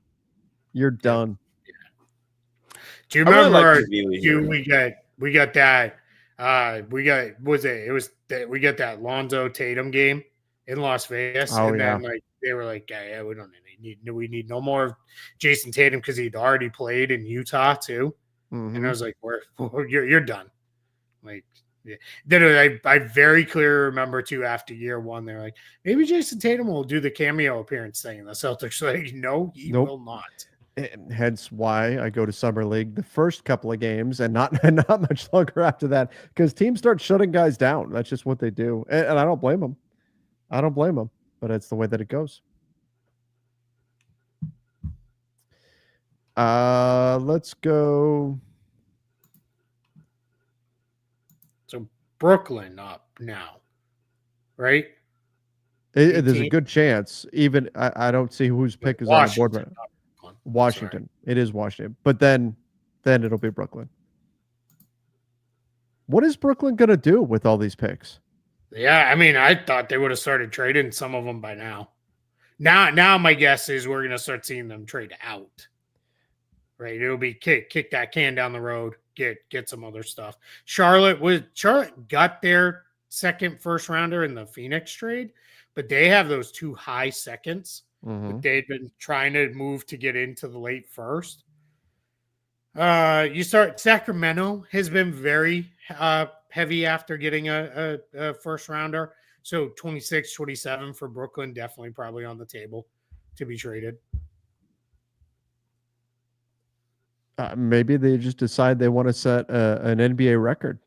You're done." Yeah. Do you remember? We got that. We got that Lonzo Tatum game in Las Vegas, then they were like, "Yeah, we don't need no more of Jason Tatum," because he'd already played in Utah too. And I was like, you're done. Like, yeah. Then I very clearly remember too, after year 1, they're like, maybe Jason Tatum will do the cameo appearance thing. And the Celtics are like, no, he will not. And hence why I go to summer league the first couple of games and not much longer after that, because teams start shutting guys down. That's just what they do. And I don't blame them. But it's the way that it goes. Let's go. So Brooklyn up now, right? There's a good chance. Even I don't see whose pick is on the board right now. Washington. It is Washington. But then it'll be Brooklyn. What is Brooklyn going to do with all these picks? Yeah, I mean, I thought they would have started trading some of them by now. Now my guess is we're going to start seeing them trade out. Right? It'll be kick that can down the road, get some other stuff. Charlotte got their second first rounder in the Phoenix trade, but they have those 2 high seconds. Mm-hmm. They'd been trying to move to get into the late first. Sacramento has been very heavy after getting a first rounder. So 26, 27 for Brooklyn, definitely probably on the table to be traded. Maybe they just decide they want to set an NBA record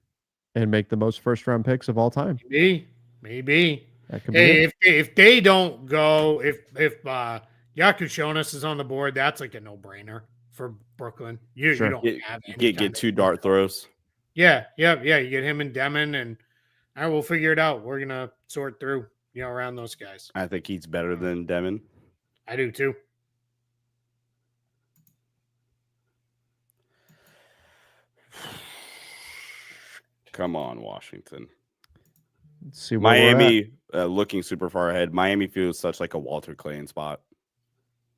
and make the most first round picks of all time. Maybe. That could be it. If they don't go, if Yakushonis is on the board, that's like a no brainer for Brooklyn. You don't have any get 2 dart throws. Yeah. You get him and Demon, and I will figure it out. We're gonna sort through, around those guys. I think he's better than Demon. I do too. Come on, Washington. Let's see Miami looking super far ahead. Miami feels such like a Walter Clayton spot.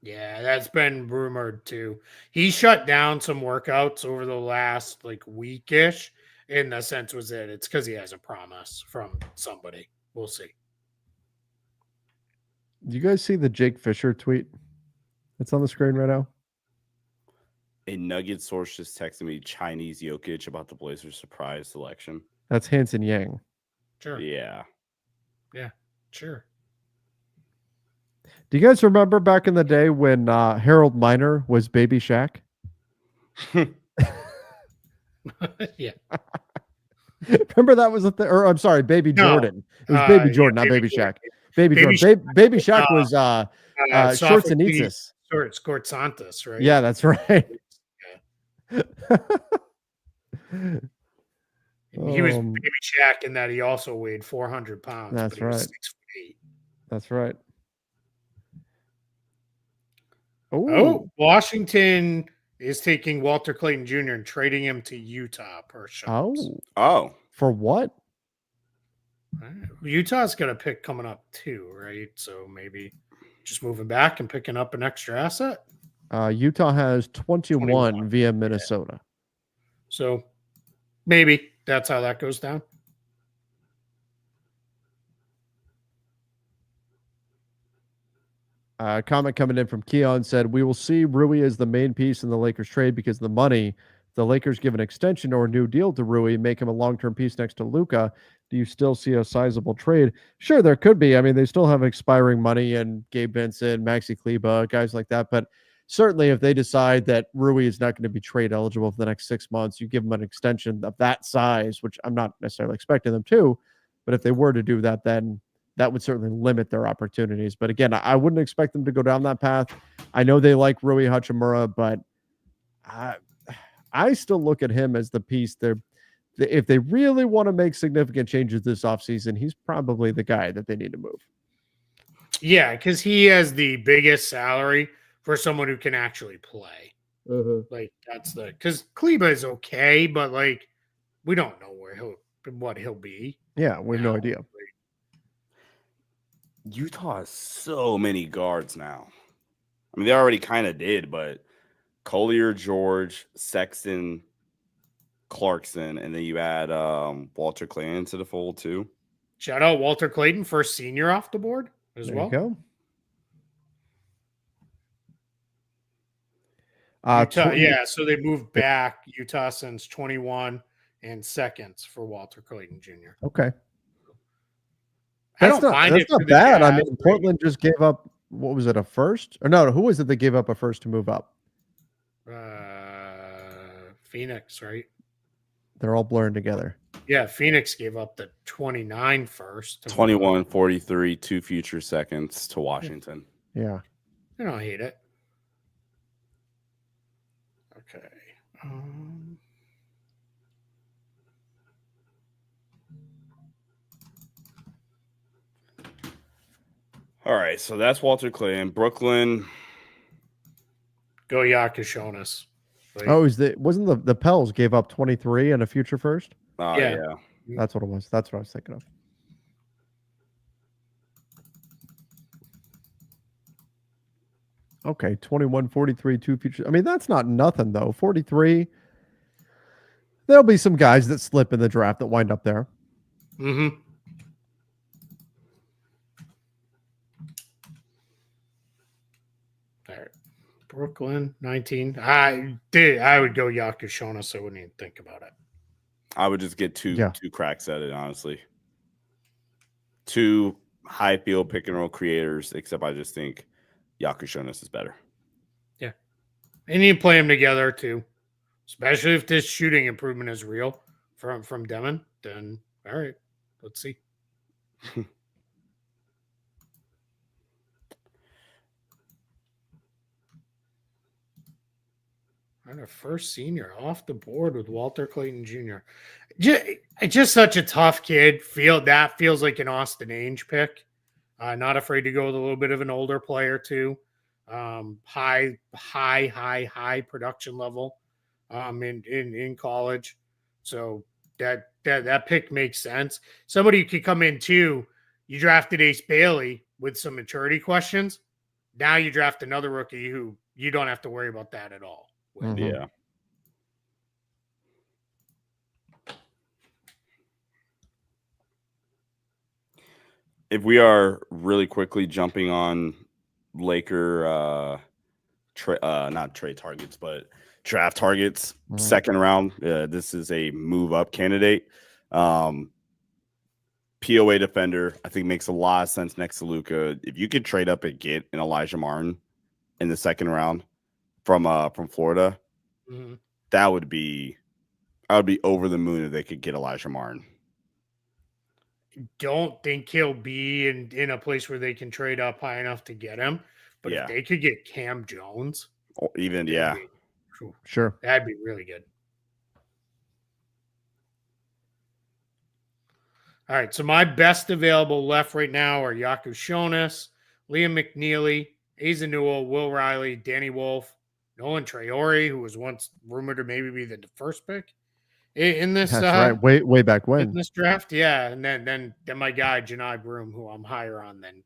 Yeah, that's been rumored too. He shut down some workouts over the last weekish. In the sense was that it's because he has a promise from somebody. We'll see. Do you guys see the Jake Fisher tweet? It's on the screen right now. A Nugget source just texted me Chinese Jokic about the Blazers' surprise selection. That's Hanson Yang. Sure. Yeah. Sure. Do you guys remember back in the day when Harold Miner was Baby Shaq? Yeah. Remember that was a thing? Or I'm sorry, Baby Jordan. It was Baby Jordan, not Baby Shaq. Baby Jordan. Baby Shaq was Shorts and Eatsis. Scored Santos, right? Yeah, that's right. He was Baby Shaq in that he also weighed 400 pounds. That's right. 6'8". That's right. Oh, Washington is taking Walter Clayton Jr. and trading him to Utah per shots. Oh. For what? Utah's got a pick coming up too, right? So maybe just moving back and picking up an extra asset. Utah has 21 via Minnesota. So maybe that's how that goes down. Comment coming in from Keon said, we will see Rui as the main piece in the Lakers trade because of the money. If the Lakers give an extension or a new deal to Rui, make him a long-term piece next to Luka, do you still see a sizable trade? Sure, there could be. I mean, they still have expiring money and Gabe Vincent, Maxi Kleba, guys like that. But certainly if they decide that Rui is not going to be trade eligible for the next 6 months, you give them an extension of that size, which I'm not necessarily expecting them to. But if they were to do that, then that would certainly limit their opportunities. But again, I wouldn't expect them to go down that path. I know they like Rui Hachimura, but I still look at him as the piece there. If they really want to make significant changes this offseason, he's probably the guy that they need to move. Yeah, because he has the biggest salary for someone who can actually play. That's because Kleba is okay, but we don't know what he'll be. Yeah, we have no idea. Utah has so many guards now. I mean, they already kind of did, but Collier, George, Sexton, Clarkson, and then you add Walter Clayton to the fold too. Shout out Walter Clayton, first senior off the board as There well. You go. Utah, so they moved back. Utah sends 21 and seconds for Walter Clayton Jr. Okay. That's not bad. I mean, Portland just gave up, what was it, a first? Or no, who was it that gave up a first to move up? Phoenix, right? They're all blurring together. Yeah, Phoenix gave up the 29 first. 21, 43, 2 future seconds to Washington. Yeah. I don't hate it. Okay. All right, so that's Walter Clay in Brooklyn. Go Yakashonis. Like, wasn't the Pels gave up 23 and a future first? Oh Yeah. yeah. That's what it was. That's what I was thinking of. Okay, 21, 43, two futures. I mean, that's not nothing though. 43. There'll be some guys that slip in the draft that wind up there. mm-hmm. All right. Brooklyn 19. I would go Yakashonis. I wouldn't even think about it. I would just get two Yeah. cracks at it, honestly. Two high field pick and roll creators, except I just think Yakushonis is better. Yeah. And you play them together too. Especially if this shooting improvement is real from Demon, then all right. Let's see. And our first senior off the board with Walter Clayton Jr. Just such a tough kid. Feels like an Austin Ainge pick. Not afraid to go with a little bit of an older player too. High production level in college. So that pick makes sense. Somebody who could come in too. You drafted Ace Bailey with some maturity questions. Now you draft another rookie who you don't have to worry about that at all. Mhm. Yeah. If we are really quickly jumping on Laker not trade targets, but draft targets, second round, this is a move up candidate. POA defender, I think makes a lot of sense next to Luka. If you could trade up and get an Elijah Martin in the second round from Florida, I would be over the moon if they could get Elijah Martin. Don't think he'll be in a place where they can trade up high enough to get him. But if they could get Cam Jones, or even sure, that'd be really good. All right, so my best available left right now are Yakushonis, Liam McNeely, Asa Newell, Will Riley, Danny Wolf, Nolan Traore, who was once rumored to maybe be the first pick in this. That's right. Way back when in this draft, yeah. And then my guy Janai Broom, who I'm higher on than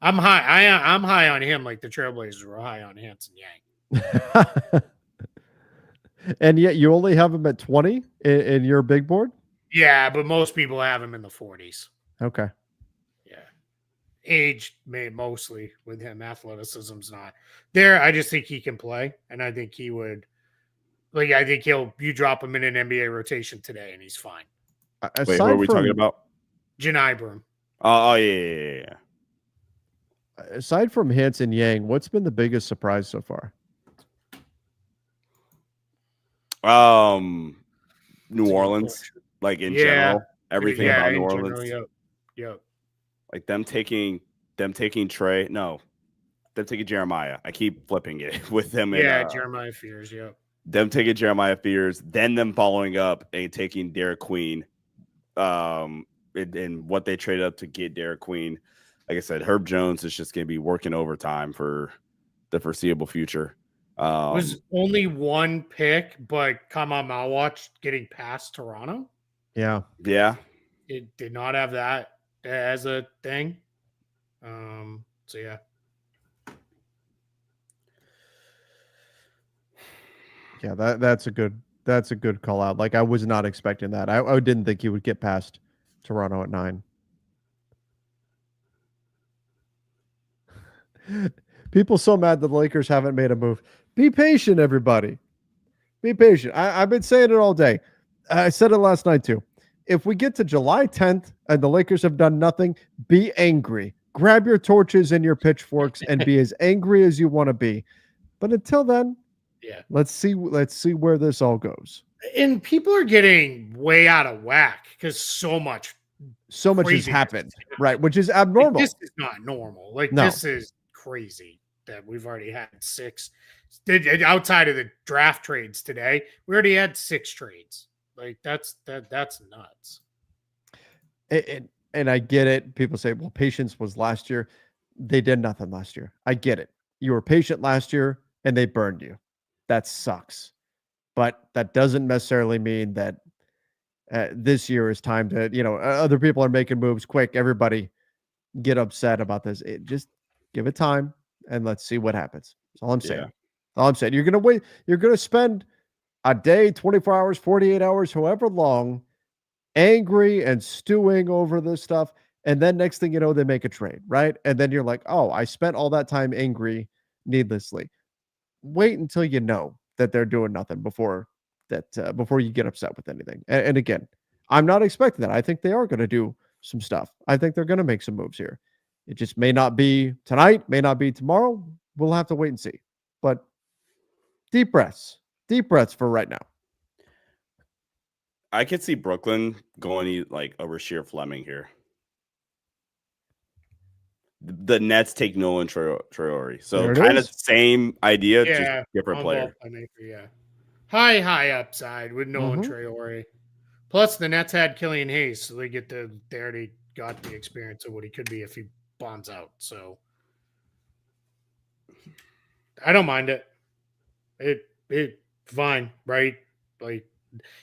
I'm high. I'm high on him like the Trailblazers were high on Hanson Yang. And yet you only have him at 20 in your big board? Yeah, but most people have him in the 40s. Okay. Yeah. Age mostly with him. Athleticism's not there. I just think he can play. And I think he would I think you drop him in an NBA rotation today and he's fine. Wait, who are we talking about? Janai Broom. Oh, yeah. Aside from Hanson Yang, what's been the biggest surprise so far? New Orleans, like in general, everything about New Orleans. Yep. Like them taking Trey. No, them taking Jeremiah. I keep flipping it with them. Yeah, Jeremiah Fears. Yep. Them taking Jeremiah Fears, then them following up and taking Derek Queen. And what they traded up to get Derek Queen. Like I said, Herb Jones is just going to be working overtime for the foreseeable future. Was only one pick, but come on, Malwatch getting past Toronto. Yeah. It did not have that as a thing. So yeah. Yeah, that's a good call out. Like I was not expecting that. I didn't think he would get past Toronto at 9. People so mad that the Lakers haven't made a move. Be patient, everybody. Be patient. I've been saying it all day. I said it last night too. If we get to July 10th and the Lakers have done nothing, be angry. Grab your torches and your pitchforks and be as angry as you want to be. But until then, let's see where this all goes. And people are getting way out of whack because so much has happened, right? Which is abnormal. This is not normal. This is crazy that we've already had 6 outside of the draft trades today. We already had 6 trades. That's nuts. and I get it. People say, well, patience was last year. They did nothing last year. I get it. You were patient last year and they burned you. That sucks. But that doesn't necessarily mean that this year is time to, other people are making moves quick. Everybody get upset about this. Just give it time and let's see what happens. That's all I'm saying. Yeah. All I'm saying. You're going to wait. You're going to spend a day, 24 hours, 48 hours, however long, angry and stewing over this stuff. And then next thing you know, they make a trade, right? And then you're like, oh, I spent all that time angry needlessly. Wait until you know that they're doing nothing before you get upset with anything. And again, I'm not expecting that. I think they are going to do some stuff. I think they're going to make some moves here. It just may not be tonight, may not be tomorrow. We'll have to wait and see. But deep breaths for right now. I could see Brooklyn going like over Sheer Fleming here. The Nets take Nolan Traore. So kind of same idea, just different player. Yeah. High upside with Nolan Traore. Plus the Nets had Killian Hayes, so they already got the experience of what he could be if he bombs out. So I don't mind it. It fine, right? Like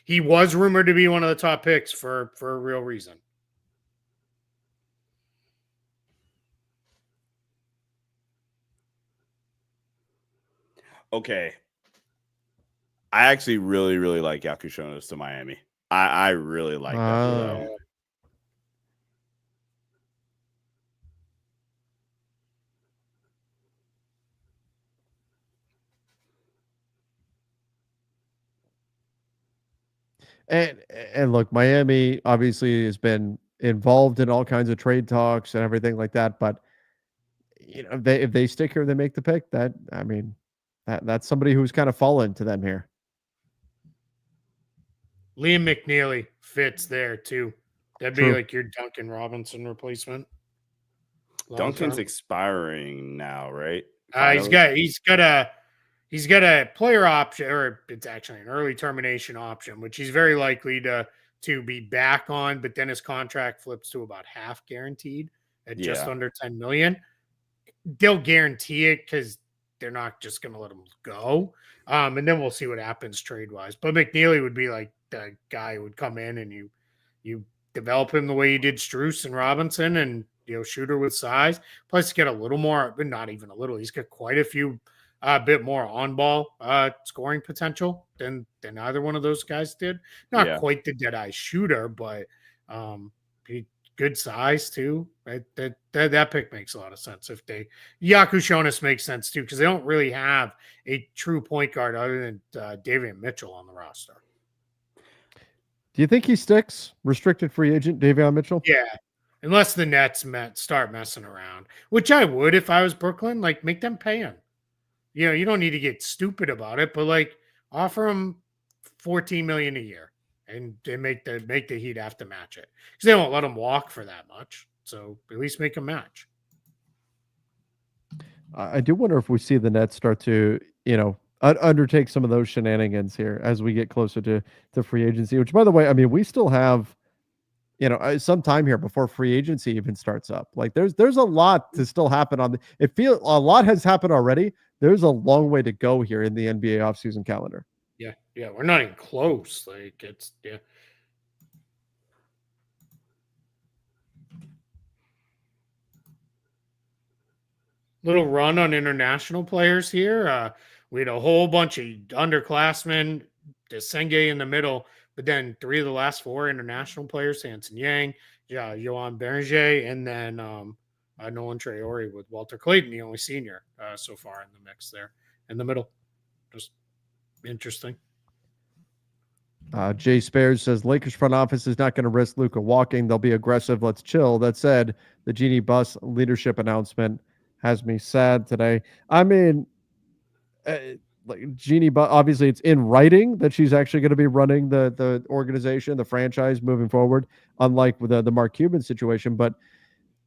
he was rumored to be one of the top picks for a real reason. Okay. I actually really, really like Yakushonis to Miami. I really like that. And look, Miami obviously has been involved in all kinds of trade talks and everything like that. But if they stick here, they make the pick. That's somebody who's kind of fallen to them here. Liam McNeely fits there too. That'd be like your Duncan Robinson replacement. Duncan's expiring now, right? He's got a player option, or it's actually an early termination option, which he's very likely to be back on. But then his contract flips to about half guaranteed at just under $10 million. They'll guarantee it because they're not just going to let him go. And then we'll see what happens trade wise. But McNeely would be like the guy who would come in and you develop him the way you did Strus and Robinson, and shooter with size. Plus, get a little more, but not even a little. He's got quite a few, bit more on ball scoring potential than either one of those guys did. Not quite the dead eye shooter, but good size too. Right? That pick makes a lot of sense. If Yakushonis makes sense too, because they don't really have a true point guard other than Davion Mitchell on the roster. Do you think he sticks? Restricted free agent Davion Mitchell? Yeah, unless the Nets start messing around, which I would if I was Brooklyn. Like, make them pay him. You don't need to get stupid about it, but like offer him $14 million a year. And they make the Heat have to match it because they won't let them walk for that much. So at least make a match. I do wonder if we see the Nets start to, undertake some of those shenanigans here as we get closer to free agency. Which, by the way, I mean, we still have, some time here before free agency even starts up. Like there's a lot to still happen it feels a lot has happened already. There's a long way to go here in the NBA offseason calendar. Yeah, we're not even close. Like it's little run on international players here. We had a whole bunch of underclassmen, Desenge in the middle, but then 3 of the last 4 international players: Hanson Yang, Johan Berger, and then Nolan Traore with Walter Clayton, the only senior so far in the mix there in the middle. Just interesting. Jay Spares says Lakers front office is not going to risk Luka walking. They'll be aggressive. Let's chill. That said, the Jeannie Buss leadership announcement has me sad today. I mean, like Jeannie Buss, obviously it's in writing that she's actually going to be running the organization, the franchise moving forward, unlike with the Mark Cuban situation. But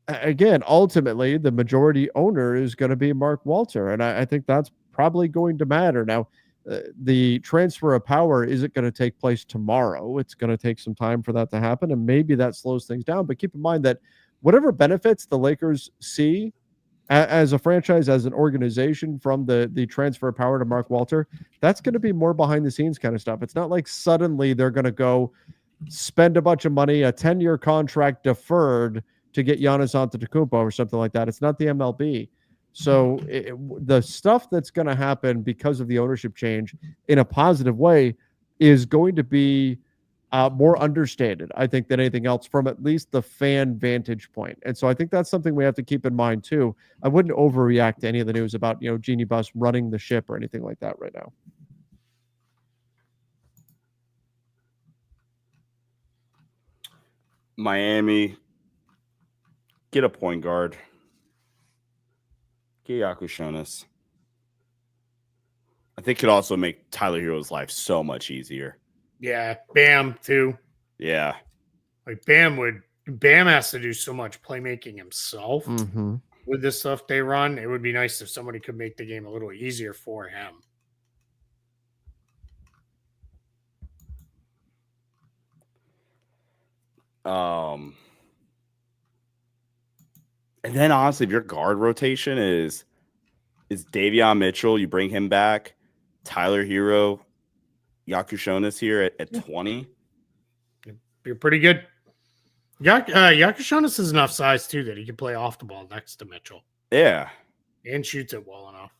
again, ultimately, the majority owner is going to be Mark Walter. And I think that's probably going to matter. Now, the transfer of power isn't going to take place tomorrow. It's going to take some time for that to happen, and maybe that slows things down. But keep in mind that whatever benefits the Lakers see as a franchise, as an organization from the transfer of power to Mark Walter, that's going to be more behind the scenes kind of stuff. It's not like suddenly they're going to go spend a bunch of money, a 10-year contract deferred to get Giannis Antetokounmpo or something like that. It's not the MLB. So the stuff that's going to happen because of the ownership change in a positive way is going to be more understated, I think, than anything else from at least the fan vantage point. And so I think that's something we have to keep in mind too. I wouldn't overreact to any of the news about, Jeannie Buss running the ship or anything like that right now. Miami, get a point guard. Get Yakushonis. I think could also make Tyler Hero's life so much easier. Yeah, Bam too. Yeah. Like Bam has to do so much playmaking himself with the stuff they run. It would be nice if somebody could make the game a little easier for him. And then honestly, if your guard rotation is Davion Mitchell, you bring him back, Tyler Hero, Yakushonis here at 20. You're pretty good. Yakushonis is enough size too that he can play off the ball next to Mitchell. Yeah. And shoots it well enough.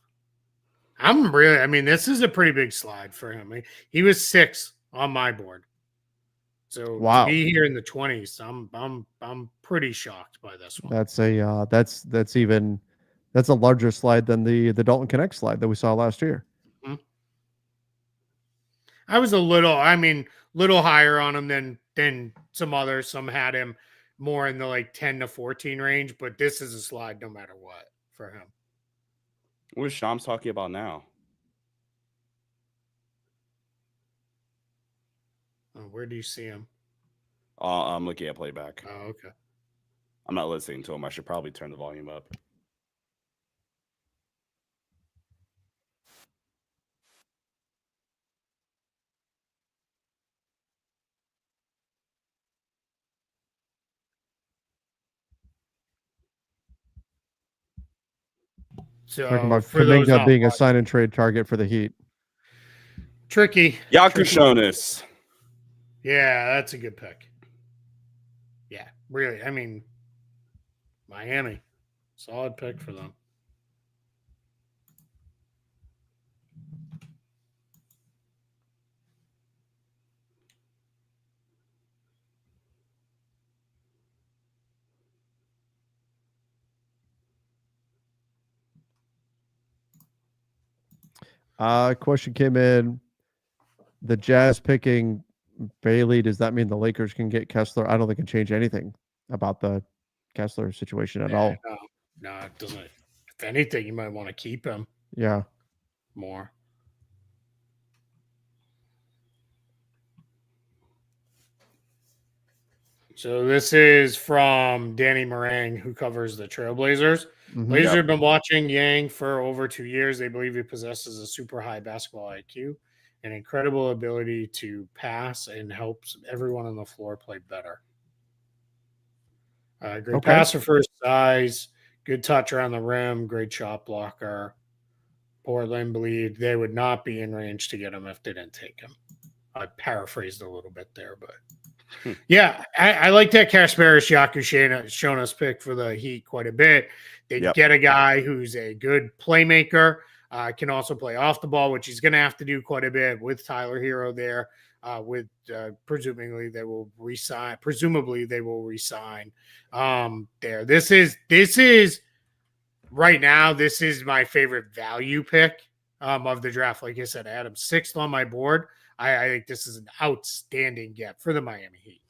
This is a pretty big slide for him. He was 6 on my board. So wow. To be here in the 20s, I'm pretty shocked by this one. That's a larger slide than the Dalton Connect slide that we saw last year. Mm-hmm. I was a little higher on him than some others. Some had him more in the like 10 to 14 range, but this is a slide no matter what for him. What is Shams talking about now? Where do you see him? I'm looking at playback. Oh, okay. I'm not listening to him. I should probably turn the volume up. So talking about Kuminga being a sign and trade target for the Heat. Tricky. Yakushonis. Yeah, that's a good pick. Yeah, really. Miami. Solid pick for them. Question came in. The Jazz picking Bailey, does that mean the Lakers can get Kessler? I don't think it can change anything about the Kessler situation at all. No, it doesn't. If anything, you might want to keep him. Yeah. More. So this is from Danny Morang, who covers the Trailblazers. Blazers have been watching Yang for over 2 years. They believe he possesses a super high basketball IQ, an incredible ability to pass, and helps everyone on the floor play better. Great passer for his size, good touch around the rim, great shot blocker. Portland believed they would not be in range to get him if they didn't take him. I paraphrased a little bit there, but yeah, I like that Cash Barris Yakushonis pick for the Heat quite a bit. They get a guy who's a good playmaker, can also play off the ball, which he's going to have to do quite a bit with Tyler Hero there. Presumably they will resign there. This is right now. This is my favorite value pick of the draft. Like I said, I had him 6th on my board. I think this is an outstanding get for the Miami Heat.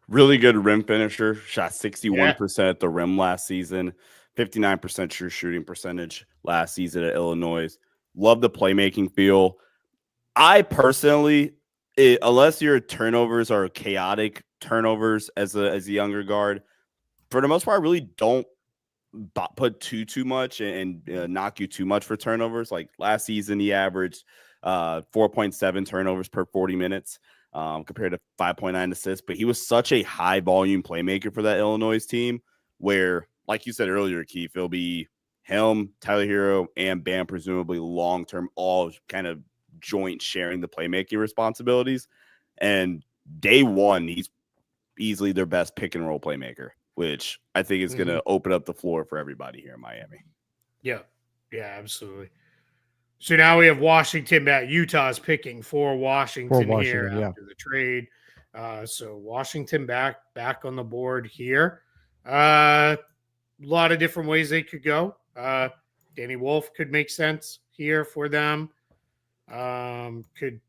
Really good rim finisher. Shot 61% at the rim last season. 59% true shooting percentage last season at Illinois. Love the playmaking feel. I personally, unless your turnovers are chaotic turnovers as a younger guard, for the most part, I really don't put too much and knock you too much for turnovers. Like last season, he averaged 4.7 turnovers per 40 minutes compared to 5.9 assists. But he was such a high volume playmaker for that Illinois team where, like you said earlier, Keith, it'll be him, Tyler Hero, and Bam, presumably long term, all kind of joint sharing the playmaking responsibilities. And day one, he's easily their best pick and roll playmaker, which I think is going to open up the floor for everybody here in Miami. Yeah, absolutely. So now we have Washington back. Utah's picking for Washington here after the trade. So Washington back on the board here. A lot of different ways they could go. Danny Wolf could make sense here for them. Could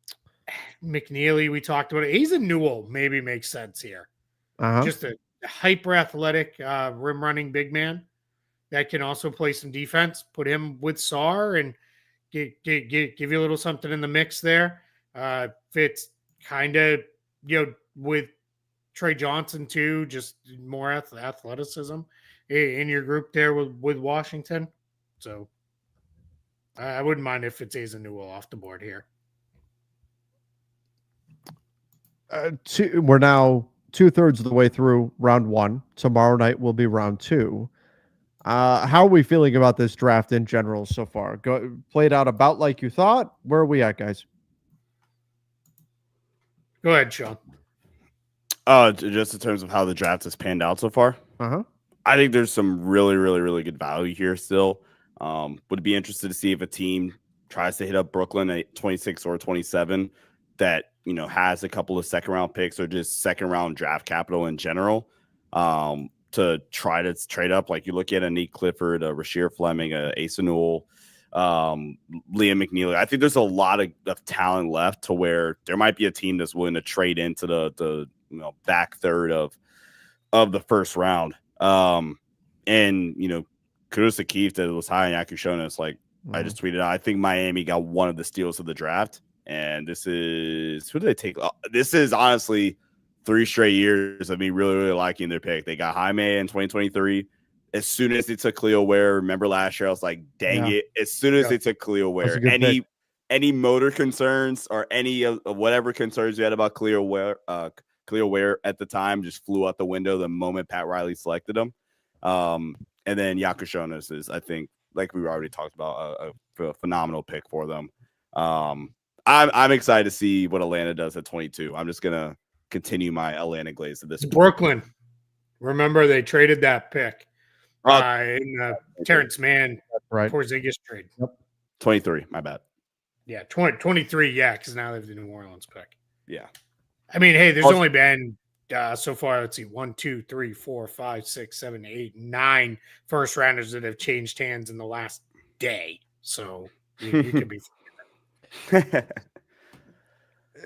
McNeely, we talked about it. Asa Newell maybe makes sense here. Just a hyper athletic rim running big man that can also play some defense. Put him with Sarr and give you a little something in the mix there. Fits kind of, with Trey Johnson too, just more athleticism in your group there with Washington. So I wouldn't mind if it's Asa Newell off the board here. We're now 2/3 of the way through round one. Tomorrow night will be round two. How are we feeling about this draft in general so far? Played out about like you thought? Where are we at, guys? Go ahead, Sean. Just in terms of how the draft has panned out so far. I think there's some really, really, really good value here still. Would be interested to see if a team tries to hit up Brooklyn at 26 or 27 that, has a couple of second round picks or just second round draft capital in general. To try to trade up. Like you look at a Nick Clifford, a Rasheer Fleming, a Asa Newell, Liam McNeely. I think there's a lot of talent left to where there might be a team that's willing to trade into the back third of the first round. And kudos to Keith that it was high in Yakushonis. Like I just tweeted out, I think Miami got one of the steals of the draft. And this is who did they take? This is honestly 3 straight years of me really, really liking their pick. They got Jaime in 2023. As soon as they took Khalil Ware, remember last year, I was like, dang it. As soon as they took Khalil Ware, any motor concerns or any of whatever concerns you had about Khalil Ware at the time just flew out the window the moment Pat Riley selected him. And then Yakushonis is, I think, like we already talked about, a phenomenal pick for them. I'm excited to see what Atlanta does at 22. I'm just going to continue my Atlanta glaze to this point. Brooklyn. Remember, they traded that pick in the Terrence Mann Porzingis trade. 23, my bad. Yeah, 23, because now they have the New Orleans pick. Yeah. I mean, hey, there's only been so far, let's see, 1, 2, 3, 4, 5, 6, 7, 8, 9 first rounders that have changed hands in the last day. So you could be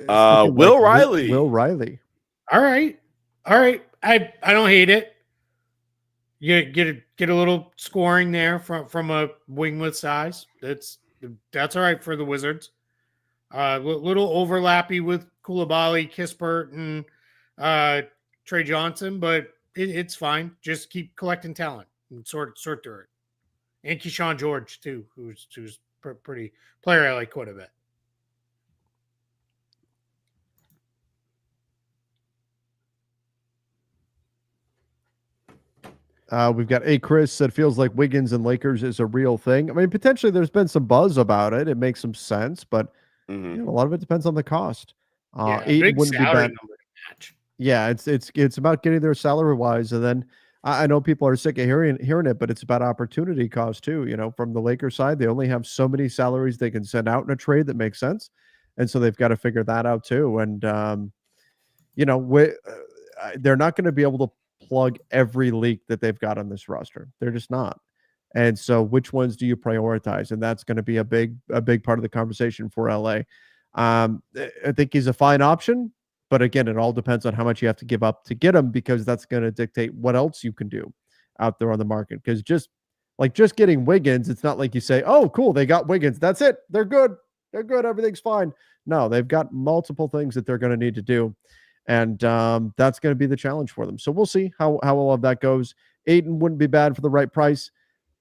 Will Riley. Will Riley. All right. I don't hate it. You get a little scoring there from a wing with size. That's all right for the Wizards. Little overlappy with Coulibaly, Kispert, and Trey Johnson, but it's fine. Just keep collecting talent and sort through it. And Keyshawn George too, who's pretty player I like quite a bit. We've got Chris that feels like Wiggins and Lakers is a real thing. I mean, potentially there's been some buzz about it. It makes some sense, but a lot of it depends on the cost. Big wouldn't salary be bad. number to match. Yeah, it's about getting there salary wise, and then I know people are sick of hearing it, but it's about opportunity cost too. From the Lakers side, they only have so many salaries they can send out in a trade that makes sense, and so they've got to figure that out too. And they're not going to be able to plug every leak that they've got on this roster. They're just not. And so which ones do you prioritize? And that's going to be a big part of the conversation for LA. I think he's a fine option, but again, it all depends on how much you have to give up to get him, because that's going to dictate what else you can do out there on the market. Because just getting Wiggins, it's not like you say, oh, cool, they got Wiggins. That's it. They're good. Everything's fine. No, they've got multiple things that they're going to need to do. And that's going to be the challenge for them. So we'll see how all of that goes. Ayton wouldn't be bad for the right price.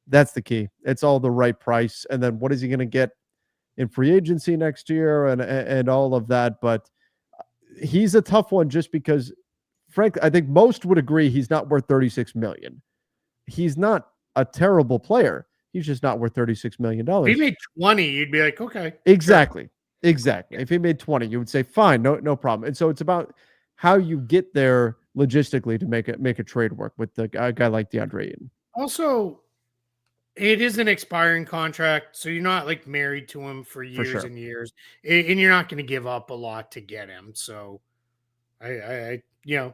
That's the key. It's all the right price. And then what is he going to get in free agency next year and all of that. But he's a tough one just because, frankly, I think most would agree he's not worth $36 million. He's not a terrible player. He's just not worth $36 million. If he made 20, you'd be like, okay. Exactly. Sure. Exactly. If he made 20, you would say, fine, no problem. And so it's about how you get there logistically to make a trade work with a guy like DeAndre Ayton. Also, it is an expiring contract, so you're not like married to him for years and years, and you're not going to give up a lot to get him. So, I yeah.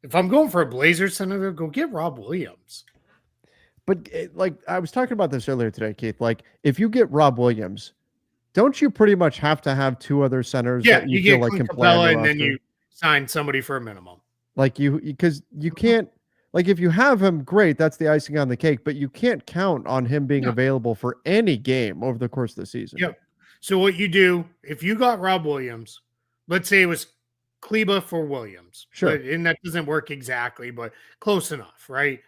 If I'm going for a Blazers center, go get Rob Williams. But like I was talking about this earlier today, Keith. Like if you get Rob Williams, don't you pretty much have to have two other centers that you feel like can play on your and then you sign somebody for a minimum? Like because you can't. Like if you have him, great, that's the icing on the cake, but you can't count on him being available for any game over the course of the season. Yep. So what you do, if you got Rob Williams, let's say it was Kleba for Williams. Sure. And that doesn't work exactly, but close enough, right?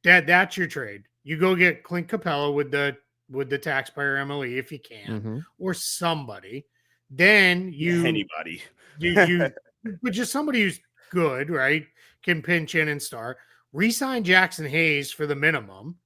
That's your trade. You go get Clint Capella with the taxpayer MLE if you can, or somebody. Then anybody. but just somebody who's good, right? Can pinch in and start. Resign Jackson Hayes for the minimum,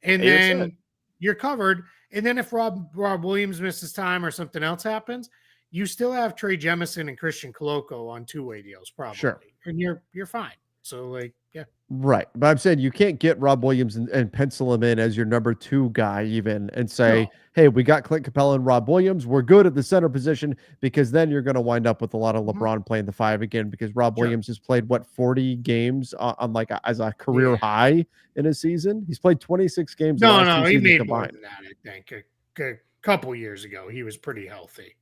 and then you're covered. And then if Rob Williams misses time or something else happens, you still have Trey Jemison and Christian Coloco on two-way deals, probably. Sure. And you're fine. So like, yeah. Right. But I'm saying you can't get Rob Williams and pencil him in as your number 2 guy even and say, hey, we got Clint Capella and Rob Williams. We're good at the center position, because then you're going to wind up with a lot of LeBron playing the 5 again, because Rob Williams has played 40 games on like as a career high in a season. He's played 26 games. No, he made more than that. I think a couple years ago, he was pretty healthy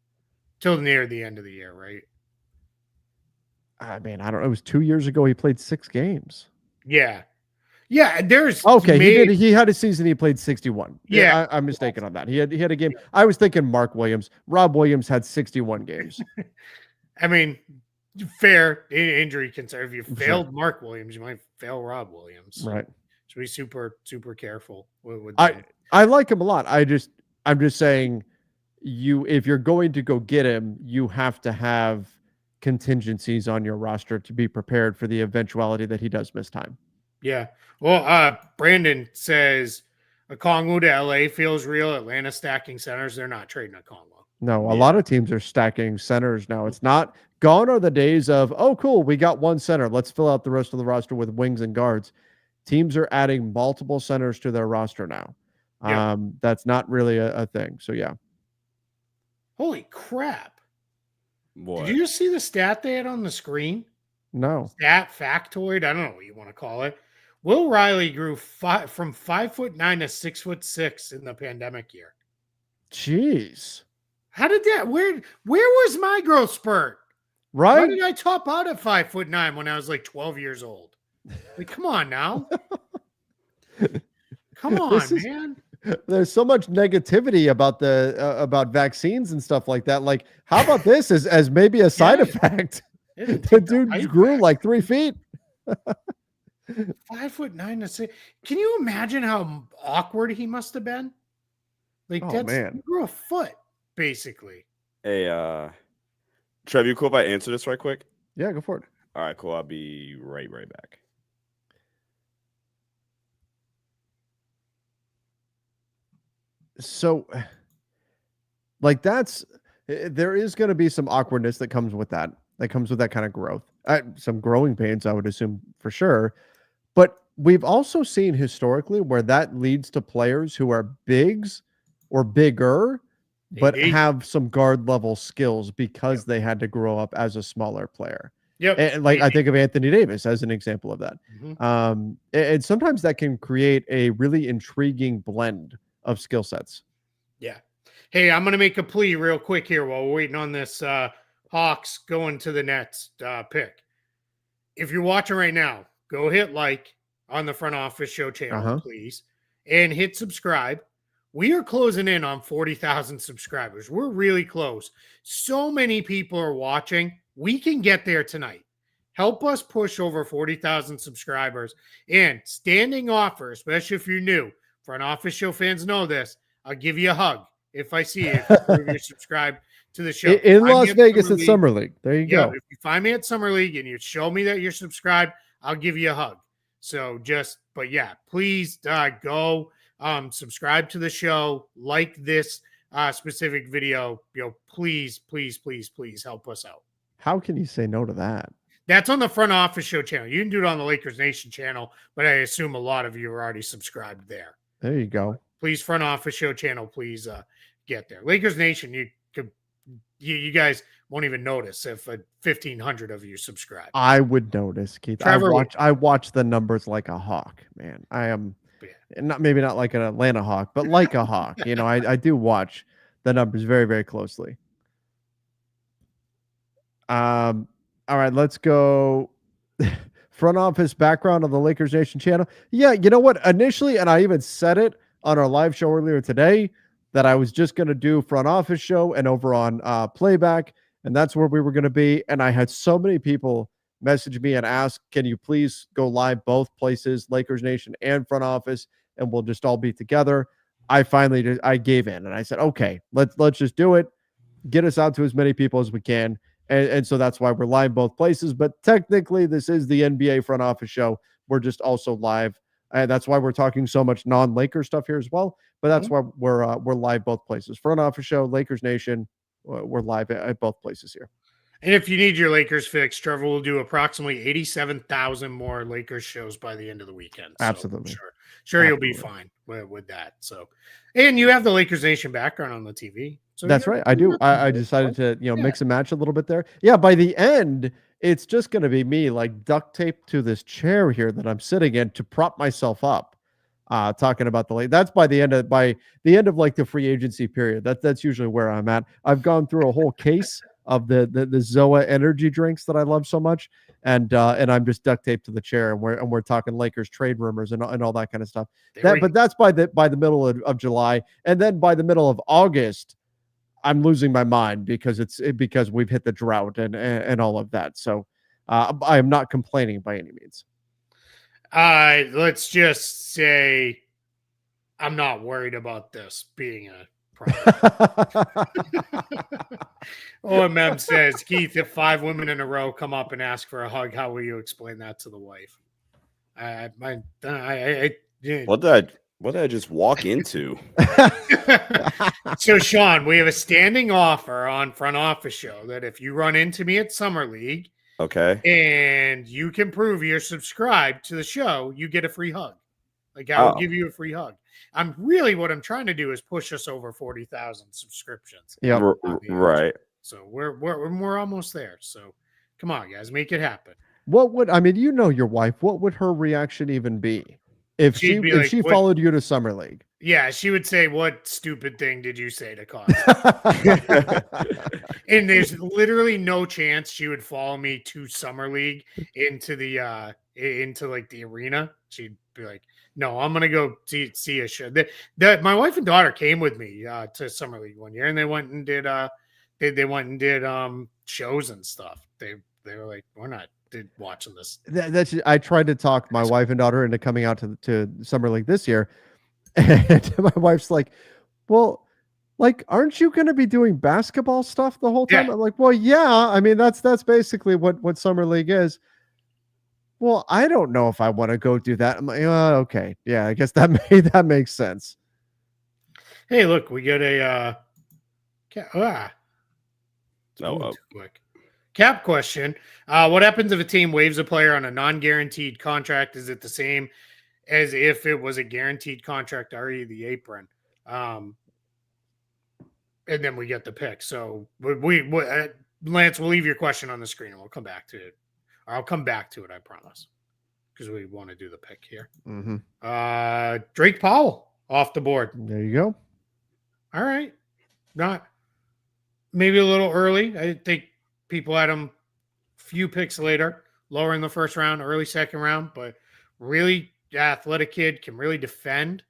till near the end of the year. Right. I mean, I don't know. It was 2 years ago. He played 6 games. Yeah. There's He had a season. He played 61. Yeah, I'm mistaken on that. He had a game. I was thinking Mark Williams. Rob Williams had 61 games. I mean, fair injury concern. If you failed Mark Williams, you might fail Rob Williams. Right. So be super careful with that. I like him a lot. I'm just saying, if you're going to go get him, you have to have contingencies on your roster to be prepared for the eventuality that he does miss time. Yeah. Well, Brandon says Okongwu to LA feels real. Atlanta stacking centers. They're not trading Okongwu. No, a lot of teams are stacking centers now. It's not gone are the days of, oh, cool, we got one center. Let's fill out the rest of the roster with wings and guards. Teams are adding multiple centers to their roster now. Yeah. That's not really a thing. So, yeah. Holy crap. What? Did you just see the stat they had on the screen? No. Stat, factoid, I don't know what you want to call it. Will Riley grew from 5'9" to 6'6" in the pandemic year. Jeez. How did that? Where was my growth spurt? Right? Why did I top out at 5'9" when I was like 12 years old? Like, come on now. Come on, man. There's so much negativity about about vaccines and stuff like that. Like, how about this as maybe a side effect? The dude grew like 3 feet. 5'9" to 6. Can you imagine how awkward he must have been? Like, he grew a foot, basically. Hey, Trev, you cool if I answer this right quick? Yeah, go for it. All right, cool. I'll be right back. So, like, there is going to be some awkwardness that comes with that. That comes with that kind of growth. Some growing pains, I would assume, for sure. But we've also seen historically where that leads to players who are bigs or bigger, but have some guard level skills because they had to grow up as a smaller player. Yep. And like, I think of Anthony Davis as an example of that. And sometimes that can create a really intriguing blend of skill sets. Yeah. Hey, I'm going to make a plea real quick here while we're waiting on this Hawks going to the Nets pick. If you're watching right now, go hit like on the Front Office Show channel, please, and hit subscribe. We are closing in on 40,000 subscribers. We're really close. So many people are watching. We can get there tonight. Help us push over 40,000 subscribers. And standing offer, especially if you're new, Front Office Show fans know this. I'll give you a hug. If I see it, if you're subscribed to the show. In Find me Las at Vegas at League. Summer League. There you Yeah, go. if you find me at Summer League and you show me that you're subscribed, I'll give you a hug. So but yeah, please go subscribe to the show, like this specific video. Please, please, please, please help us out. How can you say no to that? That's on the Front Office Show channel. You can do it on the Lakers Nation channel, but I assume a lot of you are already subscribed there. There you go. Please, Front Office Show channel, please get there. Lakers Nation, you guys won't even notice if 1,500 of you subscribe. I would notice, Keith. I watch the numbers like a hawk, man. I am maybe not like an Atlanta Hawk, but like a hawk. I do watch the numbers very, very closely. All right, let's go. Front office background on the Lakers Nation channel. Yeah, you know what? Initially, and I even said it on our live show earlier today, that I was just going to do front office show and over on playback, and that's where we were going to be. And I had so many people message me and ask, can you please go live both places, Lakers Nation and front office, and we'll just all be together. I finally I gave in and I said, okay, let's just do it. Get us out to as many people as we can. And so that's why we're live both places. But technically, this is the NBA front office show. We're just also live. And that's why we're talking so much non-Lakers stuff here as well. But that's why we're live both places. Front office show, Lakers Nation. We're live at both places here. And if you need your Lakers fix, Trevor will do approximately 87,000 more Lakers shows by the end of the weekend. So Absolutely. Sure, you'll be fine with that. So, and you have the Lakers Nation background on the TV. So that's right. I do. I decided to mix and match a little bit there. Yeah. By the end, it's just going to be me like duct taped to this chair here that I'm sitting in to prop myself up. Talking about that's by the end of like the free agency period. That's usually where I'm at. I've gone through a whole case of the Zoa energy drinks that I love so much, and I'm just duct taped to the chair, and we're talking Lakers trade rumors and all that kind of stuff. But that's by the middle of July, and then by the middle of August, I'm losing my mind because we've hit the drought and all of that. So I am not complaining by any means. Let's just say I'm not worried about this being a problem. OMM says, Keith, if 5 women in a row come up and ask for a hug, how will you explain that to the wife? What did I just walk into? So, Sean, we have a standing offer on Front Office Show that if you run into me at Summer League, okay, and you can prove you're subscribed to the show, you get a free hug. Like I will give you a free hug. What I'm trying to do is push us over 40,000 subscriptions. Yeah, right. So we're almost there. So come on, guys, make it happen. What would your wife? What would her reaction even be if she followed you to Summer League? Yeah, she would say, "What stupid thing did you say to cause?" And there's literally no chance she would follow me to Summer League into the arena. She'd be like, "No, I'm gonna go see a show." My wife and daughter came with me to Summer League one year, and they went and did shows and stuff. They were like, "We're not watching this." I tried to talk my wife and daughter into coming out to Summer League this year. And my wife's like, well, like, aren't you going to be doing basketball stuff the whole time? Yeah. I'm like, well, yeah. I mean, that's basically what Summer League is. Well, I don't know if I want to go do that. I'm like, okay. Yeah, I guess that makes sense. Hey, look, we get a quick cap question. What happens if a team waives a player on a non-guaranteed contract? Is it the same as if it was a guaranteed contract, i.e. the apron? And then we get the pick. So Lance, we'll leave your question on the screen and we'll come back to it. Or I'll come back to it, I promise. Because we want to do the pick here. Mm-hmm. Drake Powell off the board. There you go. All right. Not maybe a little early. I think people had him few picks later, lower in the first round, early second round, but really athletic kid, can really defend,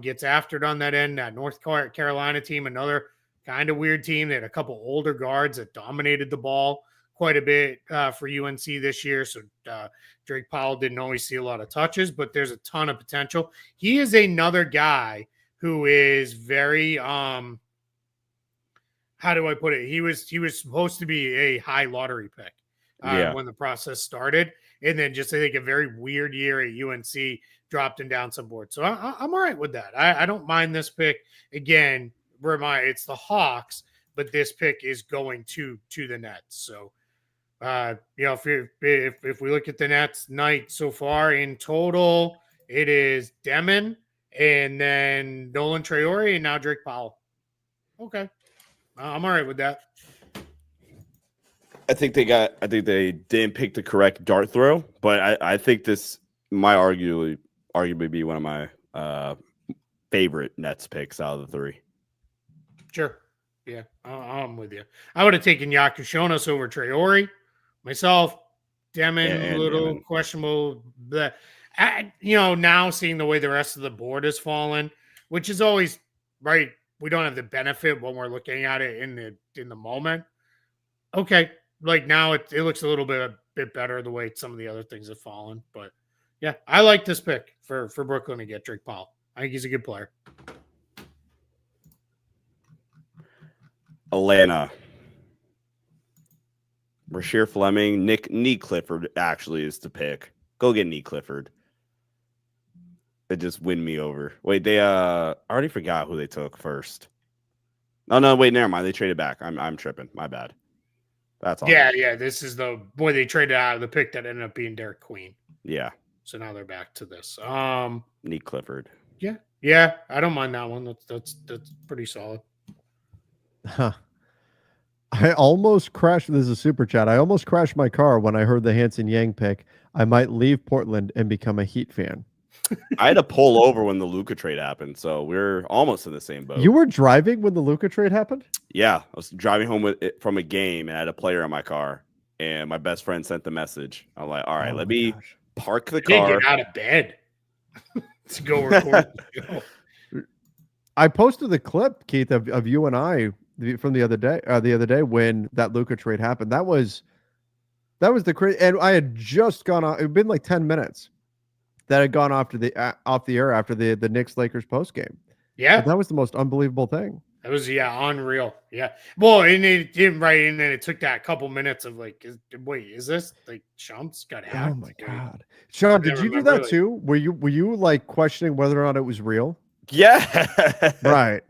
gets after it on that end. That North Carolina team, another kind of weird team. They had a couple older guards that dominated the ball quite a bit for UNC this year. So Drake Powell didn't always see a lot of touches, but there's a ton of potential. He is another guy who is very how do I put it? He was supposed to be a high lottery pick when the process started, and then just I think a very weird year at UNC dropped him down some board. So I'm all right with that. I don't mind this pick. Again, it's the Hawks, but this pick is going to the Nets. So if we look at the Nets night so far in total, it is Demon and then Nolan Traore and now Drake Powell. Okay. I'm all right with that. I think they didn't pick the correct dart throw, but I think this might arguably be one of my favorite Nets picks out of the three. Sure. Yeah, I'm with you. I would have taken Yakushonis over Traore. Myself, Demon, little Demon. Questionable. Now seeing the way the rest of the board has fallen, which is always right. We don't have the benefit when we're looking at it in the moment. Okay, like now it looks a little bit better the way some of the other things have fallen. But yeah, I like this pick for Brooklyn to get Drake Powell. I think he's a good player. Atlanta. Rasheer Fleming, Nee Clifford actually is the pick. Go get Nee Clifford. It just win me over. Wait, they I already forgot who they took first. No, wait, never mind. They traded back. I'm tripping. My bad. That's all. Yeah. This is the boy they traded out of the pick that ended up being Derek Queen. Yeah. So now they're back to this. Nee Clifford. Yeah. I don't mind that one. That's pretty solid. Huh. I almost crashed. This is a super chat. I almost crashed my car when I heard the Hanson Yang pick. I might leave Portland and become a Heat fan. I had to pull over when the Luka trade happened, so we're almost in the same boat. You were driving when the Luka trade happened? Yeah, I was driving home from a game and I had a player in my car, and my best friend sent the message. I'm like, all right, let me park the car. Get out of bed to go record the show. I posted the clip, Keith, of you and I from the other day when that Luka trade happened. That was the crazy, and I had just gone off. It had been like 10 minutes that had gone off the air after the Knicks Lakers post game. Yeah, but that was the most unbelievable thing. It was unreal. Yeah, well, and it didn't right, and then it took that couple minutes of like, is this like Shumps got hacked? Oh my god, Sean, did you do that too? Were you like questioning whether or not it was real? Yeah, right.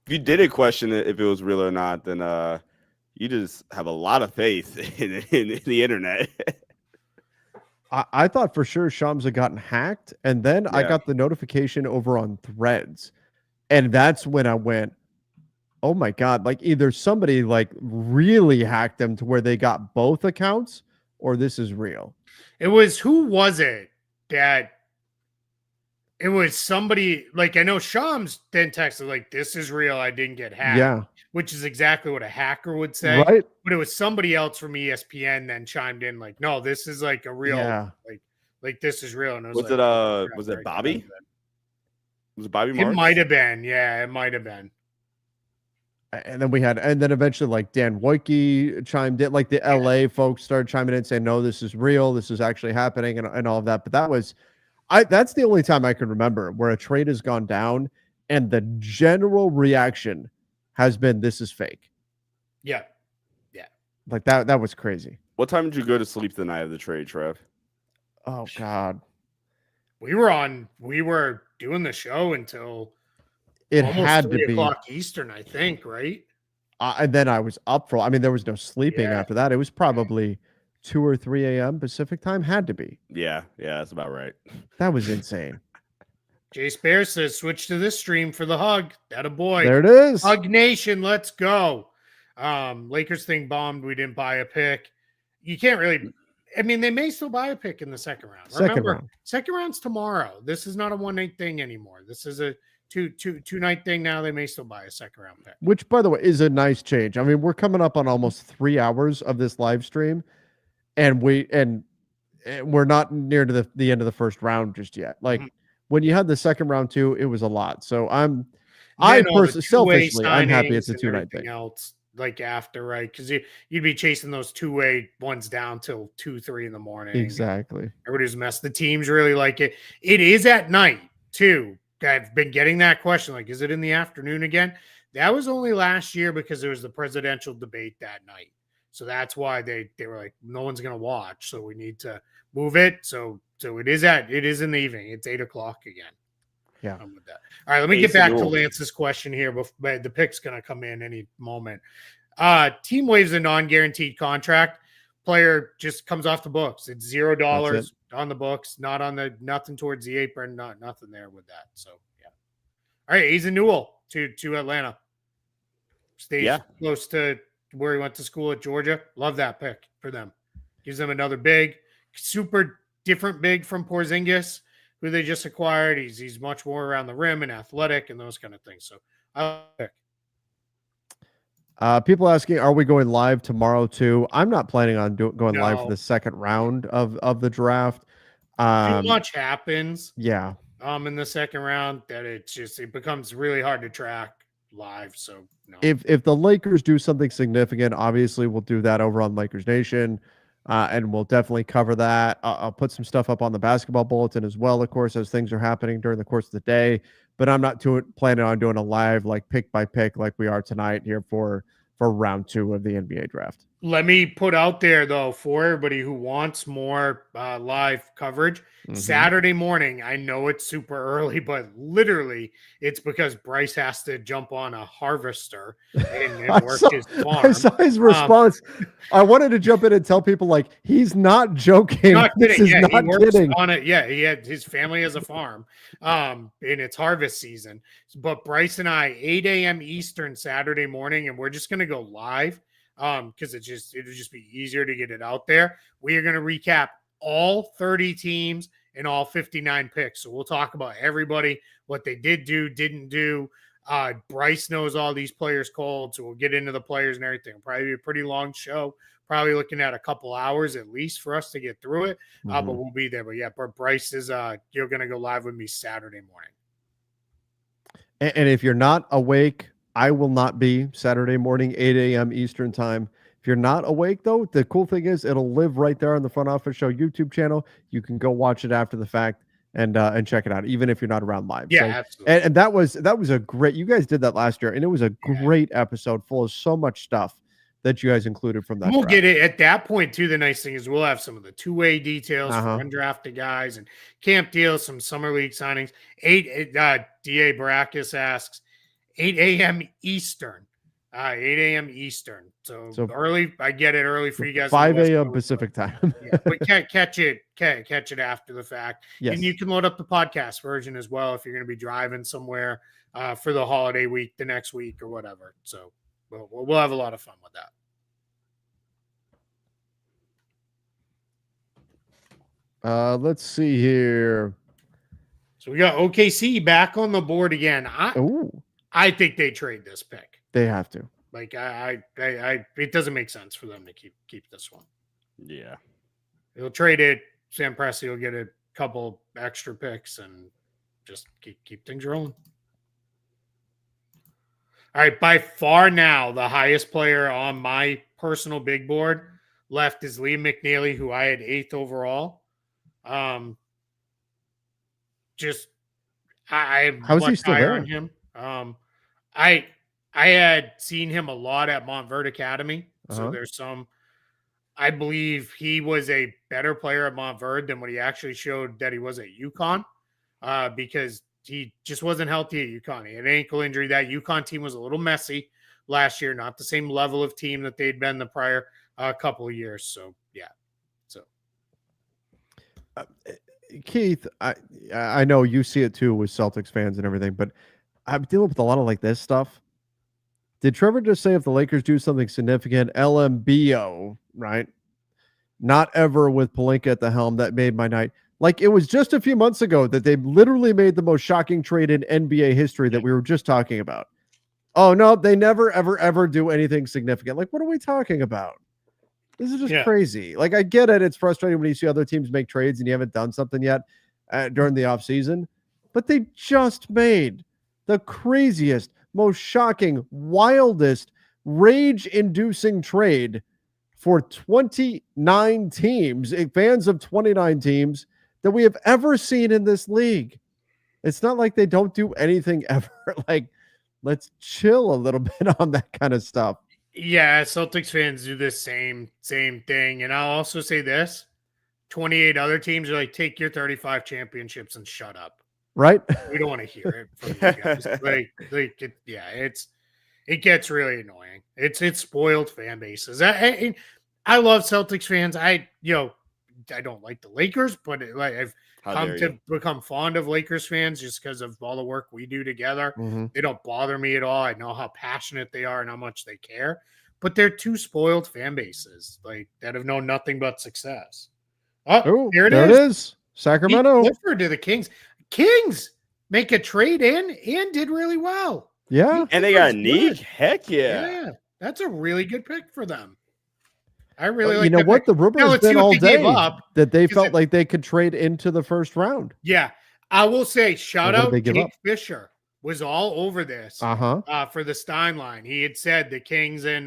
If you didn't question it if it was real or not, then you just have a lot of faith in the internet. I thought for sure Shams had gotten hacked, and then I got the notification over on Threads, and that's when I went, oh my god, like either somebody like really hacked them to where they got both accounts, or this is real. Who was it that it was somebody, like I know Shams then texted like, this is real, I didn't get hacked. Yeah. Which is exactly what a hacker would say. Right. But it was somebody else from ESPN then chimed in like, no, this is like a real like this is real. And it was it Bobby? Was it Bobby Marks? It might have been. Yeah, it might have been. And then eventually like Dan Wojcicki chimed in, like the LA folks started chiming in saying, no, this is real, this is actually happening, and all of that. But that's the only time I can remember where a trade has gone down and the general reaction has been, this is fake. Yeah. Like that was crazy. What time did you go to sleep the night of the trade, Trev? Oh God. We were doing the show until it had to be 3 o'clock Eastern, I think, right? And then I was up there was no sleeping after that. It was probably 2 or 3 a.m. Pacific time. Had to be. Yeah, that's about right. That was insane. Jay Spare says, switch to this stream for the hug. That a boy. There it is. Hug Nation, let's go. Lakers thing bombed. We didn't buy a pick. You can't really. I mean, they may still buy a pick in the second round. Remember, second round's tomorrow. This is not a 1 night thing anymore. This is a two night thing now. They may still buy a second round pick. Which, by the way, is a nice change. I mean, we're coming up on almost 3 hours of this live stream, and we're not near to the end of the first round just yet. Like when you had the second round too, it was a lot. So I personally, selfishly, I'm happy it's a 2 night thing. Else like after, right? Because you'd be chasing those 2-way ones down till 2-3 in the morning. Exactly. Everybody's messed. The teams really like it. It is at night too. I've been getting that question, like, is it in the afternoon again? That was only last year because there was the presidential debate that night. So that's why they were like, no one's gonna watch, so we need to move it. So it is in the evening. It's 8:00 again. Yeah. I'm with that. All right, let me Ace get back and to Newell. Lance's question here. But the pick's gonna come in any moment. Team waives a non-guaranteed contract. Player just comes off the books. It's $0 on the books, not on the nothing towards the apron, nothing there with that. So yeah. All right, Ace and Newell to Atlanta. Stays close to where he went to school at Georgia. Love that pick for them. Gives them another big, super different big from Porzingis, who they just acquired. He's much more around the rim and athletic and those kind of things. So I pick. People asking, are we going live tomorrow too? I'm not planning on going live for No. the second round of the draft. Too much happens. Yeah. In the second round that it becomes really hard to track live. So no. If the Lakers do something significant, obviously we'll do that over on Lakers Nation, and we'll definitely cover that. I'll put some stuff up on the basketball bulletin as well, of course, as things are happening during the course of the day. But I'm not planning on doing a live like pick by pick like we are tonight here for round 2 of the NBA draft. Let me put out there, though, for everybody who wants more live coverage, Saturday morning, I know it's super early, but literally it's because Bryce has to jump on a harvester and work his farm. I saw his response. I wanted to jump in and tell people, like, he's not joking. Not this kidding. is not he works kidding. on it. Yeah, his family has a farm, and it's harvest season. But Bryce and I, 8 a.m. Eastern Saturday morning, and we're just going to go live. Because it'll just be easier to get it out there. We are going to recap all 30 teams and all 59 picks. So we'll talk about everybody, what they did do, didn't do. Bryce knows all these players cold, so we'll get into the players and everything. It'll probably be a pretty long show, probably looking at a couple hours at least for us to get through it. But we'll be there. But yeah, Bryce is you're going to go live with me Saturday morning. And if you're not awake, I will not be Saturday morning, 8 a.m. Eastern time. If you're not awake, though, the cool thing is it'll live right there on the Front Office Show YouTube channel. You can go watch it after the fact and check it out, even if you're not around live. Yeah, so, absolutely. And that was a great. You guys did that last year, and it was a great episode full of so much stuff that you guys included from that. We'll get it at that point too. The nice thing is we'll have some of the two-way details for undrafted guys and camp deals, some summer league signings. DA Baracus asks, 8 a.m. Eastern. 8 a.m. Eastern. So early. I get it early for you guys. 5 a.m. Pacific time. But catch it after the fact. Yes. And you can load up the podcast version as well if you're going to be driving somewhere for the holiday week, the next week or whatever. So we'll have a lot of fun with that. Let's see here. So we got OKC back on the board again. I think they trade this pick. They have to. Like I it doesn't make sense for them to keep this one. Yeah. They'll trade it. Sam Presti will get a couple extra picks and just keep things rolling. All right, by far now the highest player on my personal big board left is Liam McNeely, who I had 8th overall. I'm How's he still there? On him. I had seen him a lot at Montverde Academy, so there's some. I believe he was a better player at Montverde than what he actually showed that he was at UConn, because he just wasn't healthy at UConn. He had an ankle injury. That UConn team was a little messy last year, not the same level of team that they'd been the prior couple of years. So yeah, Keith, I know you see it too with Celtics fans and everything, but I'm dealing with a lot of like this stuff. Did Trevor just say if the Lakers do something significant, LMBO, right? Not ever with Pelinka at the helm. That made my night. Like it was just a few months ago that they literally made the most shocking trade in NBA history that we were just talking about. Oh no, they never, ever, ever do anything significant. Like, what are we talking about? This is just crazy. Like, I get it. It's frustrating when you see other teams make trades and you haven't done something yet during the offseason. But they just made the craziest, most shocking, wildest, rage-inducing trade for 29 teams, fans of 29 teams, that we have ever seen in this league. It's not like they don't do anything ever. Like, let's chill a little bit on that kind of stuff. Yeah, Celtics fans do the same thing. And I'll also say this: 28 other teams are like, take your 35 championships and shut up. Right? We don't want to hear it from you guys. It gets really annoying. It's spoiled fan bases. I love Celtics fans. I don't like the Lakers, but I've come to become fond of Lakers fans just because of all the work we do together. Mhm. They don't bother me at all. I know how passionate they are and how much they care. But they're two spoiled fan bases, like that have known nothing but success. Oh, there it there is. it is. Sacramento. Clifford to the Kings. Kings make a trade in and did really well. Yeah. And they got Neek. Heck yeah. Yeah. That's a really good pick for them. I really like. You know what? The rumor has been all day that they felt like they could trade into the first round. Yeah. I will say, shout out Jake Fisher was all over this for the Stein line. He had said the Kings and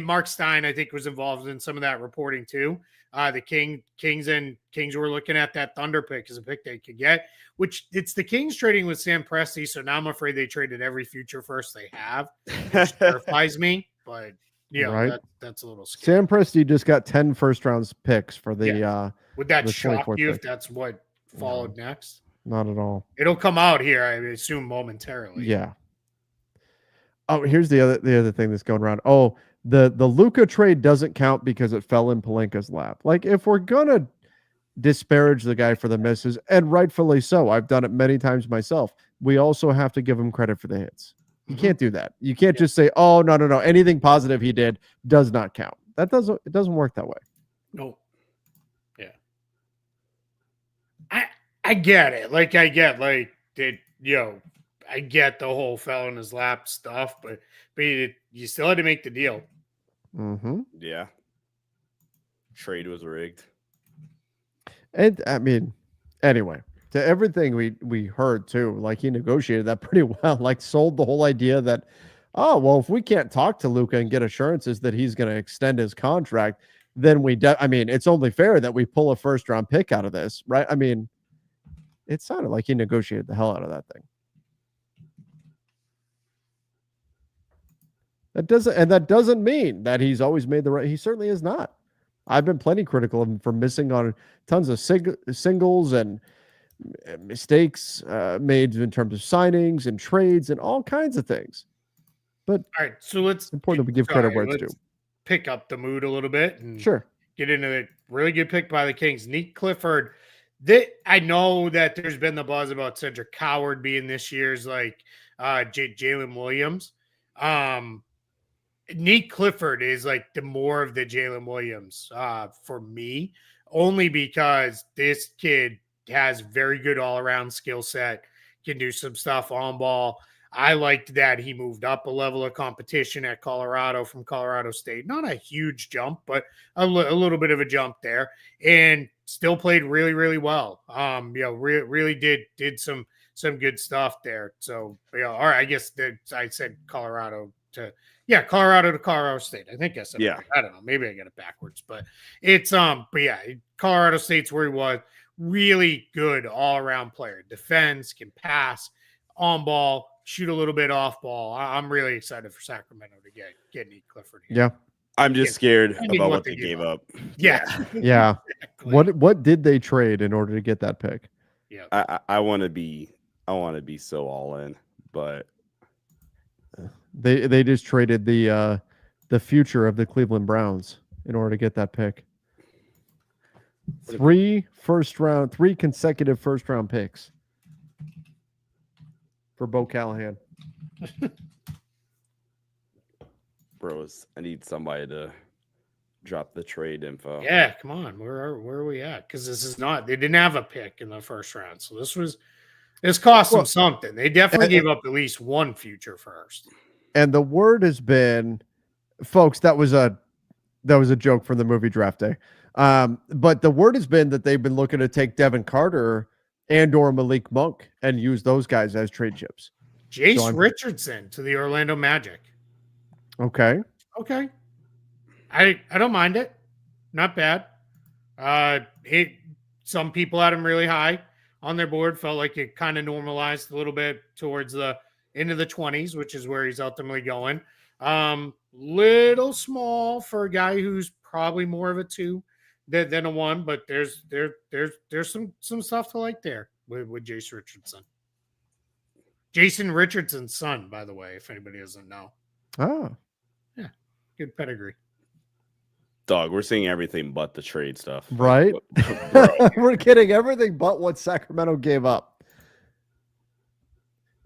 Mark Stein, I think, was involved in some of that reporting too. The Kings were looking at that Thunder pick as a pick they could get, which it's the Kings trading with Sam Presti. So now I'm afraid they traded every future first they have, which terrifies me. But yeah, that's a little scary. Sam Presti just got 10 first round picks for the would that shock you if that's what followed next? Not at all. It'll come out here, I assume, momentarily. Yeah. Oh, here's the other thing that's going around. Oh, the Luka trade doesn't count because it fell in Pelinka's lap. Like, if we're gonna disparage the guy for the misses, and rightfully so, I've done it many times myself, we also have to give him credit for the hits. You can't do that. You can't just say, oh, no, anything positive he did does not count. It doesn't work that way. No. Yeah. I get it. I get the whole fell in his lap stuff, but you still had to make the deal. Mm-hmm. Yeah. Trade was rigged. And I mean, anyway, to everything we heard too, like he negotiated that pretty well, like sold the whole idea that, oh, well, if we can't talk to Luka and get assurances that he's going to extend his contract, then it's only fair that we pull a first round pick out of this, right? I mean, it sounded like he negotiated the hell out of that thing. That doesn't mean that he's always made the right. He certainly is not. I've been plenty critical of him for missing on tons of singles and mistakes made in terms of signings and trades and all kinds of things. But all right, so it's important that we give credit where it's due. Pick up the mood a little bit and get into it. Really good pick by the Kings. Nick Clifford. I know that there's been the buzz about Cedric Coward being this year's Jalen Williams. Nick Clifford is like the more of the Jalen Williams for me, only because this kid has very good all-around skill set, can do some stuff on ball. I liked that he moved up a level of competition at Colorado from Colorado State. Not a huge jump, but a little bit of a jump there, and still played really, really well. Really did some good stuff there. So, all right, I guess I said Colorado to Colorado State. I think I said I don't know. Maybe I got it backwards, but it's Colorado State's where he was. Really good all-around player. Defends, can pass, on ball, shoot a little bit off ball. I'm really excited for Sacramento to get Nick Clifford here. Yeah. I'm just scared about what they gave up. Yeah. Yeah. Exactly. What did they trade in order to get that pick? Yeah. I want to be so all in, but they just traded the future of the Cleveland Browns in order to get that pick. 3 consecutive first round picks for Bo Callahan. Bros, I need somebody to drop the trade info. Yeah, come on. Where are we at? Because they didn't have a pick in the first round. So this cost them something. They definitely gave up at least one future first. And the word has been, folks, that was a joke from the movie Draft Day. But the word has been that they've been looking to take Devin Carter and or Malik Monk and use those guys as trade chips. Jace Richardson to the Orlando Magic. Okay. I don't mind it. Not bad. Some people had him really high on their board. Felt like it kind of normalized a little bit towards the into the 20s, which is where he's ultimately going. Little small for a guy who's probably more of a 2 than a 1, but there's some stuff to like there with Jason Richardson. Jason Richardson's son, by the way, if anybody doesn't know. Oh, yeah, good pedigree. Dog, we're seeing everything but the trade stuff, right? Like, We're getting everything but what Sacramento gave up.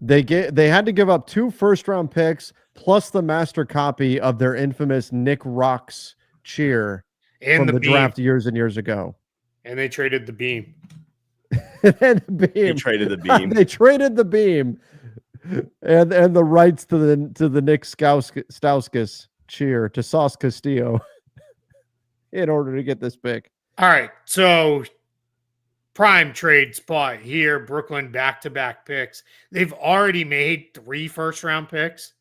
They had to give up 2 first-round picks plus the master copy of their infamous Nick Rocks cheer and from the draft years and years ago. And they traded the beam. And the beam. They traded the beam. They traded the beam, and the rights to the Nick Stauskas cheer to Sauce Castillo in order to get this pick. All right, so prime trade spot here. Brooklyn back-to-back picks. They've already made 3 first-round picks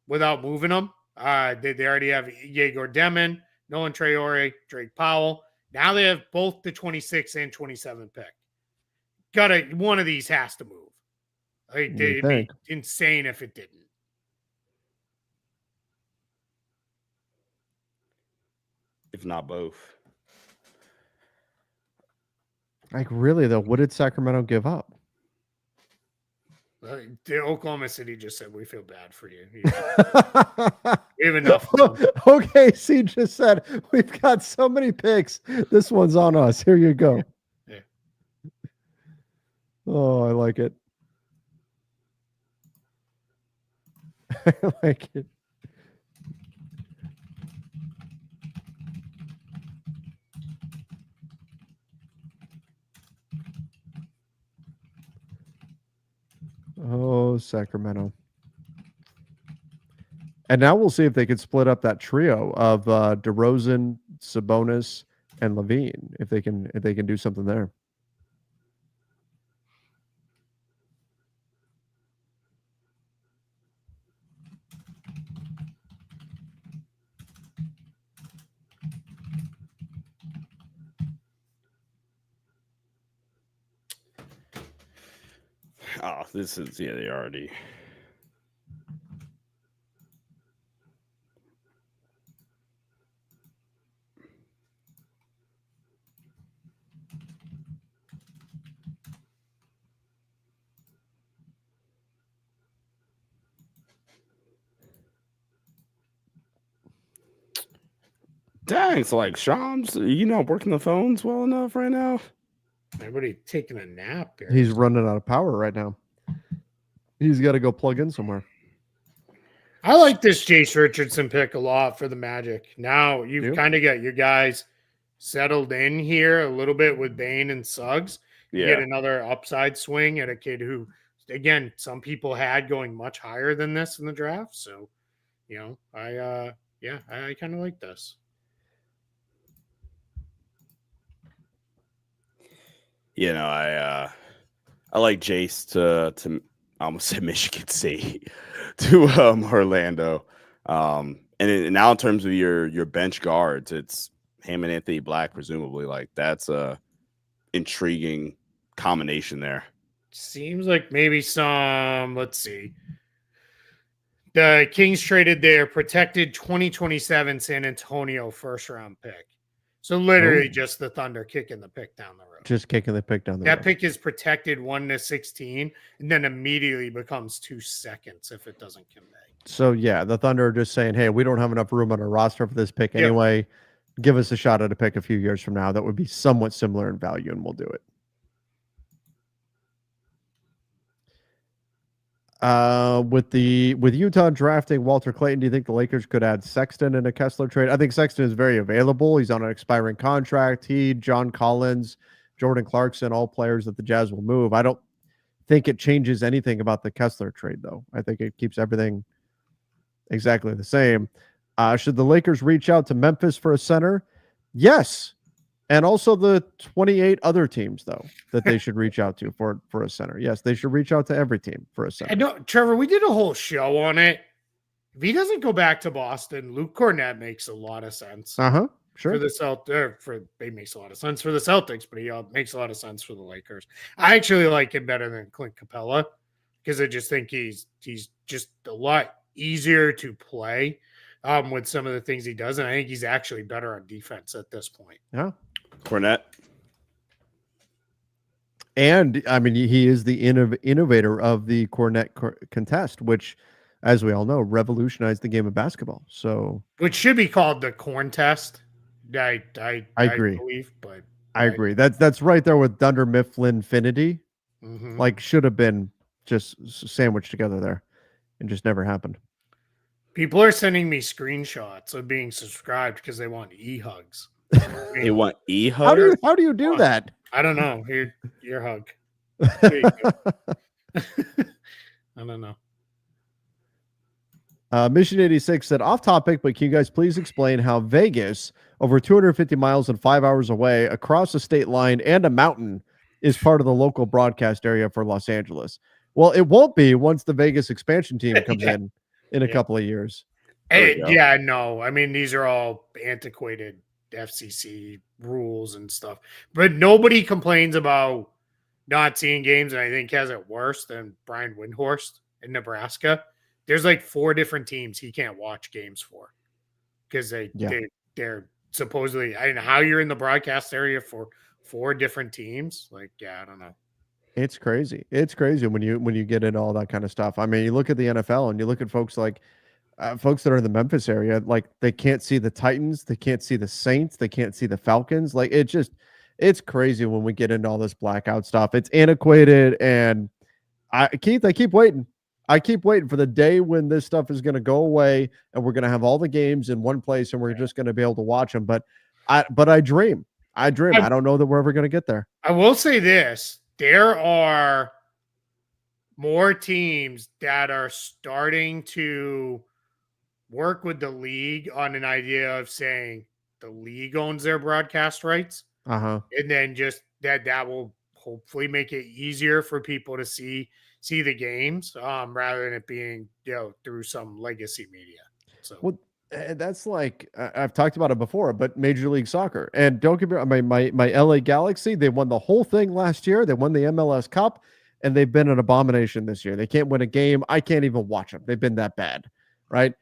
without moving them. They already have Yegor Demon, Nolan Traore, Drake Powell. Now they have both the 26 and 27 pick. One of these has to move. It'd be insane if it didn't. If not both. Like, really, though, what did Sacramento give up? The Oklahoma City just said, we feel bad for you. We have enough. Okay, C just said, we've got so many picks. This one's on us. Here you go. Yeah. Oh, I like it. I like it. Oh, Sacramento. And now we'll see if they could split up that trio of DeRozan, Sabonis, and Levine. If they can do something there. Oh, this is they already. Dang, it's like Shams, you not working the phones well enough right now? Everybody taking a nap here. He's running out of power right now. He's got to go plug in somewhere. I like this Jace Richardson pick a lot for the Magic. Now you've kind of got your guys settled in here a little bit with Bane and Suggs. You get another upside swing at a kid who, again, some people had going much higher than this in the draft. So, I kind of like this. I like Jace to I almost said Michigan State to Orlando. And now in terms of your bench guards, it's him and Anthony Black, presumably. Like, that's a intriguing combination there. Seems like maybe some, let's see. The Kings traded their protected 2027 San Antonio first round pick. So literally just the Thunder kicking the pick down the road. Just kicking the pick down the road. That pick is protected 1-16 and then immediately becomes 2 seconds if it doesn't convey. So, yeah, the Thunder are just saying, hey, we don't have enough room on our roster for this pick anyway. Give us a shot at a pick a few years from now that would be somewhat similar in value, and we'll do it. With Utah drafting Walter Clayton, do you think the Lakers could add Sexton in a Kessler trade? I think Sexton is very available. He's on an expiring contract. He, John Collins, Jordan Clarkson, all players that the Jazz will move. I don't think it changes anything about the Kessler trade, though. I think it keeps everything exactly the same. Should the Lakers reach out to Memphis for a center? Yes. And also the 28 other teams, though, that they should reach out to for a center. Yes, they should reach out to every team for a center. I know, Trevor, we did a whole show on it. If he doesn't go back to Boston, Luke Cornett makes a lot of sense. Sure. For the it makes a lot of sense for the Celtics, but he makes a lot of sense for the Lakers. I actually like him better than Clint Capella because I just think he's just a lot easier to play with some of the things he does, and I think he's actually better on defense at this point. Yeah. Cornette. And I mean, he is the innovator of the Cornet contest, which, as we all know, revolutionized the game of basketball. So, Which should be called the corn test. I agree. believe, but I agree. That's right there with Dunder Mifflin Infinity. mhm. Like, should have been just sandwiched together there, and just never happened. People are sending me screenshots of being subscribed because they want e-hugs. They want e-hug. How do you do that? I don't know. Here, your hug. There you go. I don't know. Mission 86 said, off topic, but can you guys please explain how Vegas, over 250 miles and 5 hours away, across a state line and a mountain, is part of the local broadcast area for Los Angeles? Well, it won't be once the Vegas expansion team comes in a couple of years. Yeah, no. I mean, these are all antiquated FCC rules and stuff. But nobody complains about not seeing games, and I think has it worse than Brian Windhorst in Nebraska. There's like 4 different teams he can't watch games for because they're supposedly, I don't know how you're in the broadcast area for 4 different teams. Like, yeah, I don't know. It's crazy. It's crazy when you get into all that kind of stuff. I mean, you look at the NFL and you look at folks like folks that are in the Memphis area, like they can't see the Titans, they can't see the Saints, they can't see the Falcons. Like it's crazy when we get into all this blackout stuff. It's antiquated, and I keep waiting. I keep waiting for the day when this stuff is going to go away and we're going to have all the games in one place and we're just going to be able to watch them. But I dream. I don't know that we're ever going to get there. I will say this. There are more teams that are starting to work with the league on an idea of saying the league owns their broadcast rights. And then just that will hopefully make it easier for people to see the games rather than it being through some legacy media. So that's like I've talked about it before, but Major League Soccer, and don't get me wrong, my LA Galaxy, they won the whole thing last year. They won the MLS Cup, and they've been an abomination this year. They can't win a game. I can't even watch them. They've been that bad, right?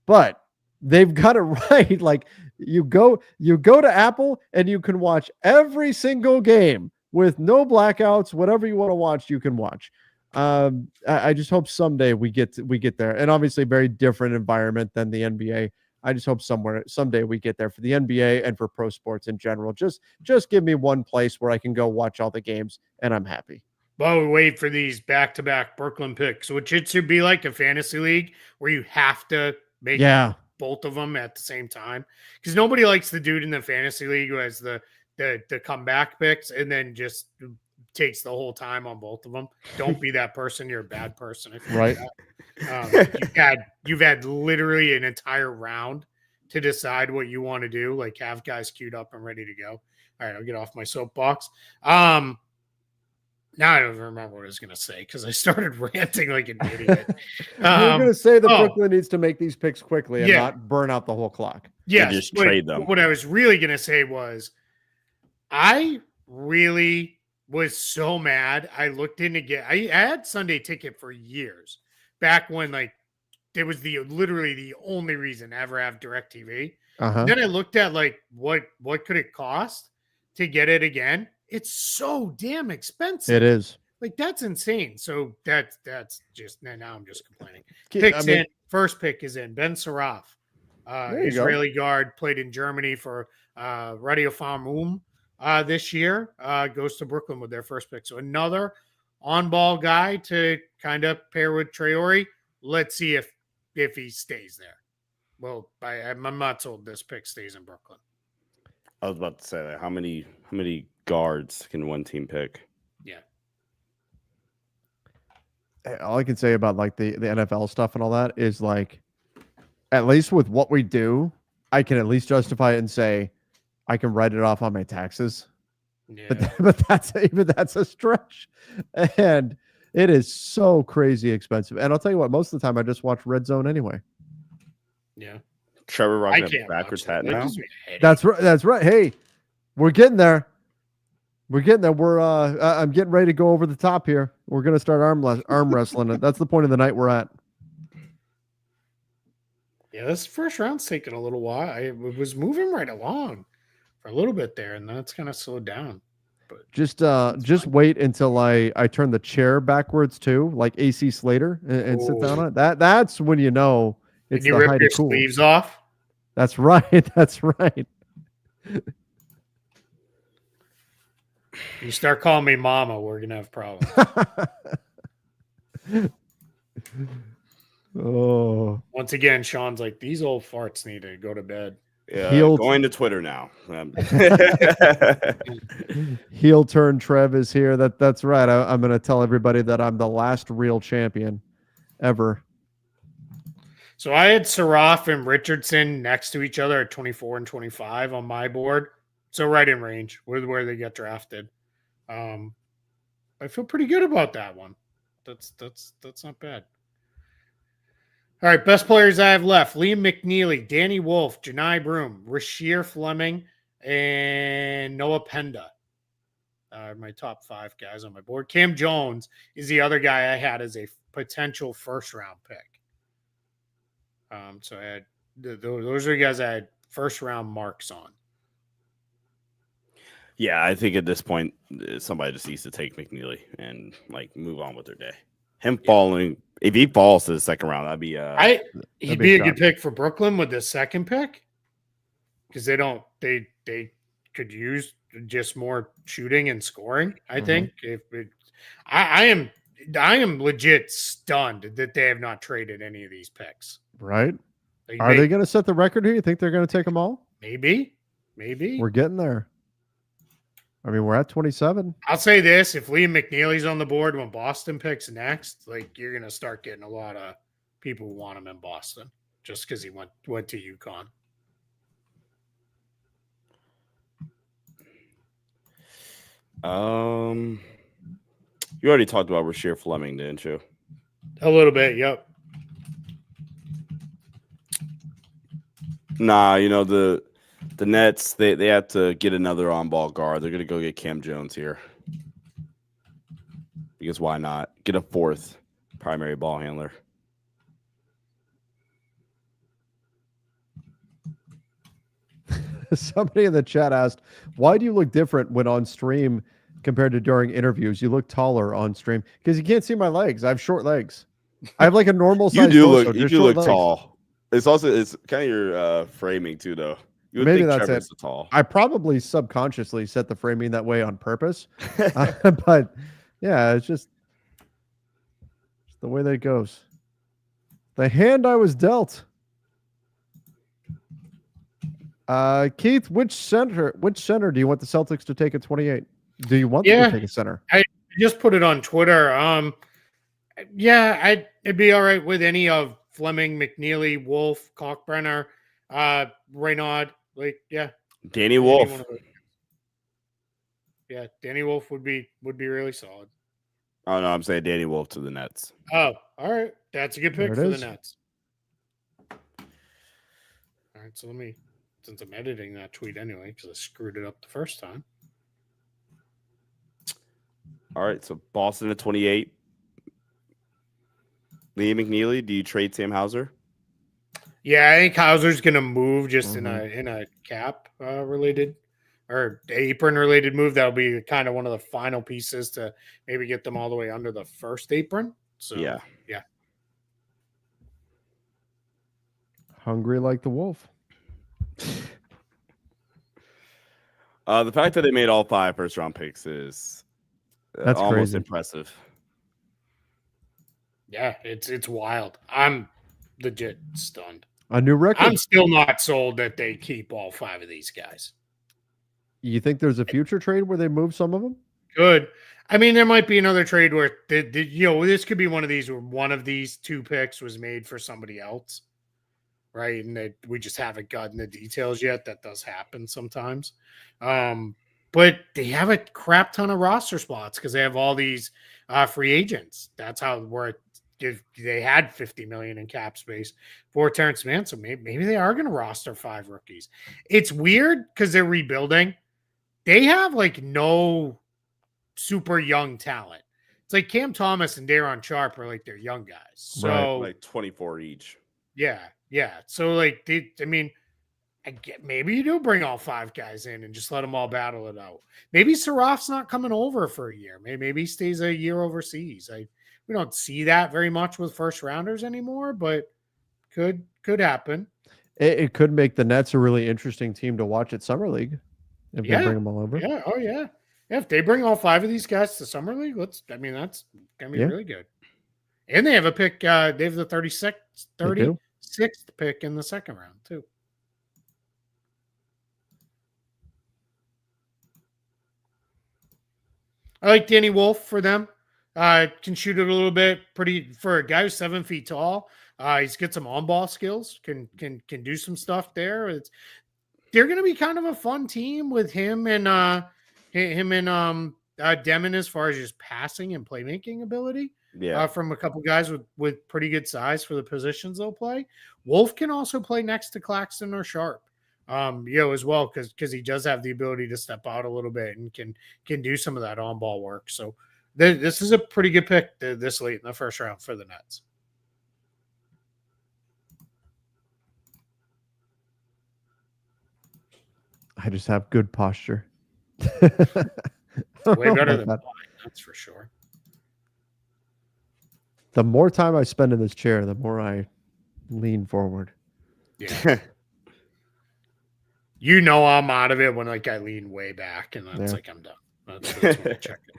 But they've got it right. Like you go to Apple and you can watch every single game with no blackouts. Whatever you want to watch, you can watch. I just hope someday we get there, and obviously very different environment than the NBA. I just hope someday we get there for the NBA and for pro sports in general. Just give me one place where I can go watch all the games and I'm happy. Well, we wait for these back-to-back Brooklyn picks, which it should be like a fantasy league where you have to make both of them at the same time, because nobody likes the dude in the fantasy league who has the comeback picks and then just takes the whole time on both of them. Don't be that person. You're a bad person. Right. You've had literally an entire round to decide what you want to do. Like have guys queued up and ready to go. All right, I'll get off my soapbox. Now I don't remember what I was going to say because I started ranting like an idiot. You're going to say that Brooklyn needs to make these picks quickly and not burn out the whole clock. Yes, just trade them. What I was really going to say was I really was so mad. I looked in to get. I had Sunday Ticket for years, back when like it was literally the only reason to ever have DirecTV. Then I looked at like what could it cost to get it again. It's so damn expensive. It is. Like that's insane. So that's just now I'm just complaining. First pick is in Ben Saraf, Israeli guard, played in Germany for Radio Farm this year, goes to Brooklyn with their first pick. So another on-ball guy to kind of pair with Traore. Let's see if he stays there. Well, I'm not told this pick stays in Brooklyn. I was about to say that. How many guards can one team pick? Yeah. All I can say about like the NFL stuff and all that is like, at least with what we do, I can at least justify it and say I can write it off on my taxes. Yeah. But that's a stretch, and it is so crazy expensive. And I'll tell you what, most of the time I just watch Red Zone anyway. Yeah. Trevor rocking a backwards hat now. That's right. Hey, we're getting there. We're getting there. I'm getting ready to go over the top here. We're gonna start arm wrestling. That's the point of the night we're at. Yeah, this first round's taking a little while. It was moving right along for a little bit there, and then it's kind of slowed down. But Just wait until I turn the chair backwards too, like AC Slater, and sit down on it. That's when you know it's did you the rip height your of cool. sleeves off? That's right. That's right. You start calling me mama, we're gonna have problems. Oh, Once again, Sean's like, these old farts need to go to bed. Yeah, Healed- going to Twitter now. heel turn Trev is here. That's right. I'm gonna tell everybody that I'm the last real champion ever. So I had Saraf and Richardson next to each other at 24 and 25 on my board. So right in range with where they get drafted. I feel pretty good about that one. That's not bad. All right, best players I have left: Liam McNeely, Danny Wolf, Janai Broom, Rasheer Fleming, and Noah Penda. My top 5 guys on my board. Cam Jones is the other guy I had as a potential first-round pick. So I had those are the guys I had first-round marks on. Yeah, I think at this point somebody just needs to take McNeely and like move on with their day. Him falling, if he falls to the second round, that'd be he'd be a good pick for Brooklyn with the second pick because they could use just more shooting and scoring. I think I am legit stunned that they have not traded any of these picks. Right? Are they going to set the record here? You think they're going to take them all? Maybe. We're getting there. I mean, we're at 27. I'll say this: if Liam McNeely's on the board when Boston picks next, like you're going to start getting a lot of people who want him in Boston just because he went to UConn. You already talked about Rasheer Fleming, didn't you? A little bit, yep. Nah, the Nets, they have to get another on-ball guard. They're going to go get Cam Jones here. Because why not? Get a 4th primary ball handler. Somebody in the chat asked, why do you look different when on stream compared to during interviews? You look taller on stream. Because you can't see my legs. I have short legs. I have like a normal size torso, you do look tall. It's kind of your framing too, though. You would Maybe think that's Trevor's it. Tall. I probably subconsciously set the framing that way on purpose. But yeah, it's just the way that it goes. The hand I was dealt. Keith, which center do you want the Celtics to take at 28? Do you want them to take a center? I just put it on Twitter. It'd be all right with any of Fleming, McNeely, Wolf, Kalkbrenner, Reynaud. Danny Wolf. Yeah, Danny Wolf would be really solid. Oh no, I'm saying Danny Wolf to the Nets. Oh, all right. That's a good pick for the Nets. All right, so since I'm editing that tweet anyway, because I screwed it up the first time. All right, so Boston at 28. Liam McNeely, do you trade Sam Hauser? Yeah, I think Hauser's going to move just in a cap related or apron related move. That'll be kind of one of the final pieces to maybe get them all the way under the first apron. So yeah. Hungry like the wolf. The fact that they made all 5 first-round picks is that's almost crazy. Impressive. Yeah, it's wild. I'm legit stunned. A new record. I'm still not sold that they keep all 5 of these guys. You think there's a future trade where they move some of them? Good. I mean, there might be another trade where this could be one of these where one of these 2 picks was made for somebody else, right? And we just haven't gotten the details yet. That does happen sometimes. But they have a crap ton of roster spots because they have all these free agents. That's how they had $50 million in cap space for Terrence Mann. So maybe they are going to roster 5 rookies. It's weird because they're rebuilding. They have like no super young talent. It's like Cam Thomas and Daron Sharp are like they're young guys. So Right. Like 24 each. yeah. So like I mean, I get maybe you do bring all 5 guys in and just let them all battle it out. Maybe Saraf's not coming over for a year. Maybe he stays a year overseas. We don't see that very much with first rounders anymore, but could happen. It could make the Nets a really interesting team to watch at Summer League if they bring them all over. Yeah. Oh yeah. Yeah, if they bring all 5 of these guys to Summer League, that's gonna be really good. And they have a pick. They have the 36th pick in the second round too. I like Danny Wolf for them. Can shoot it a little bit. Pretty for a guy who's 7 feet tall. He's got some on-ball skills. Can do some stuff there. They're going to be kind of a fun team with him and Demon as far as just passing and playmaking ability. Yeah. From a couple guys with pretty good size for the positions they'll play. Wolf can also play next to Claxton or Sharp. As well, because he does have the ability to step out a little bit and can do some of that on-ball work. So this is a pretty good pick this late in the first round for the Nets. I just have good posture. Way better than mine, that's for sure. The more time I spend in this chair, the more I lean forward. Yeah. I'm out of it when I lean way back and that's I'm done. That's when I check it.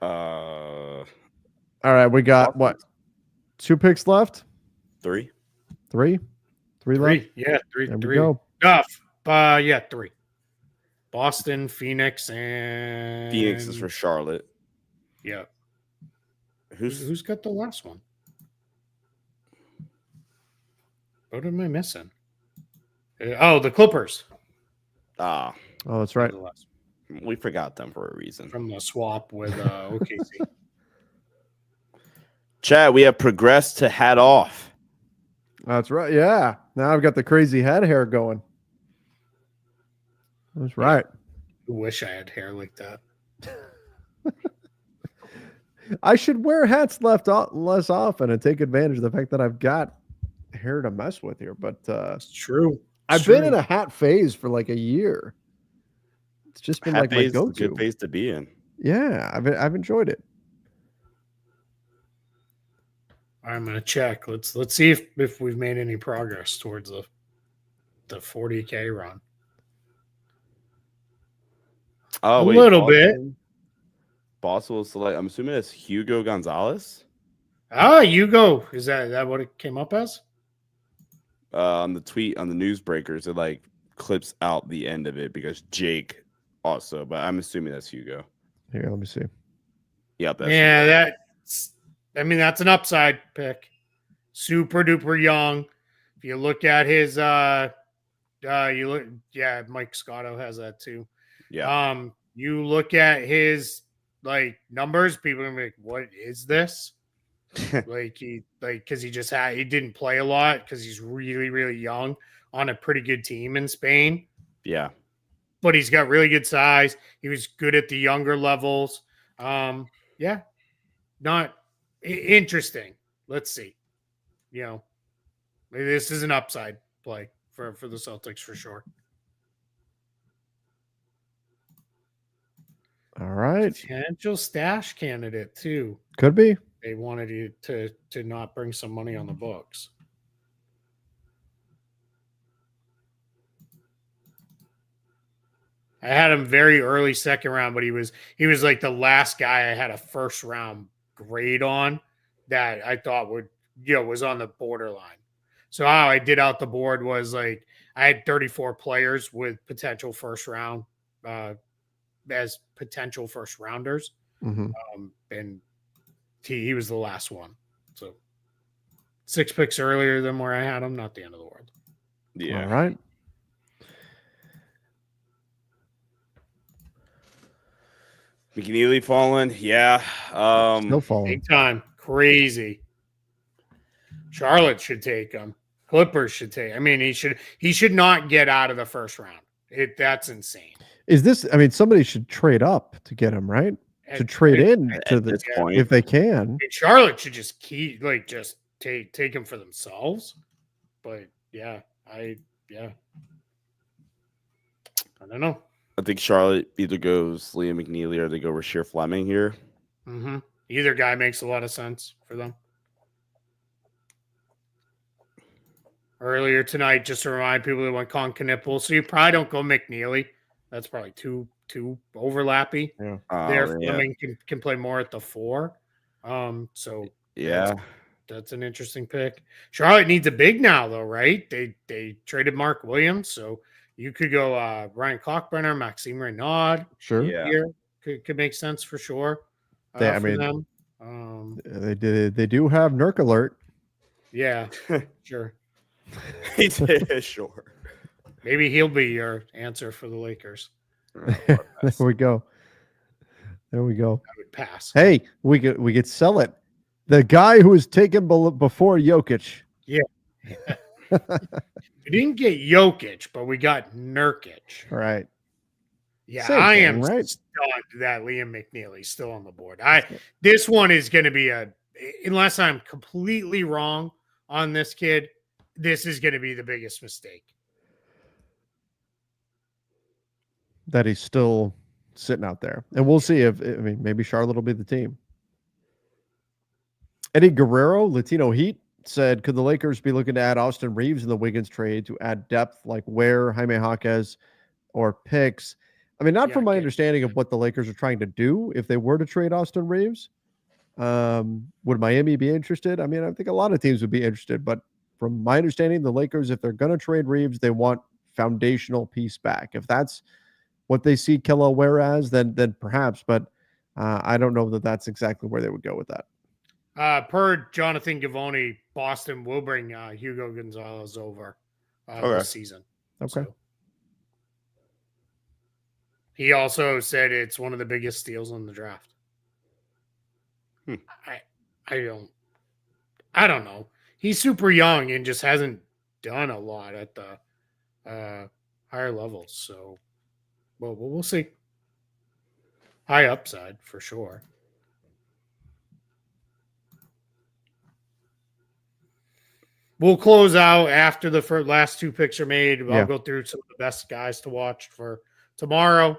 All right, we got what? 2 picks left? 3. 3 left? Yeah, 3. There 3. we go. 3. Boston, Phoenix, and Phoenix is for Charlotte. Yeah. Who's got the last one? What am I missing? Oh, the Clippers. Oh, that's right. We forgot them for a reason. From the swap with OKC. Chad, we have progressed to hat off. That's right. Yeah. Now I've got the crazy head hair going. That's right. I wish I had hair like that. I should wear hats less often and take advantage of the fact that I've got hair to mess with here. But it's true. I've been in a hat phase for like a year. It's just been hat like my go-to. Good phase to be in. Yeah, I've enjoyed it. I'm gonna check. Let's see if we've made any progress towards the 40K run. Oh, a little bit. Boss will select. I'm assuming it's Hugo Gonzalez. Hugo. Is that what it came up as? On the tweet on the newsbreakers, it clips out the end of it because Jake also, but I'm assuming that's Hugo. Here, let me see. Yep. That's an upside pick. Super duper young. If you look at his Mike Scotto has that too. Yeah. You look at his numbers, people are like, what is this? Because he didn't play a lot because he's really, really young on a pretty good team in Spain. Yeah. But he's got really good size. He was good at the younger levels. Not interesting. Let's see. This is an upside play for the Celtics for sure. All right. Potential stash candidate too. Could be. They wanted you to not bring some money on the books. I had him very early second round, but he was like the last guy I had a first round grade on that I thought was on the borderline. So how I did out the board was I had 34 players with potential first round as potential first rounders. Mm-hmm. And he was the last one. So 6 picks earlier than where I had him, not the end of the world. Yeah. All right. McNeely falling. Yeah. Still falling. Big time. Crazy. Charlotte should take him. Clippers should take. I mean, he should not get out of the first round. That's insane. Is this? I mean, somebody should trade up to get him, right? To trade in to at this point. if they can. And Charlotte should just take him for themselves. But yeah, I don't know. I think Charlotte either goes Liam McNeely or they go Rasheer Fleming here. Mm-hmm. Either guy makes a lot of sense for them. Earlier tonight, just to remind people, they went Con Knipple, so you probably don't go McNeely. That's probably too overlappy. Yeah. Fleming can play more at the 4. So yeah, that's an interesting pick. Charlotte needs a big now, though, right? They traded Mark Williams, so you could go Ryan Cockburner, Maxime Renaud. Sure. Yeah. Here could make sense for sure. I for mean, them. They do have Nurk alert. Yeah, sure. Sure. Maybe he'll be your answer for the Lakers. There we go. There we go. I would pass. Hey, we could sell it. The guy who was taken before Jokic. Yeah. We didn't get Jokic, but we got Nurkic. Right. Yeah, Same I thing, am right? stunned that Liam McNeely's still on the board. This one is going to be unless I'm completely wrong on this kid, this is going to be the biggest mistake. That he's still sitting out there. And we'll see maybe Charlotte will be the team. Eddie Guerrero, Latino Heat, said, could the Lakers be looking to add Austin Reeves in the Wiggins trade to add depth like Ware, Jaime Jaquez, or picks? I mean, not from my understanding of what the Lakers are trying to do if they were to trade Austin Reeves. Would Miami be interested? I mean, I think a lot of teams would be interested, but from my understanding, the Lakers, if they're going to trade Reeves, they want foundational piece back. If that's what they see Kello Ware as, then perhaps, but I don't know that that's exactly where they would go with that. Per Jonathan Givony, Boston will bring Hugo Gonzalez over this season. Okay. So. He also said it's one of the biggest steals in the draft. I don't know. He's super young and just hasn't done a lot at the higher levels. So, well, we'll see. High upside for sure. We'll close out after the last 2 picks are made. I'll go through some of the best guys to watch for tomorrow.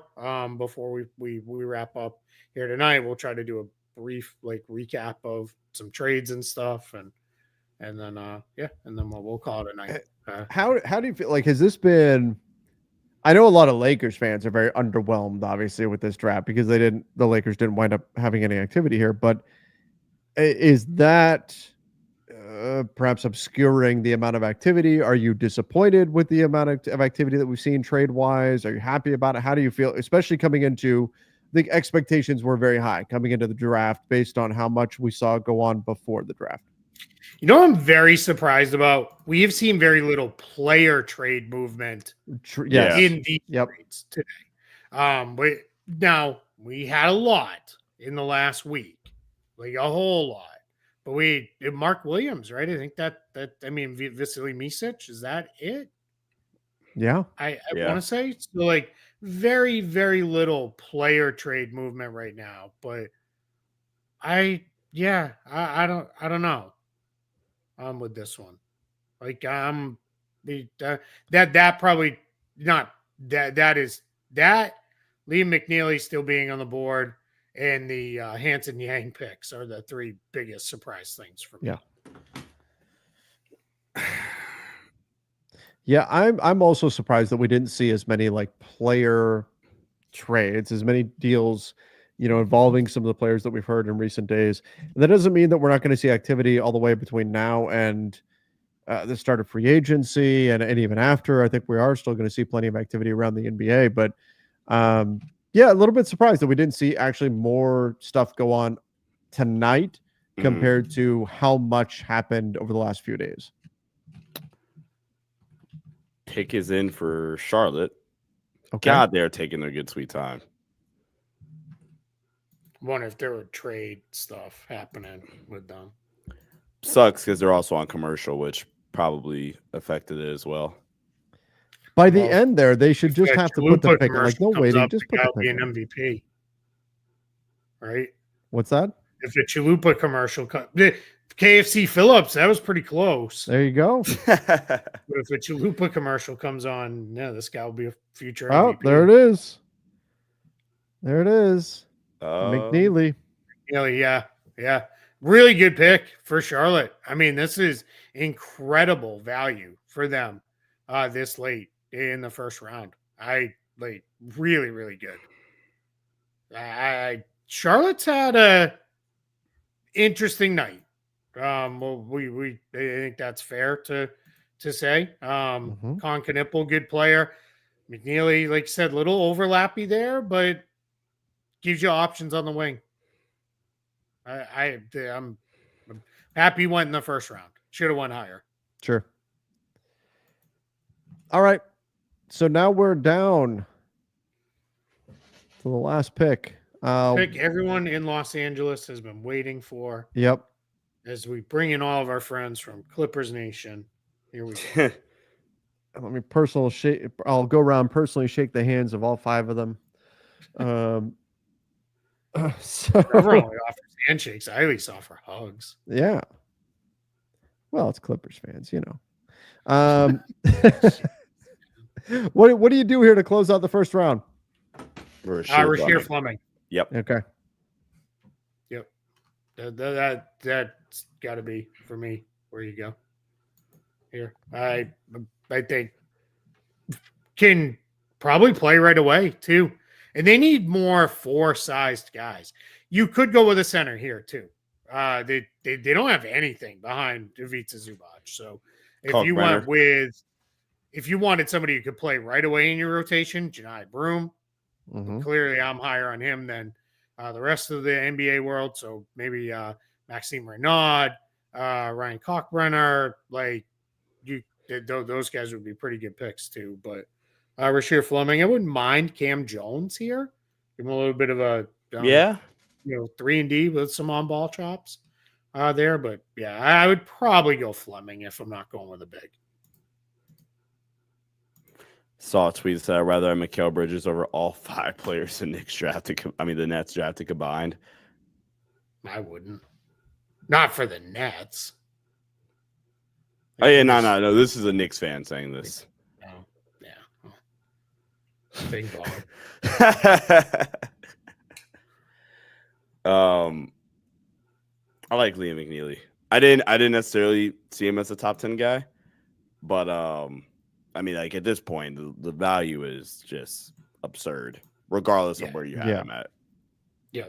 Before we wrap up here tonight, we'll try to do a brief recap of some trades and stuff, and then we'll call it a night. How do you feel? Like, has this been? I know a lot of Lakers fans are very underwhelmed, obviously, with this draft because the Lakers didn't wind up having any activity here. But is that perhaps obscuring the amount of activity? Are you disappointed with the amount of activity that we've seen trade-wise? Are you happy about it? How do you feel, especially coming into the expectations were very high coming into the draft based on how much we saw go on before the draft? You know, I'm very surprised about. We have seen very little player trade movement in these trades today. But now we had a lot in the last week, like a whole lot. But Mark Williams, right? I think that Vasily Micic, is that it? Yeah. I want to say so. Like very, very little player trade movement right now. But I don't know. With this one, like that probably not that is that Liam McNeely still being on the board and the Hanson Yang picks are the 3 biggest surprise things for me. Yeah, I'm also surprised that we didn't see as many player trades, as many deals, involving some of the players that we've heard in recent days. And that doesn't mean that we're not going to see activity all the way between now and the start of free agency and even after. I think we are still going to see plenty of activity around the NBA, but a little bit surprised that we didn't see actually more stuff go on tonight compared to how much happened over the last few days. Pick is in for Charlotte. Okay. God, they're taking their good sweet time. Wonder if there were trade stuff happening with them. Sucks because they're also on commercial, which probably affected it as well. By the Well, end there, they should if just that have to put the Chalupa pick in. Like, commercial no comes waiting, up, just the put guy the will be pick an in. MVP, right? What's that? If the Chalupa commercial, KFC Phillips, that was pretty close. There you go. But if a Chalupa commercial comes on, yeah, this guy will be a future Oh, MVP. there it is. There it is. McNeely. Yeah. Really good pick for Charlotte. I mean, this is incredible value for them this late in the first round. Really, really good. Charlotte's had a interesting night. Well, I think that's fair to say. Con Knipple, good player. McNeely, like you said, little overlappy there, but gives you options on the wing. I'm happy he went in the first round. Should have went higher. Sure. All right. So now we're down to the last pick. Pick everyone in Los Angeles has been waiting for. Yep. As we bring in all of our friends from Clippers Nation. Here we go. Let me I'll go around personally shake the hands of all 5 of them. So Trevor only offers handshakes. I always offer hugs. Yeah. Well, it's Clippers fans, you know. What do you do here to close out the first round? Rasheer Fleming. Yep. Okay. Yep. That's got to be for me. Where you go? Here, I think can probably play right away too, and they need more 4-sized guys. You could go with a center here too. They don't have anything behind Ivica Zubac, so if you wanted somebody who could play right away in your rotation, Janai Broom. Clearly, I'm higher on him than the rest of the NBA world. So maybe Maxime Renaud, Ryan Cockbrenner, those guys would be pretty good picks too. But Rasheer Fleming, I wouldn't mind Cam Jones here. Give him a little bit of a 3-and-D with some on-ball chops there. But yeah, I would probably go Fleming if I'm not going with a big. Saw a tweet that said I'd rather have Mikal Bridges over all 5 players the Nets drafted combined. I wouldn't. Not for the Nets. Oh yeah, no. This is a Knicks fan saying this. Oh, yeah. Big ball. I like Liam McNeely. I didn't necessarily see him as a top 10 guy, but at this point, the value is just absurd, regardless of where you have him at. Yeah.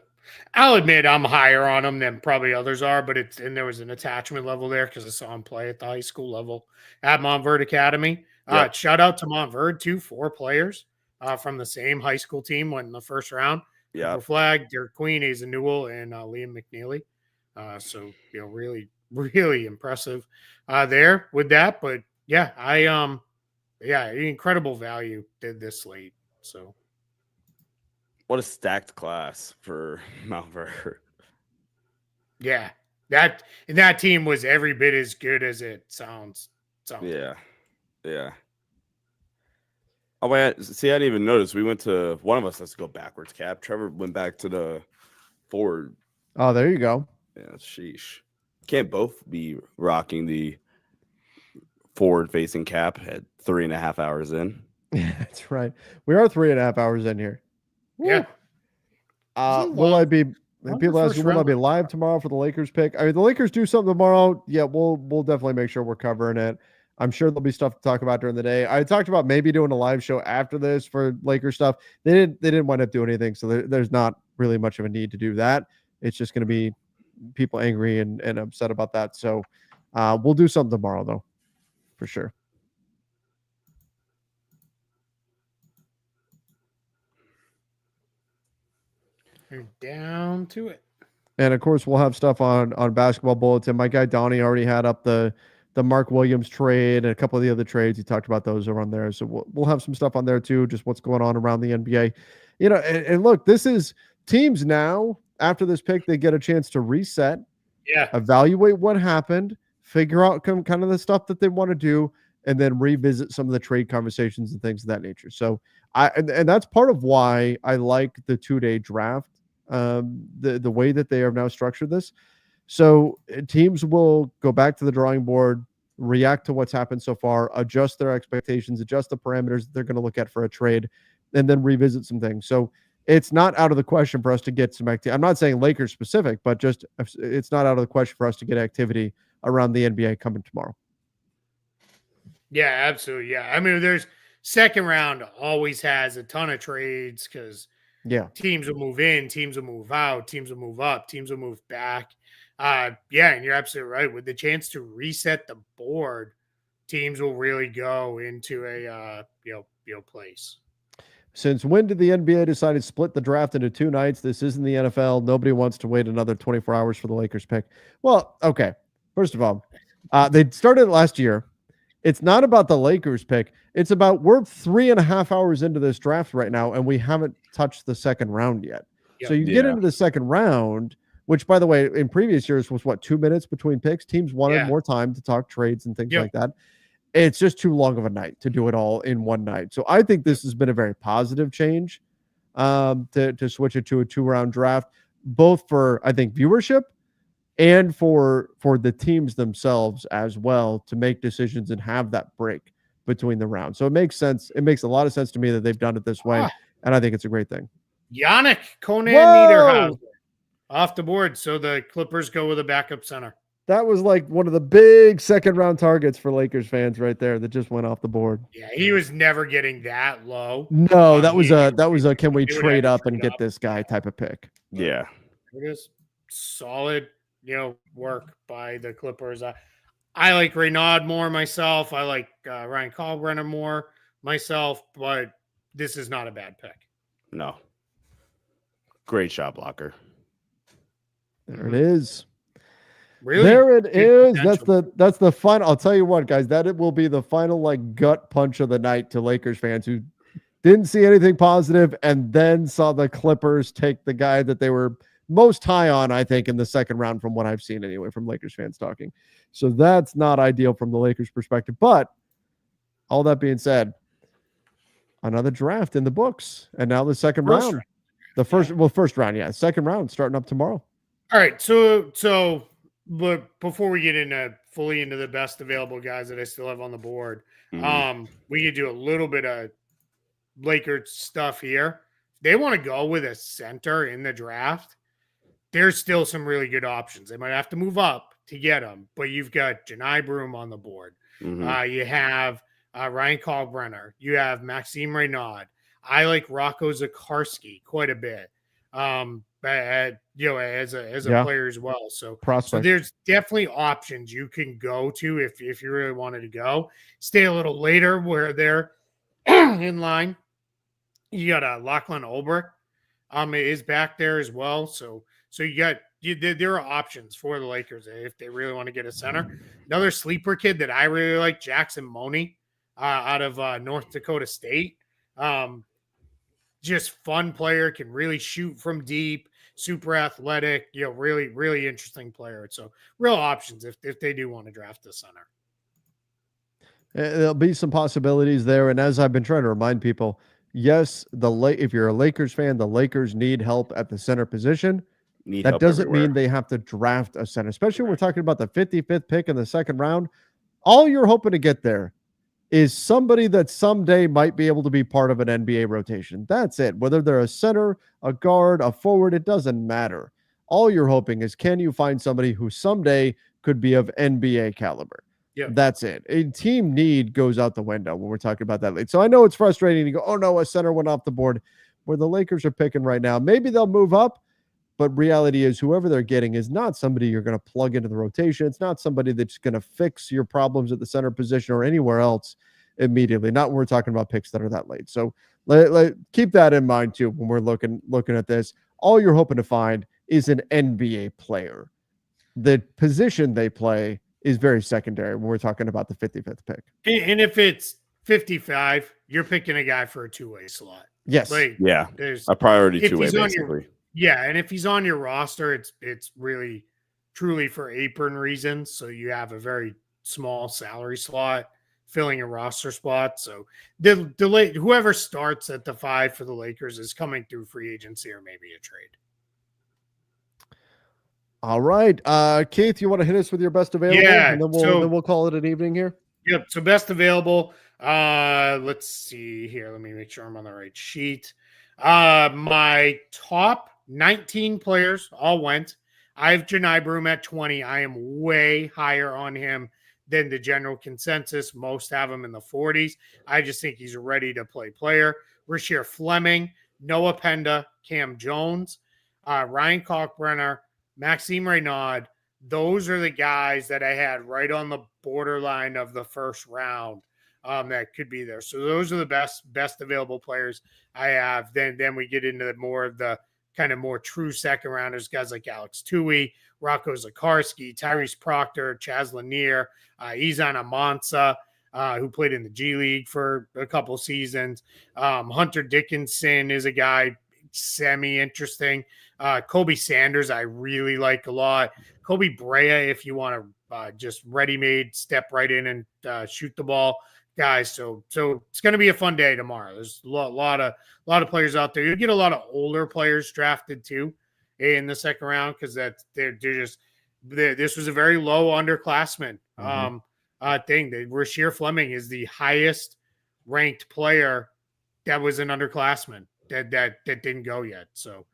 I'll admit I'm higher on him than probably others are, but there was an attachment level there because I saw him play at the high school level at Montverde Academy. Shout out to Montverde too, 4 players from the same high school team went in the first round. Yeah. Flagg, Derek Queen, Asa Newell, and Liam McNeely. So really, really impressive there with that. But yeah, incredible value did this slate. So what a stacked class for Montverde. Yeah, that team was every bit as good as it sounds. Yeah. Oh wait, see, I didn't even notice. We went to one of us has to go backwards. Cap. Trevor went back to the forward. Oh, there you go. Yeah, sheesh. Can't both be rocking the forward-facing cap at 3.5 hours in. Yeah, that's right. We are 3.5 hours in here. Yeah. Will I be? People ask, will I be live tomorrow for the Lakers pick? I mean, the Lakers do something tomorrow. Yeah, we'll definitely make sure we're covering it. I'm sure there'll be stuff to talk about during the day. I talked about maybe doing a live show after this for Lakers stuff. They didn't wind up doing anything, so there's not really much of a need to do that. It's just going to be people angry and upset about that. So we'll do something tomorrow, though, for sure. You're down to it. And of course, we'll have stuff on Basketball Bulletin. My guy Donnie already had up the Mark Williams trade and a couple of the other trades. He talked about those around there. So we'll have some stuff on there too, just what's going on around the NBA. And look, this is teams now after this pick, they get a chance to reset, evaluate what happened, figure out kind of the stuff that they want to do, and then revisit some of the trade conversations and things of that nature. So and that's part of why I like the 2-day draft, the way that they have now structured this. So teams will go back to the drawing board, react to what's happened so far, adjust their expectations, adjust the parameters that they're going to look at for a trade, and then revisit some things. So it's not out of the question for us to get some activity. I'm not saying Lakers specific, but just it's not out of the question for us to get activity around the NBA coming tomorrow. Yeah, absolutely. Yeah. I mean, there's second round always has a ton of trades because teams will move in, teams will move out, teams will move up, teams will move back. Yeah, and you're absolutely right. With the chance to reset the board, teams will really go into a place. Since when did the NBA decide to split the draft into 2 nights? This isn't the NFL. Nobody wants to wait another 24 hours for the Lakers pick. Well, okay. First of all, they started it last year. It's not about the Lakers pick. It's about we're 3.5 hours into this draft right now, and we haven't touched the second round yet. Yep. So you get into the second round, which, by the way, in previous years was 2 minutes between picks. Teams wanted more time to talk trades and things like that. It's just too long of a night to do it all in one night. So I think this has been a very positive change to switch it to a 2-round draft, both for, I think, viewership and for the teams themselves as well, to make decisions and have that break between the rounds. So it makes sense. It makes a lot of sense to me that they've done it this way, and I think it's a great thing. Yannick Conan Niederhauser off the board, so the Clippers go with a backup center. That was like one of the big second-round targets for Lakers fans right there that just went off the board. Yeah, he was never getting that low. No, that was a can we trade up and get this guy type of pick. Yeah. It is solid, work by the Clippers. I like Reynaud more myself. I like Ryan Kalkbrenner more myself, but this is not a bad pick. No. Great shot blocker. There it is. Really? There it is. That's the final. I'll tell you what, guys, that it will be the final gut punch of the night to Lakers fans who didn't see anything positive and then saw the Clippers take the guy that they were most high on, I think, in the second round, from what I've seen anyway, from Lakers fans talking. So that's not ideal from the Lakers perspective. But all that being said, another draft in the books, and now the second round. The first round, yeah. Second round starting up tomorrow. All right. So but before we get fully into the best available guys that I still have on the board, we could do a little bit of Lakers stuff here. They want to go with a center in the draft. There's still some really good options. They might have to move up to get them, but you've got Janai Broom on the board. You have Ryan Kalkbrenner. You have Maxime Reynaud. I like Rocco Zakarsky quite a bit. As a player as well. So there's definitely options you can go to if you really wanted to go. Stay a little later where they're in line. You got Lachlan Ulbrich is back there as well. So there are options for the Lakers if they really want to get a center. Another sleeper kid that I really like, Jackson Money out of North Dakota State. Just fun player, can really shoot from deep, super athletic, really, really interesting player. So real options if they do want to draft the center. There'll be some possibilities there. And as I've been trying to remind people, yes, if you're a Lakers fan, the Lakers need help at the center position. That doesn't mean they have to draft a center, especially when we're talking about the 55th pick in the second round. All you're hoping to get there is somebody that someday might be able to be part of an NBA rotation. That's it. Whether they're a center, a guard, a forward, it doesn't matter. All you're hoping is, can you find somebody who someday could be of NBA caliber? Yeah. That's it. A team need goes out the window when we're talking about that late. So I know it's frustrating to go, oh no, a center went off the board. Where the Lakers are picking right now, maybe they'll move up, but reality is whoever they're getting is not somebody you're going to plug into the rotation. It's not somebody that's going to fix your problems at the center position or anywhere else immediately. Not when we're talking about picks that are that late. So keep that in mind too when we're looking at this. All you're hoping to find is an NBA player. The position they play is very secondary when we're talking about the 55th pick. And if it's 55, you're picking a guy for a two-way slot. Yes. There's a priority two-way basically. And if he's on your roster, it's really truly for apron reasons. So you have a very small salary slot filling a roster spot. So whoever starts at the 5 for the Lakers is coming through free agency or maybe a trade. All right. Keith, you want to hit us with your best available? Yeah. And then we'll call it an evening here. Yep. So best available. Let's see here. Let me make sure I'm on the right sheet. My top 19 players all went. I have Janai Broom at 20. I am way higher on him than the general consensus. Most have him in the 40s. I just think he's a ready to play player. Rasheer Fleming, Noah Penda, Cam Jones, Ryan Kalkbrenner, Maxime Reynaud. Those are the guys that I had right on the borderline of the first round that could be there. So those are the best available players I have. Then we get into more of the kind of more true second rounders, guys like Alex Tui, Rocco Zakarski, Tyrese Proctor, Chaz Lanier, Izan Amansa, who played in the G League for a couple seasons. Hunter Dickinson is a guy semi-interesting. Kobe Sanders, I really like a lot. Kobe Brea, if you want to just ready-made step right in and shoot the ball, guys. So it's going to be a fun day tomorrow. There's a lot of players out there. You get a lot of older players drafted too in the second round because this was a very low underclassman thing. Rasheer Fleming is the highest ranked player that was an underclassman that didn't go yet. So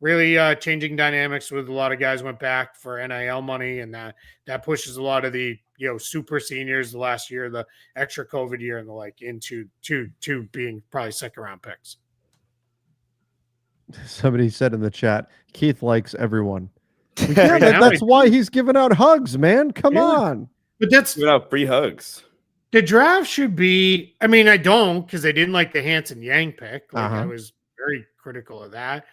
really changing dynamics with a lot of guys went back for NIL money, and that pushes a lot of the super seniors the last year, the extra COVID year, and the like into being probably second round picks. Somebody said in the chat, Keith likes everyone. Yeah, that's why he's giving out hugs, man. Come on. But that's giving out free hugs. The draft should be. I mean, I don't because I didn't like the Hanson Yang pick. I was very critical of that.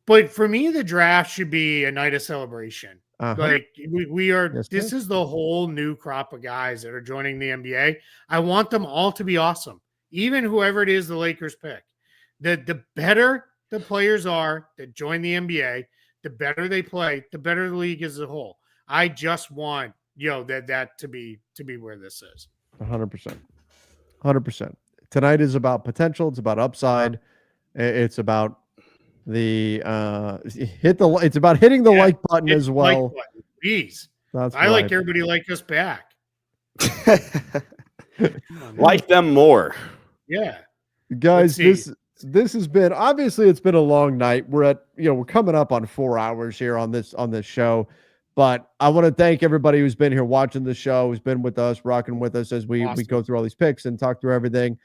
But for me, the draft should be a night of celebration. We are. Yes, this is the whole new crop of guys that are joining the NBA. I want them all to be awesome, even whoever it is the Lakers pick. The better the players are that join the NBA, the better they play, the better the league as a whole. I just want that to be where this is. 100%. Tonight is about potential. It's about upside. It's about it's about hitting the like button as well. Like button, please. That's I like everybody like us back. Like them more. Yeah. Guys, this has been, obviously it's been a long night. We're coming up on 4 hours here on this show. But I want to thank everybody who's been here watching the show, who's been with us, rocking with us as we go through all these picks and talk through everything.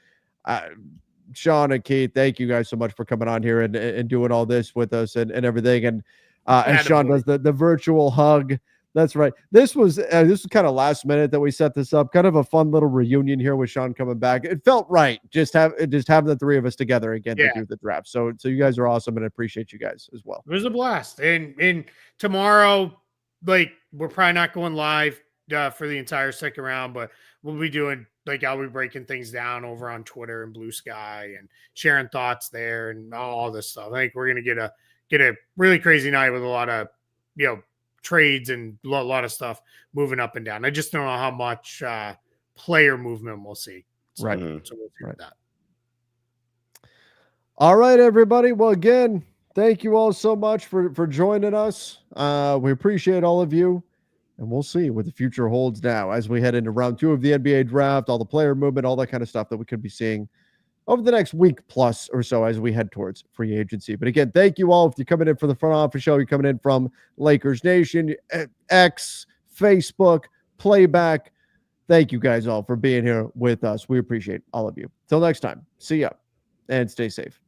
Sean and Keith, thank you guys so much for coming on here and doing all this with us and everything. And as Sean does the virtual hug. That's right. This was kind of last minute that we set this up. Kind of a fun little reunion here with Sean coming back. It felt right just having the three of us together again to do the draft. So you guys are awesome, and I appreciate you guys as well. It was a blast. And tomorrow, we're probably not going live for the entire second round, but we'll be doing I'll be breaking things down over on Twitter and Blue Sky and sharing thoughts there and all this stuff. I think we're gonna get a really crazy night with a lot of trades and a lot of stuff moving up and down. I just don't know how much player movement we'll see. So, right. So we'll see that. All right, everybody. Well, again, thank you all so much for joining us. We appreciate all of you, and we'll see what the future holds now as we head into round 2 of the NBA draft, all the player movement, all that kind of stuff that we could be seeing over the next week plus or so as we head towards free agency. But again, thank you all. If you're coming in for the front office show, you're coming in from Lakers Nation, X, Facebook, Playback. Thank you guys all for being here with us. We appreciate all of you. Till next time, see ya and stay safe.